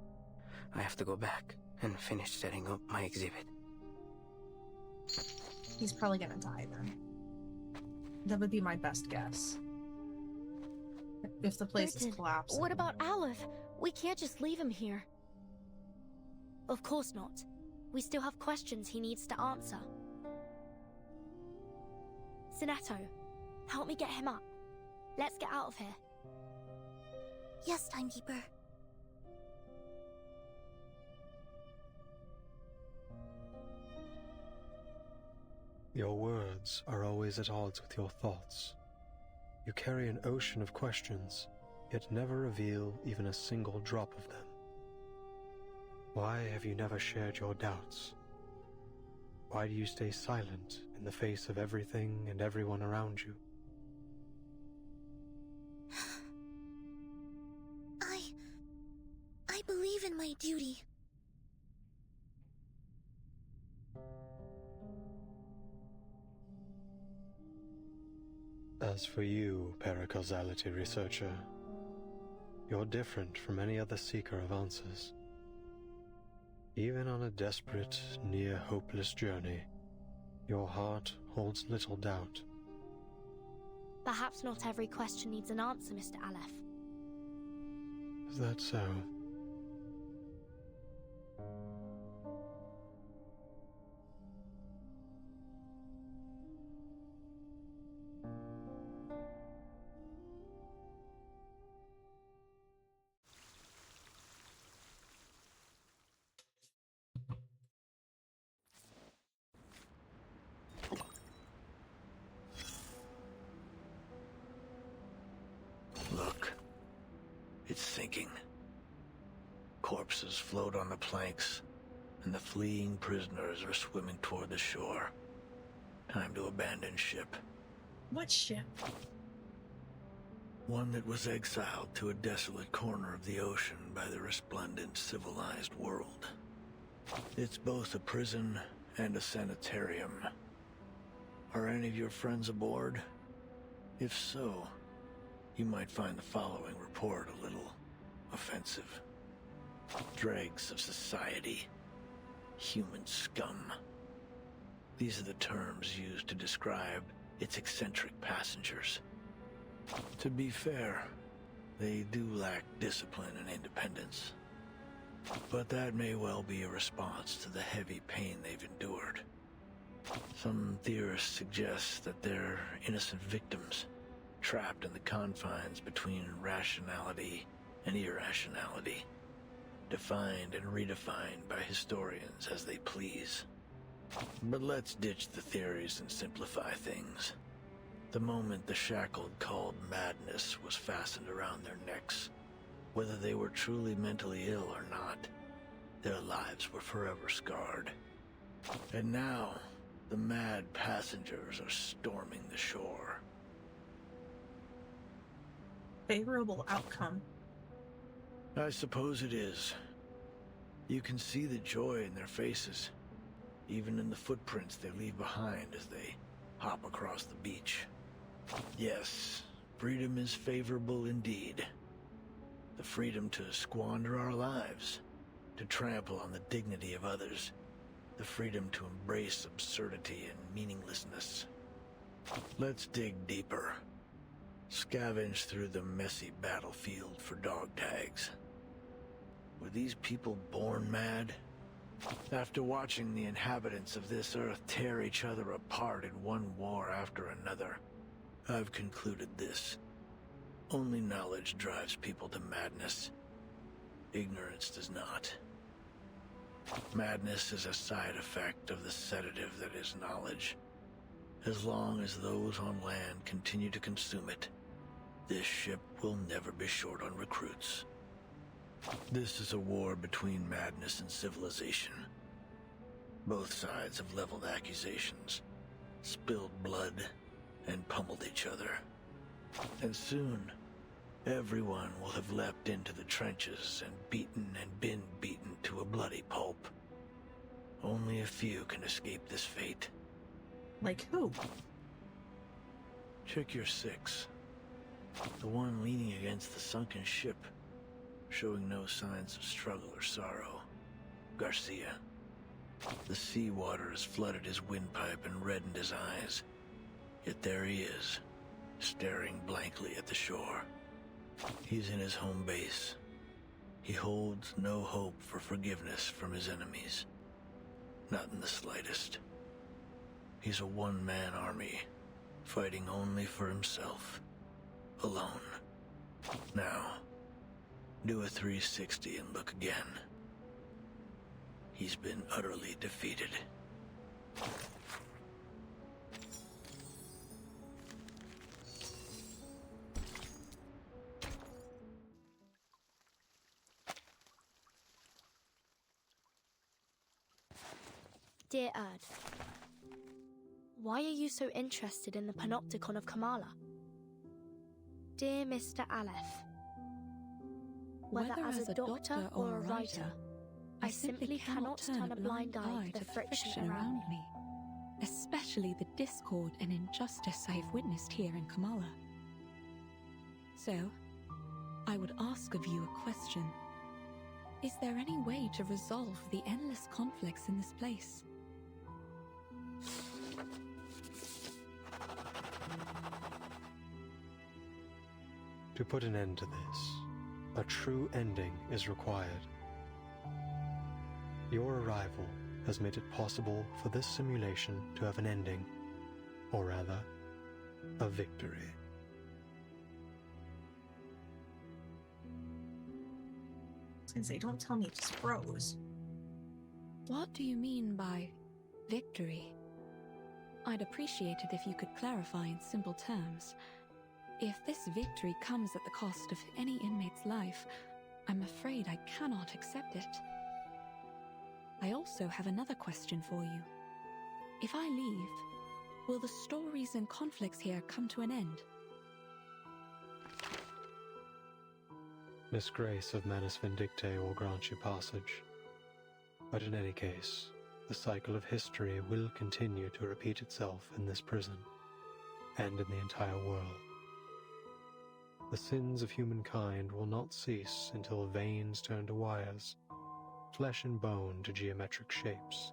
I have to go back and finish setting up my exhibit. He's probably gonna die then. That would be my best guess. If the place is collapsing. What about Aleph? We can't just leave him here. Of course not. We still have questions he needs to answer. Sinetto, help me get him up. Let's get out of here. Yes, Timekeeper. Your words are always at odds with your thoughts. You carry an ocean of questions, yet never reveal even a single drop of them. Why have you never shared your doubts? Why do you stay silent in the face of everything and everyone around you? I believe in my duty. As for you, paracausality researcher, you're different from any other seeker of answers. Even on a desperate, near-hopeless journey, your heart holds little doubt. Perhaps not every question needs an answer, Mr. Aleph. Is that so? Look, it's sinking. Corpses float on the planks, and the fleeing prisoners are swimming toward the shore. Time to abandon ship. What ship? One that was exiled to a desolate corner of the ocean by the resplendent civilized world. It's both a prison and a sanitarium. Are any of your friends aboard? If so, you might find the following report a little offensive. Dregs of society. Human scum. These are the terms used to describe its eccentric passengers. To be fair, they do lack discipline and independence. But that may well be a response to the heavy pain they've endured. Some theorists suggest that they're innocent victims, trapped in the confines between rationality and irrationality, defined and redefined by historians as they please. But let's ditch the theories and simplify things. The moment the shackle called madness was fastened around their necks, whether they were truly mentally ill or not, their lives were forever scarred. And now, the mad passengers are storming the shore. Favorable outcome. I suppose it is. You can see the joy in their faces, even in the footprints they leave behind as they hop across the beach. Yes, freedom is favorable indeed. The freedom to squander our lives, to trample on the dignity of others, the freedom to embrace absurdity and meaninglessness. Let's dig deeper. Scavenge through the messy battlefield for dog tags. Were these people born mad? After watching the inhabitants of this earth tear each other apart in one war after another, I've concluded this. Only knowledge drives people to madness. Ignorance does not. Madness is a side effect of the sedative that is knowledge. As long as those on land continue to consume it, this ship will never be short on recruits. This is a war between madness and civilization. Both sides have leveled accusations, spilled blood, and pummeled each other. And soon, everyone will have leapt into the trenches and been beaten to a bloody pulp. Only a few can escape this fate. Like who? Check your 6. The one leaning against the sunken ship, showing no signs of struggle or sorrow. Garcia. The seawater has flooded his windpipe and reddened his eyes. Yet there he is, staring blankly at the shore. He's in his home base. He holds no hope for forgiveness from his enemies. Not in the slightest. He's a one-man army, fighting only for himself. Alone. Now, do a 360 and look again. He's been utterly defeated. Dear Erd, why are you so interested in the Panopticon of Kamala? Dear Mr. Aleph, whether as a doctor or a writer, I simply cannot turn a blind eye to the friction around me. Especially the discord and injustice I have witnessed here in Kamala. So, I would ask of you a question. Is there any way to resolve the endless conflicts in this place? To put an end to this, a true ending is required. Your arrival has made it possible for this simulation to have an ending, or rather, a victory. I was gonna say, don't tell me it just froze. What do you mean by victory? I'd appreciate it if you could clarify in simple terms. If this victory comes at the cost of any inmate's life, I'm afraid I cannot accept it. I also have another question for you. If I leave, will the stories and conflicts here come to an end? Miss Grace of Manus Vindicte will grant you passage. But in any case, the cycle of history will continue to repeat itself in this prison, and in the entire world. The sins of humankind will not cease until veins turn to wires, flesh and bone to geometric shapes,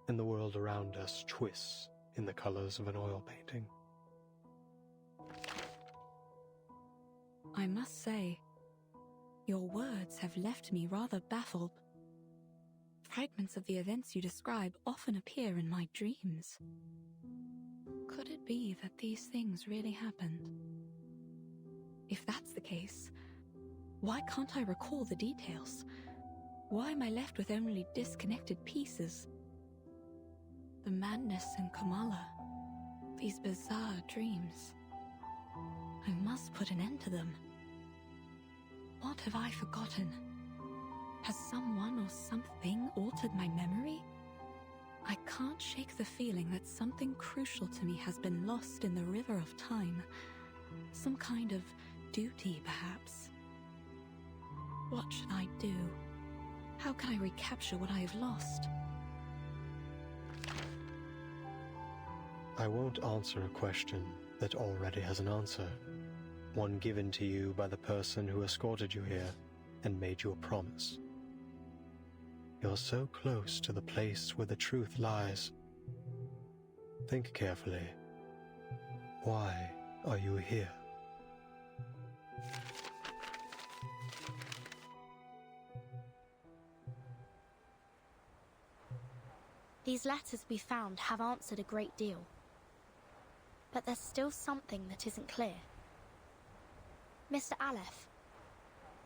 and the world around us twists in the colors of an oil painting. I must say, your words have left me rather baffled. Fragments of the events you describe often appear in my dreams. Could it be that these things really happened? If that's the case, why can't I recall the details? Why am I left with only disconnected pieces? The madness in Kamala, these bizarre dreams. I must put an end to them. What have I forgotten? Has someone or something altered my memory? I can't shake the feeling that something crucial to me has been lost in the river of time. Some kind of duty, perhaps. What should I do? How can I recapture what I have lost? I won't answer a question that already has an answer, one given to you by the person who escorted you here and made you a promise. You're so close to the place where the truth lies. Think carefully. Why are you here? These letters we found have answered a great deal. But there's still something that isn't clear. Mr. Aleph,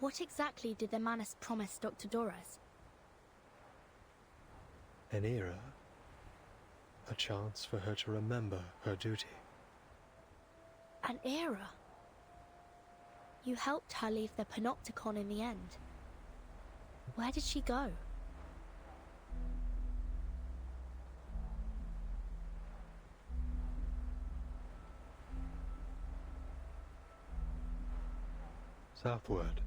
what exactly did the Manus promise Dr. Dorez? An era. A chance for her to remember her duty. An era? You helped her leave the Panopticon in the end. Where did she go? Southward.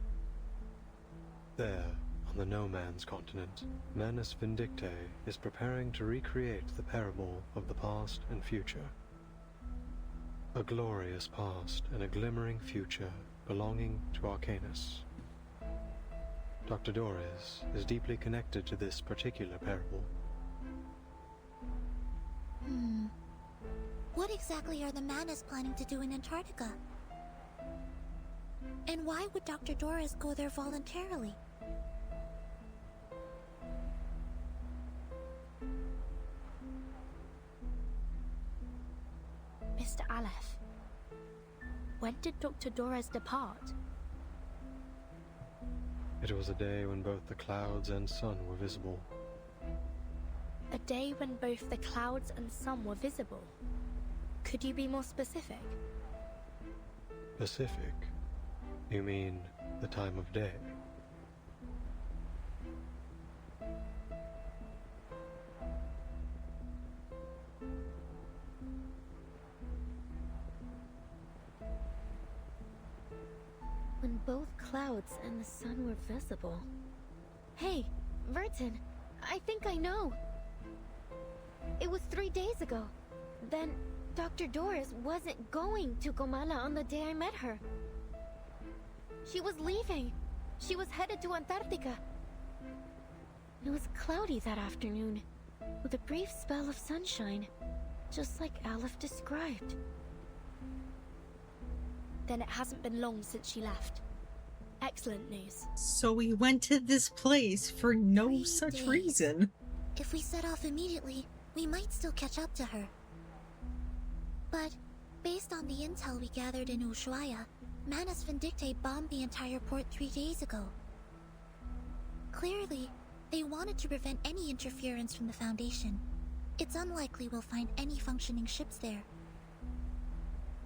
There, on the No Man's continent, Manus Vindictae is preparing to recreate the parable of the past and future. A glorious past and a glimmering future belonging to Arcanus. Dr. Dorez is deeply connected to this particular parable. What exactly are the Manus planning to do in Antarctica? And why would Dr. Dorez go there voluntarily? Mr. Aleph, when did Dr. Dorez depart? It was a day when both the clouds and sun were visible. A day when both the clouds and sun were visible. Could you be more specific? Pacific? You mean the time of day? When both clouds and the sun were visible. Hey, Vertin, I think I know. It was 3 days ago. Then Dr. Dorez wasn't going to Comala on the day I met her. She was leaving. She was headed to Antarctica. It was cloudy that afternoon, with a brief spell of sunshine, just like Aleph described. Then it hasn't been long since she left. Excellent news. So we went to this place for no such reason. If we set off immediately, we might still catch up to her. But, based on the intel we gathered in Ushuaia, Manus Vindictae bombed the entire port 3 days ago. Clearly, they wanted to prevent any interference from the Foundation. It's unlikely we'll find any functioning ships there.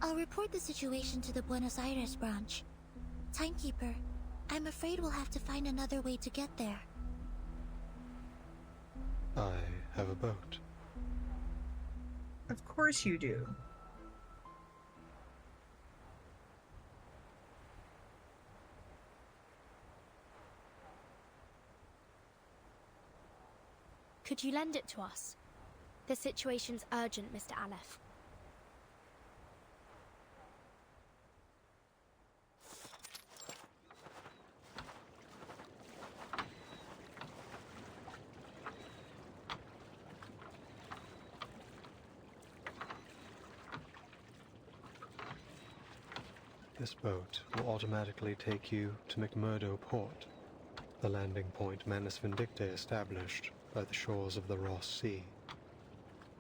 I'll report the situation to the Buenos Aires branch. Timekeeper, I'm afraid we'll have to find another way to get there. I have a boat. Of course you do. Could you lend it to us? The situation's urgent, Mr. Aleph. This boat will automatically take you to McMurdo Port, the landing point Manus Vindictae established by the shores of the Ross Sea.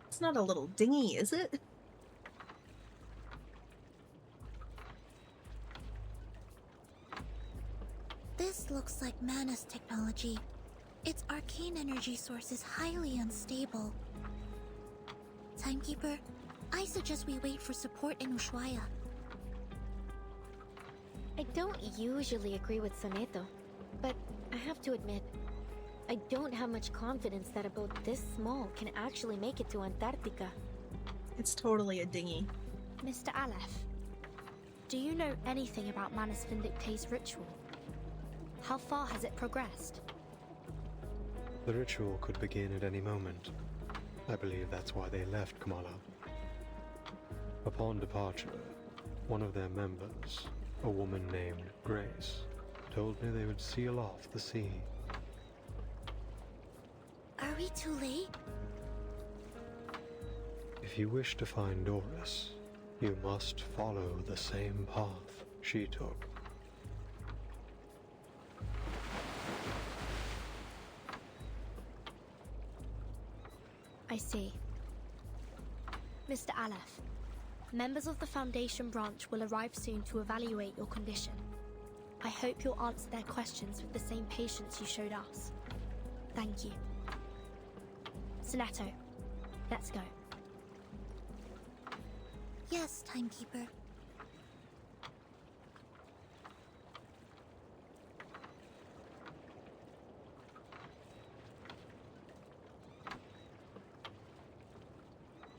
It's not a little dinghy, is it? This looks like Manus technology. Its arcane energy source is highly unstable. Timekeeper, I suggest we wait for support in Ushuaia. I don't usually agree with Soneto, but I have to admit, I don't have much confidence that a boat this small can actually make it to Antarctica. It's totally a dinghy. Mr. Aleph, do you know anything about Manus Vindictae's ritual? How far has it progressed? The ritual could begin at any moment. I believe that's why they left Kamala. Upon departure, one of their members, a woman named Grace, told me they would seal off the sea. Are we too late? If you wish to find Doris, you must follow the same path she took. I see. Mr. Aleph, members of the Foundation branch will arrive soon to evaluate your condition. I hope you'll answer their questions with the same patience you showed us. Thank you. Soneto, let's go. Yes, Timekeeper.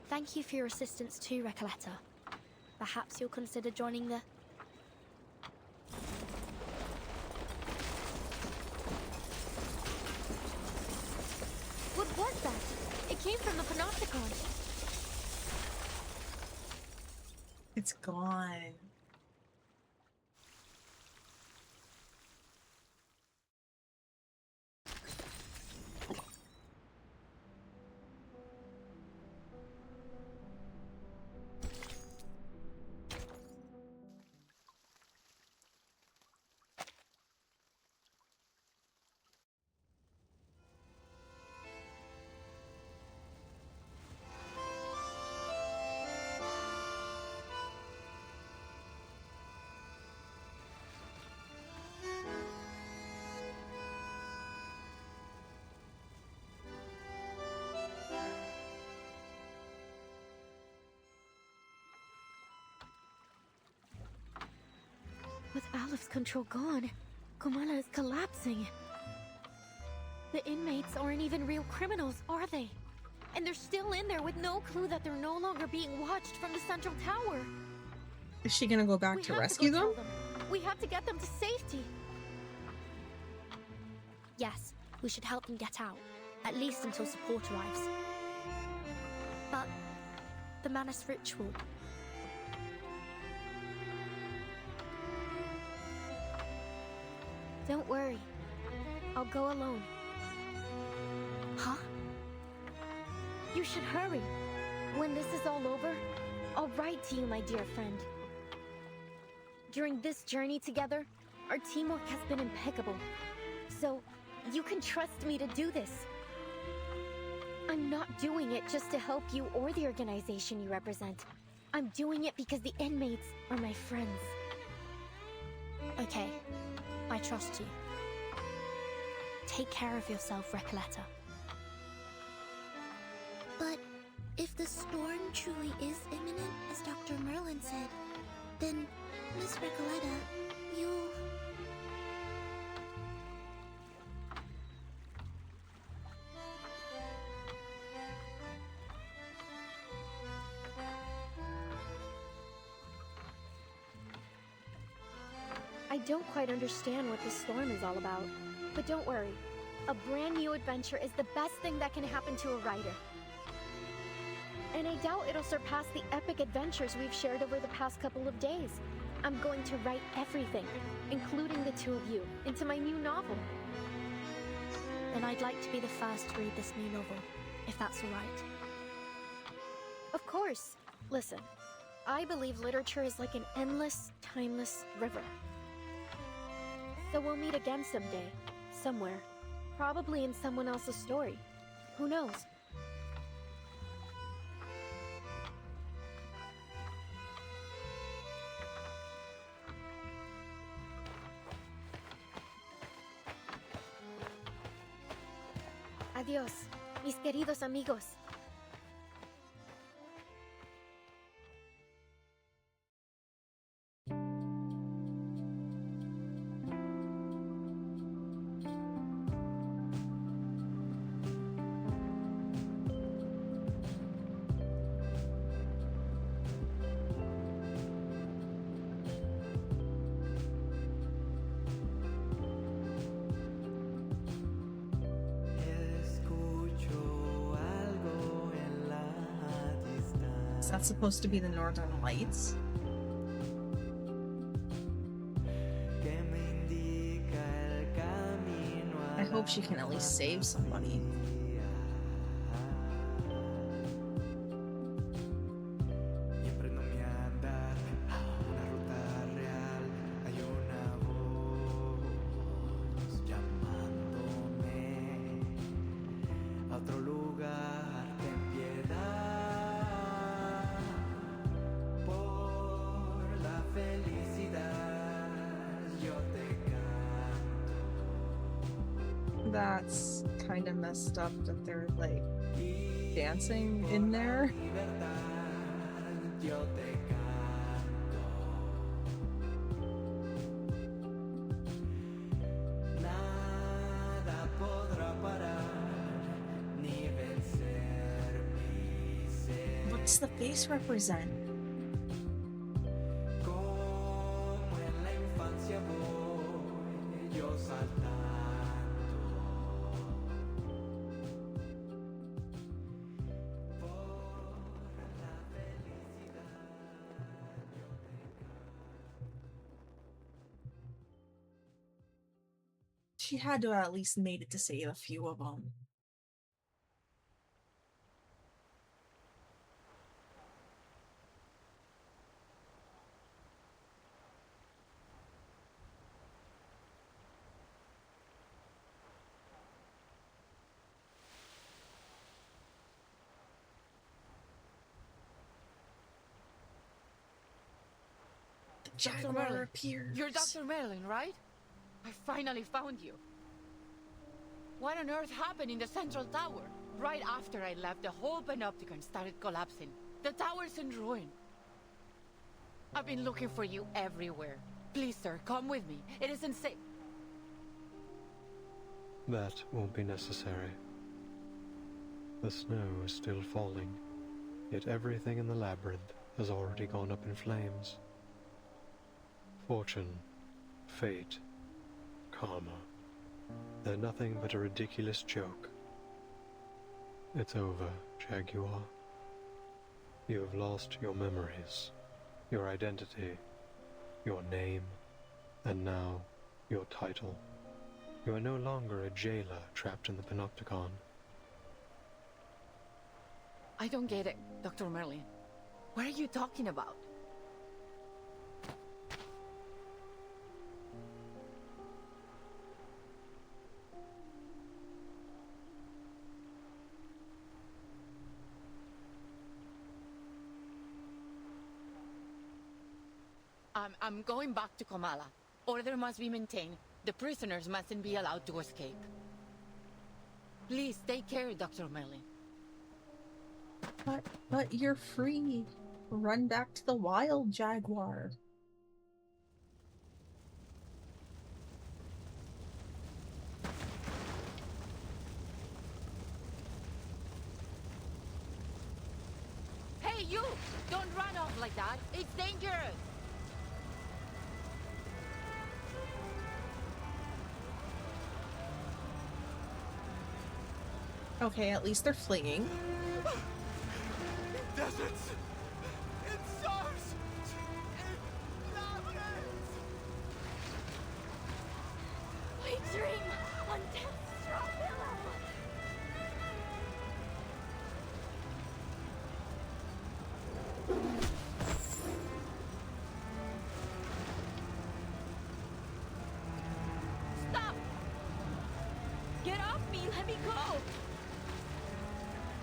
Thank you for your assistance too, Recoleta. Perhaps you'll consider joining the... What was that? It came from the Panopticon. It's gone. With Aleph's control gone, Kamala is collapsing. The inmates aren't even real criminals, are they? And they're still in there with no clue that they're no longer being watched from the central tower. Is she gonna go back to rescue them? We have to get them to safety. Yes, we should help them get out, at least until support arrives. But the Manus ritual... Don't worry. I'll go alone. Huh? You should hurry. When this is all over, I'll write to you, my dear friend. During this journey together, our teamwork has been impeccable. So, you can trust me to do this. I'm not doing it just to help you or the organization you represent. I'm doing it because the inmates are my friends. Okay. I trust you. Take care of yourself, Recoleta. But if the storm truly is imminent, as Dr. Merlin said, then, Miss Recoleta, you'll... I don't quite understand what this storm is all about, but don't worry. A brand new adventure is the best thing that can happen to a writer. And I doubt it'll surpass the epic adventures we've shared over the past couple of days. I'm going to write everything, including the two of you, into my new novel. Then I'd like to be the first to read this new novel, if that's all right. Of course. Listen, I believe literature is like an endless, timeless river. So we'll meet again someday, somewhere. Probably in someone else's story. Who knows? Adiós, mis queridos amigos. Is that supposed to be the Northern Lights? I hope she can at least save somebody. that's kind of messed up that they're like dancing in there. What's the face represent? She had to have at least made it to save a few of them. The Jaguar appears. You're Dr. Merlin, right? I finally found you. What on earth happened in the central tower? Right after I left, the whole panopticon started collapsing. The tower's in ruin. I've been looking for you everywhere. Please, sir, come with me. It isn't safe. That won't be necessary. The snow is still falling, yet everything in the labyrinth has already gone up in flames. Fortune, fate, karma. They're nothing but a ridiculous joke. It's over, Jaguar. You have lost your memories, your identity, your name, and now your title. You are no longer a jailer trapped in the panopticon. I don't get it, Dr. Merlin. What are you talking about? I'm going back to Kamala. Order must be maintained. The prisoners mustn't be allowed to escape. Please take care, Dr. Merlin. But you're free. Run back to the wild, Jaguar. Hey, you! Don't run off like that. It's dangerous. Okay, at least they're fleeing. Deserts! In stars! In labyrinths! We dream on death's straw pillow. Stop! Get off me! Let me go!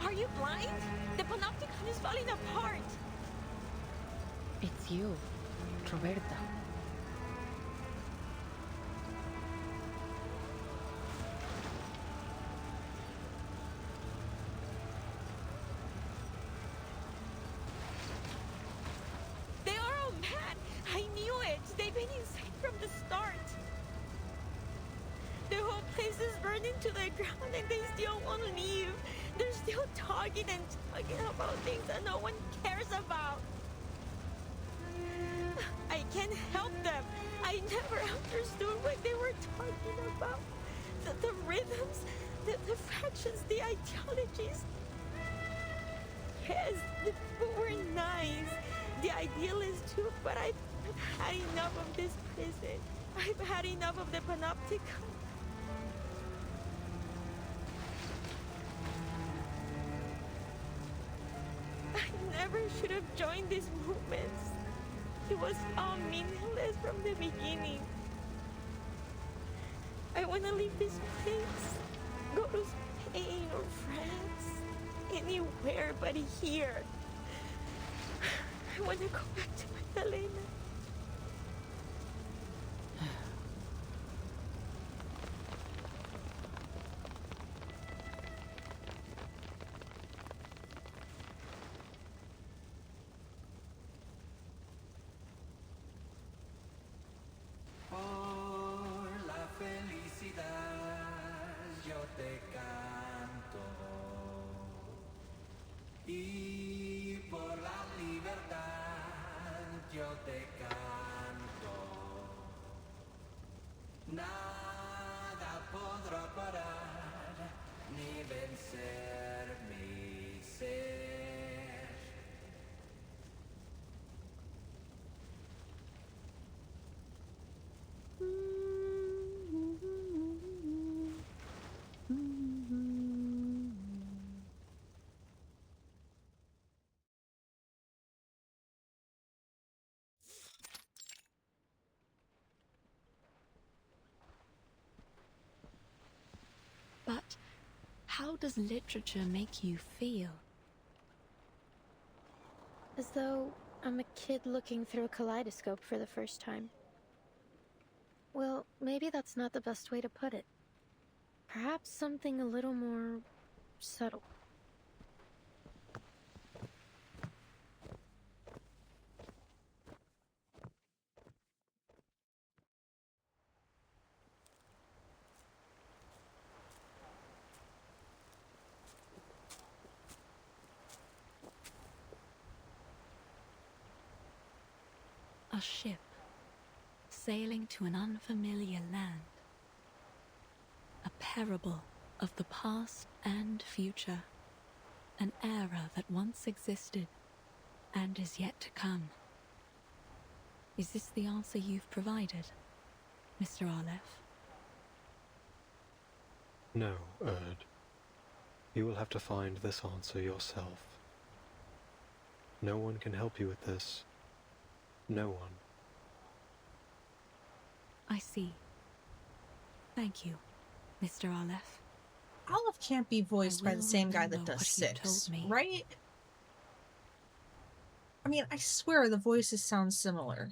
Are you blind? The panopticon is falling apart! It's you, Roberta. They are all mad! I knew it! They've been insane from the start! The whole place is burning to the ground and they still won't leave! They're still talking and talking about things that no one cares about! I can't help them! I never understood what they were talking about! The rhythms, the factions, the ideologies... Yes, the people were nice. The idealists too, but I've had enough of this prison. I've had enough of the panopticon. I never should have joined these movements. It was all meaningless from the beginning. I want to leave this place. Go to Spain or France. Anywhere but here. I want to go back to Magdalena. canto. Nada podrá parar ni vencer mi ser. But how does literature make you feel? As though I'm a kid looking through a kaleidoscope for the first time. Well, maybe that's not the best way to put it. Perhaps something a little more subtle. A ship sailing to an unfamiliar land. A parable of the past and future. An era that once existed and is yet to come. Is this the answer you've provided, Mr. Aleph? No, Erd. You will have to find this answer yourself. No one can help you with this. No one. I see. Thank you, Mr. Aleph. Aleph can't be voiced by the same guy that does 6, right? I mean, I swear the voices sound similar.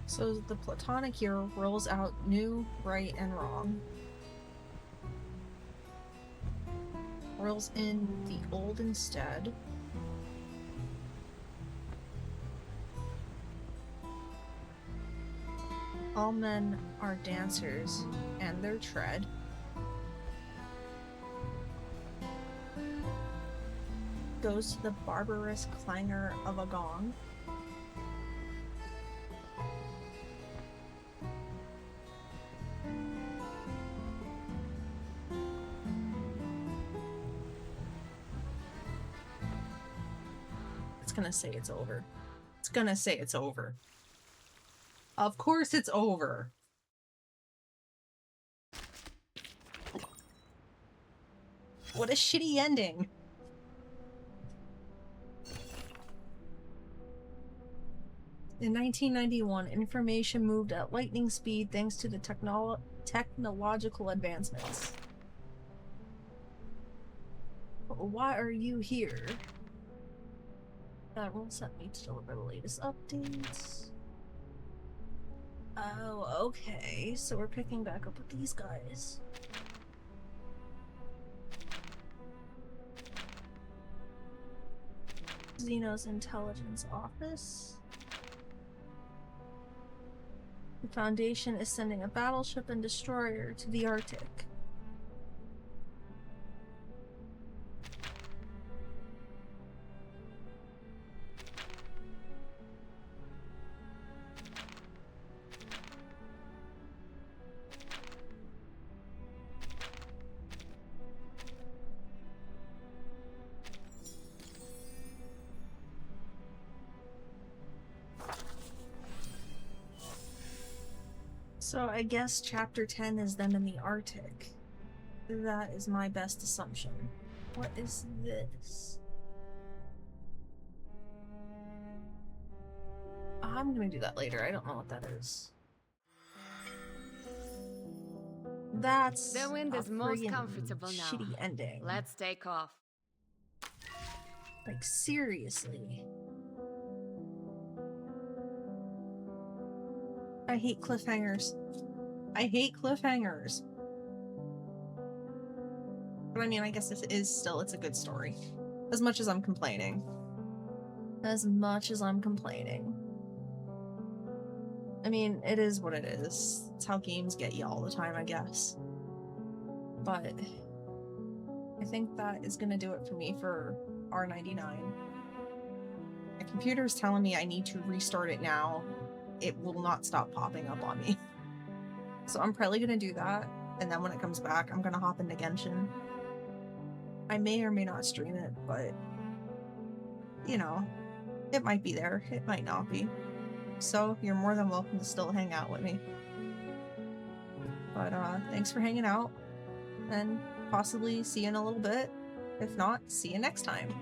So the Platonic hero rolls out new, right, and wrong. Rolls in the old instead. All men are dancers, and their tread. Goes to the barbarous clangor of a gong. It's gonna say it's over. It's gonna say it's over. Of course it's over. What a shitty ending. In 1991, information moved at lightning speed thanks to the technological advancements. Why are you here? That will set me to deliver the latest updates. Oh, okay. So we're picking back up with these guys. Xeno's intelligence office. The Foundation is sending a battleship and destroyer to the Arctic. So I guess chapter 10 is them in the Arctic. That is my best assumption. What is this? I'm gonna do that later. I don't know what that is. That's The wind is most comfortable now. Shitty ending. Let's take off. Like, seriously. I hate cliffhangers. I hate cliffhangers. But I mean, I guess this is still, it's a good story. As much as I'm complaining. As much as I'm complaining. I mean, it is what it is. It's how games get you all the time, I guess. But I think that is gonna do it for me for R99. My computer's telling me I need to restart it now. It will not stop popping up on me. So I'm probably gonna do that, and then when it comes back, I'm gonna hop into Genshin. I may or may not stream it, but you know, it might be there, it might not be. So you're more than welcome to still hang out with me. But thanks for hanging out, and possibly see you in a little bit. If not, see you next time.